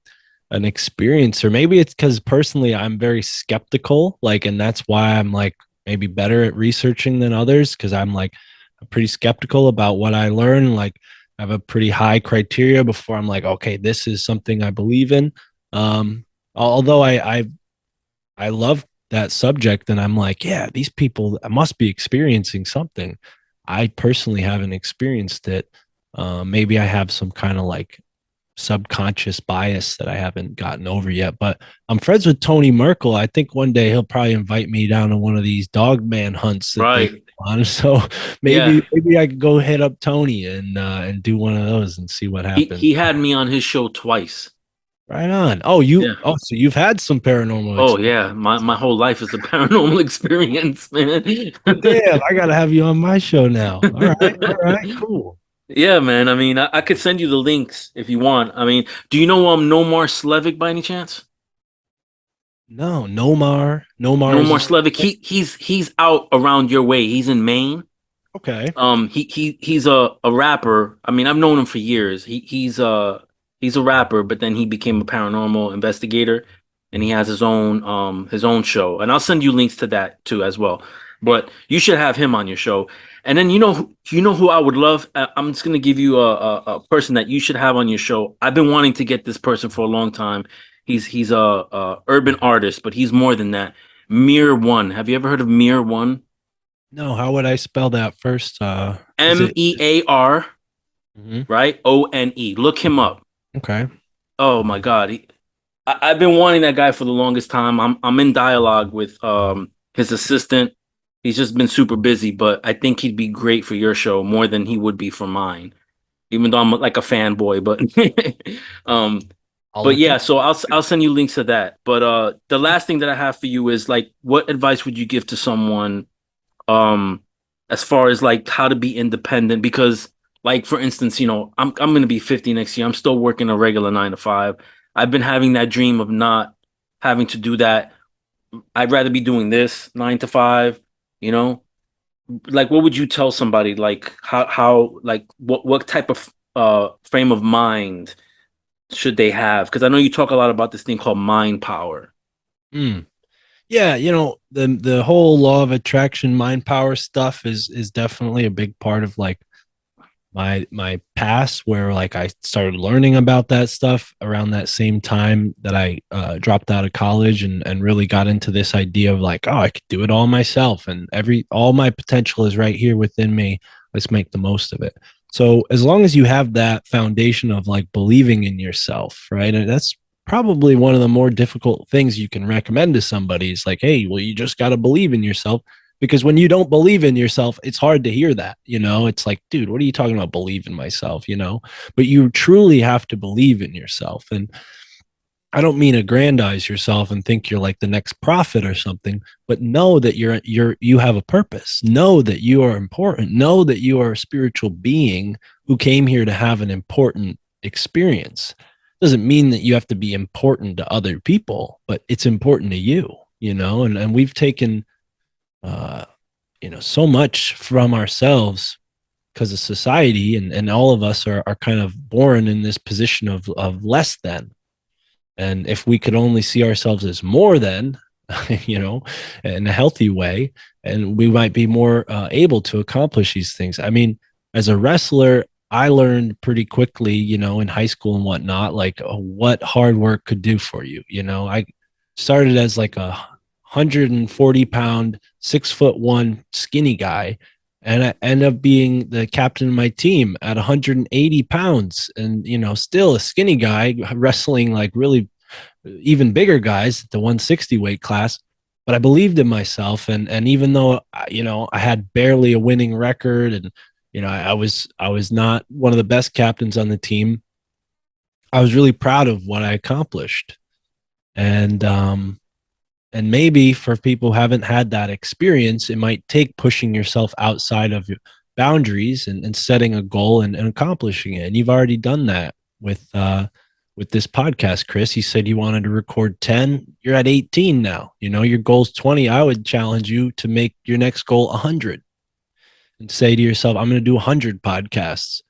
an experience, or maybe it's because personally I'm very skeptical, like, and that's why I'm like maybe better at researching than others, because I'm pretty skeptical about what I learn. Like, I have a pretty high criteria before I'm like, okay, this is something I believe in. Although I love that subject, and I'm like, yeah, these people must be experiencing something. I personally haven't experienced it. Maybe I have some kind of like subconscious bias that I haven't gotten over yet. But I'm friends with Tony Merkel. I think one day he'll probably invite me down to one of these dog man hunts that they Right. put on. So Yeah. maybe I could go hit up Tony and do one of those and see what happens. He had me on his show twice. Right on. Yeah. So you've had some paranormal Oh experience. yeah. My whole life is a paranormal experience, man. Well, damn, I gotta have you on my show now. All right, cool. Yeah, man. I mean, I could send you the links if you want. I mean, do you know Nomar Slevik by any chance? No, Nomar is Nomar this. Slevik. He's out around your way. He's in Maine. Okay. He's a rapper. I mean, I've known him for years. He's a rapper, but then he became a paranormal investigator, and he has his own show. And I'll send you links to that too as well. But you should have him on your show. And then you know who I would love. I'm just gonna give you a person that you should have on your show. I've been wanting to get this person for a long time. He's a urban artist, but he's more than that. Mirror One. Have you ever heard of Mirror One? No, how would I spell that first? Is it Mear, Mhm. right? One. Look him up. Okay. Oh my God. I've been wanting that guy for the longest time. I'm in dialogue with his assistant. He's just been super busy, but I think he'd be great for your show more than he would be for mine. Even though I'm like a fanboy, but um I'll but look yeah, him. so I'll send you links to that. But the last thing that I have for you is like what advice would you give to someone um as far as like how to be independent? Because like for instance, I'm gonna be 50 next year. I'm still working a regular 9 to 5. I've been having that dream of not having to do that. I'd rather be doing this 9 to 5, you know? Like what would you tell somebody like how like what type of frame of mind should they have? Because I know you talk a lot about this thing called mind power. Mm. Yeah, the whole law of attraction, mind power stuff is definitely a big part of like my past, where like I started learning about that stuff around that same time that I dropped out of college and really got into this idea of like, oh, I could do it all myself, and all my potential is right here within me. Let's make the most of it. So as long as you have that foundation of like believing in yourself, right? And that's probably one of the more difficult things you can recommend to somebody is like, hey, well, you just got to believe in yourself, because when you don't believe in yourself, it's hard to hear that. It's like, dude, what are you talking about? Believe in myself, but you truly have to believe in yourself. And I don't mean aggrandize yourself and think you're like the next prophet or something, but know that you have a purpose. Know that you are important. Know that you are a spiritual being who came here to have an important experience. Doesn't mean that you have to be important to other people, but it's important to you, and we've taken so much from ourselves because of society, and all of us are kind of born in this position of less than. And if we could only see ourselves as more than, you know, in a healthy way, and we might be more able to accomplish these things. I mean, as a wrestler, I learned pretty quickly, in high school and whatnot, like what hard work could do for you. I started as like 140 pound, 6'1" skinny guy, and I ended up being the captain of my team at 180 pounds, and still a skinny guy wrestling like really even bigger guys, the 160 weight class. But I believed in myself, and even though I had barely a winning record, and I was not one of the best captains on the team, I was really proud of what I accomplished. And maybe for people who haven't had that experience, it might take pushing yourself outside of your boundaries, and setting a goal, and accomplishing it. And you've already done that with this podcast, Chris. You said you wanted to record 10. You're at 18 now. Your goal's 20. I would challenge you to make your next goal 100 and say to yourself, I'm going to do 100 podcasts.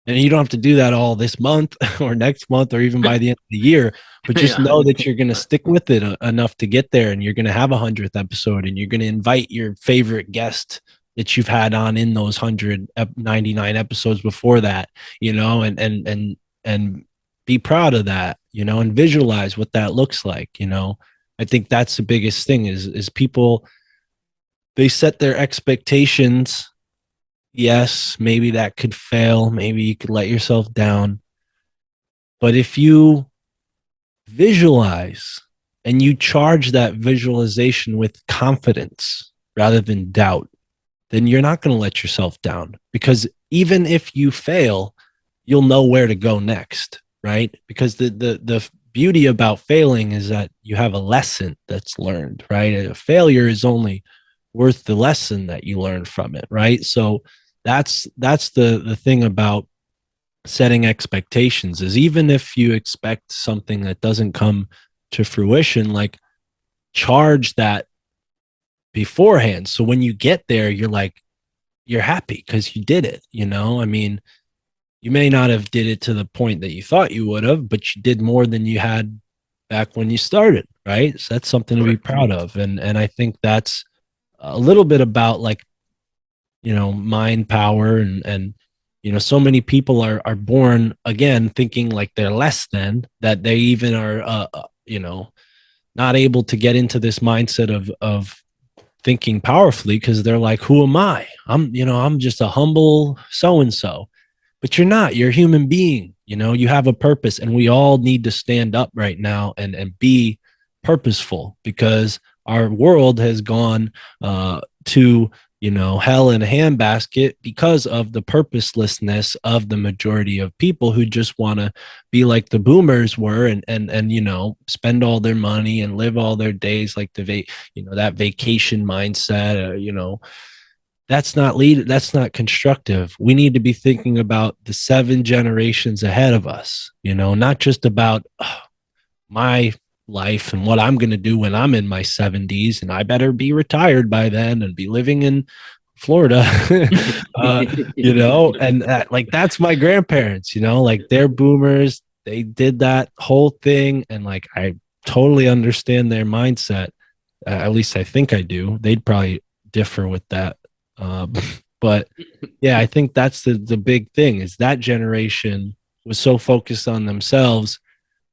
And you don't have to do that all this month or next month or even by the end of the year, but just Yeah. know that you're going to stick with it enough to get there, and you're going to have 100th episode, and you're going to invite your favorite guest that you've had on in those 199 episodes before that, and be proud of that, and visualize what that looks like. I think that's the biggest thing is people, they set their expectations. Yes, maybe that could fail. Maybe you could let yourself down. But if you visualize and you charge that visualization with confidence rather than doubt, then you're not going to let yourself down, because even if you fail, you'll know where to go next, right? Because the beauty about failing is that you have a lesson that's learned, right? A failure is only worth the lesson that you learn from it, right? So that's the thing about setting expectations, is even if you expect something that doesn't come to fruition, like charge that beforehand, so when you get there, you're happy because you did it. I mean, you may not have did it to the point that you thought you would have, but you did more than you had back when you started, right? So that's something to be proud of. And I think that's a little bit about like, mind power, and so many people are born again thinking like they're less than, that they even are not able to get into this mindset of thinking powerfully, because they're like, who am I? I'm just a humble so and so. But you're not. You're a human being. You have a purpose, and we all need to stand up right now and be purposeful, because our world has gone to hell in a handbasket because of the purposelessness of the majority of people who just want to be like the boomers were, and spend all their money and live all their days like that vacation mindset. That's not constructive. We need to be thinking about the 7 generations ahead of us, not just about my life and what I'm going to do when I'm in my 70s, and I better be retired by then and be living in Florida. And like that's my grandparents, like they're boomers, they did that whole thing, and like I totally understand their mindset. At least I think I do. They'd probably differ with that. But yeah, I think that's the big thing, is that generation was so focused on themselves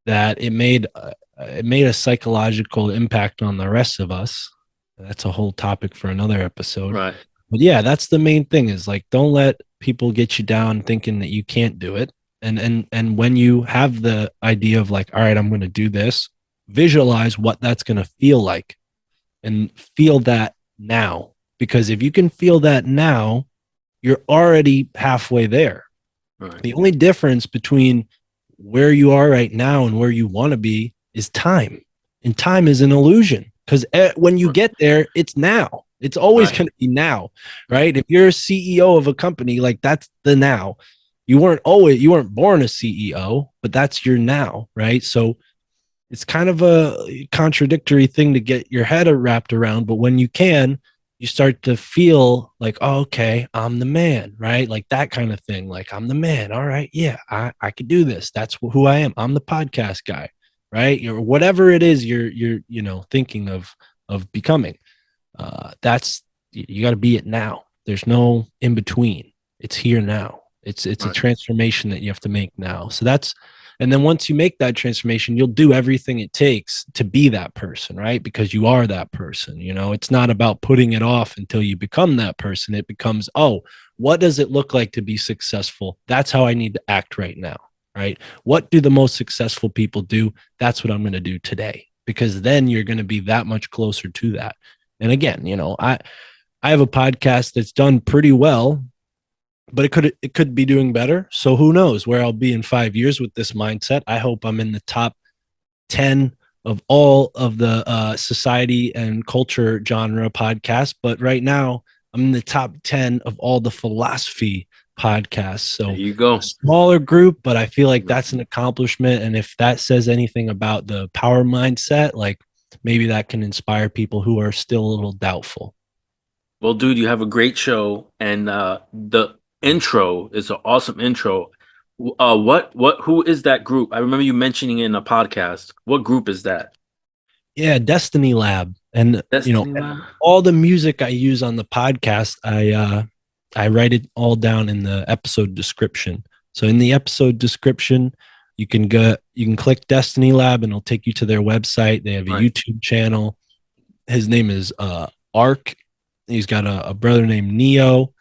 that it made a psychological impact on the rest of us. That's a whole topic for another episode. Right. But yeah, that's the main thing, is like, don't let people get you down thinking that you can't do it. And when you have the idea of like, all right, I'm going to do this, visualize what that's going to feel like, and feel that now. Because if you can feel that now, you're already halfway there. Right. The only difference between where you are right now and where you want to be is time. And time is an illusion, because when you get there, it's now. It's always going to be now, right? If you're a CEO of a company, like that's the now. You weren't born a CEO, but that's your now, right? So it's kind of a contradictory thing to get your head wrapped around. But when you can, you start to feel like, oh, okay, I'm the man, right? Like that kind of thing. Like, I'm the man. All right. Yeah, I could do this. That's who I am. I'm the podcast guy, right? Or whatever it is you're thinking of becoming. That's you got to be it now. There's no in between. It's here now. It's a Right. transformation that you have to make now. So that's and then once you make that transformation, you'll do everything it takes to be that person, right? Because you are that person. It's not about putting it off until you become that person. It becomes, oh, what does it look like to be successful? That's how I need to act right now, right? What do the most successful people do? That's what I'm going to do today, because then you're going to be that much closer to that. And again, I have a podcast that's done pretty well, but it could be doing better. So who knows where I'll be in 5 years with this mindset? I hope I'm in the top 10 of all of the society and culture genre podcasts. But right now, I'm in the top 10 of all the philosophy podcasts. There So you a go. smaller group, but I feel like that's an accomplishment. And if that says anything about the power mindset, like maybe that can inspire people who are still a little doubtful. Well, dude, you have a great show, and the intro is an awesome intro. Who is that group? I remember you mentioning it in a podcast. What group is that? Yeah, Destiny Lab. And Destiny Lab. all the music I use on the podcast, I write it all down in the episode description. So in the episode description, you can click Destiny Lab and it'll take you to their website. They have a Right, YouTube channel. His name is Ark. He's got a brother named Neo.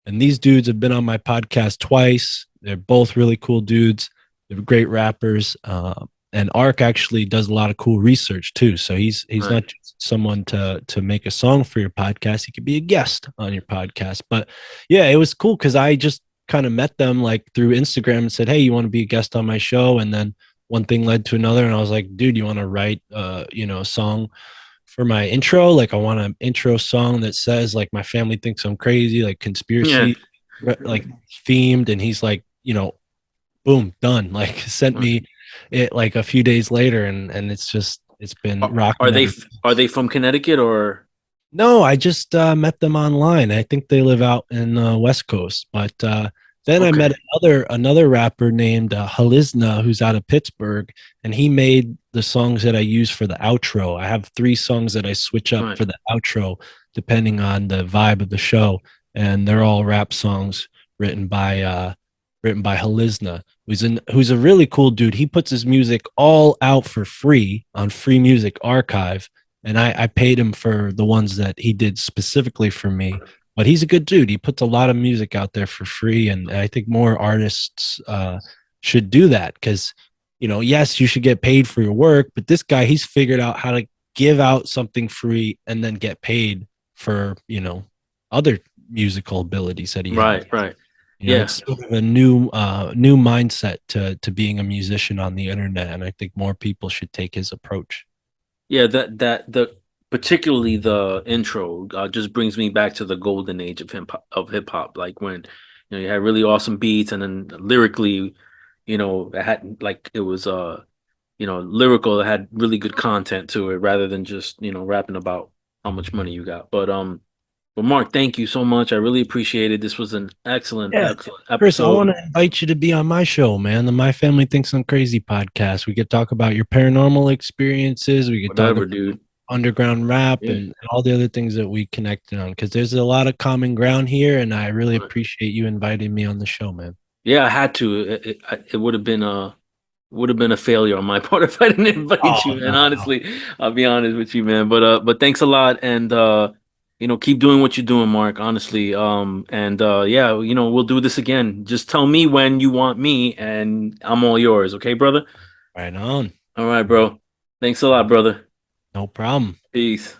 And these dudes have been on my podcast twice. They're both really cool dudes. They're great rappers. And Ark actually does a lot of cool research too. So he's right. not just someone to make a song for your podcast. He could be a guest on your podcast. But yeah, it was cool because I just kind of met them like through Instagram and said, "Hey, you want to be a guest on my show?" And then one thing led to another, and I was like, "Dude, you want to write a song for my intro? Like, I want an intro song that says like my family thinks I'm crazy, like Yeah. conspiracy, like themed." And he's like, boom, done. Like, sent Right. me it like a few days later, and it's been Are rocking they ever. are they from Connecticut or? No, I just met them online. I think they live out in West Coast. But then I met Okay. another rapper named Halizna, who's out of Pittsburgh, and he made the songs that I use for the outro. I have 3 songs that I switch up Right. for the outro depending on the vibe of the show, and they're all rap songs written by Halizna, who's a really cool dude. He puts his music all out for free on Free Music Archive, and I paid him for the ones that he did specifically for me. But he's a good dude. He puts a lot of music out there for free, and I think more artists should do that because, yes, you should get paid for your work, but this guy, he's figured out how to give out something free and then get paid for other musical abilities that he has. Right. Right. It's Yeah. sort of a new mindset to being a musician on the internet, and I think more people should take his approach. Yeah, that the particularly the intro just brings me back to the golden age of hip hop, like when you had really awesome beats, and then lyrically, it had like it was lyrical, it had really good content to it rather than just rapping about how much money you got. But Mark, thank you so much. I really appreciate it. This was an Yeah, excellent Chris, I want episode. to invite you to be on my show, man. The My Family Thinks I'm Crazy podcast. We could talk about your paranormal experiences. We could talk Whatever, about dude. underground rap Yeah. and all the other things that we connected on because there's a lot of common ground here, and I really Right. appreciate you inviting me on the show, man. Yeah, I had to. It would have been a failure on my part if I didn't invite Oh you, man. no, no. Honestly, I'll be honest with you, man. But thanks a lot, and keep doing what you're doing, Mark. Honestly, and yeah, we'll do this again. Just tell me when you want me, and I'm all yours. Okay, brother? Right on. All right, bro. Thanks a lot, brother. No problem. Peace.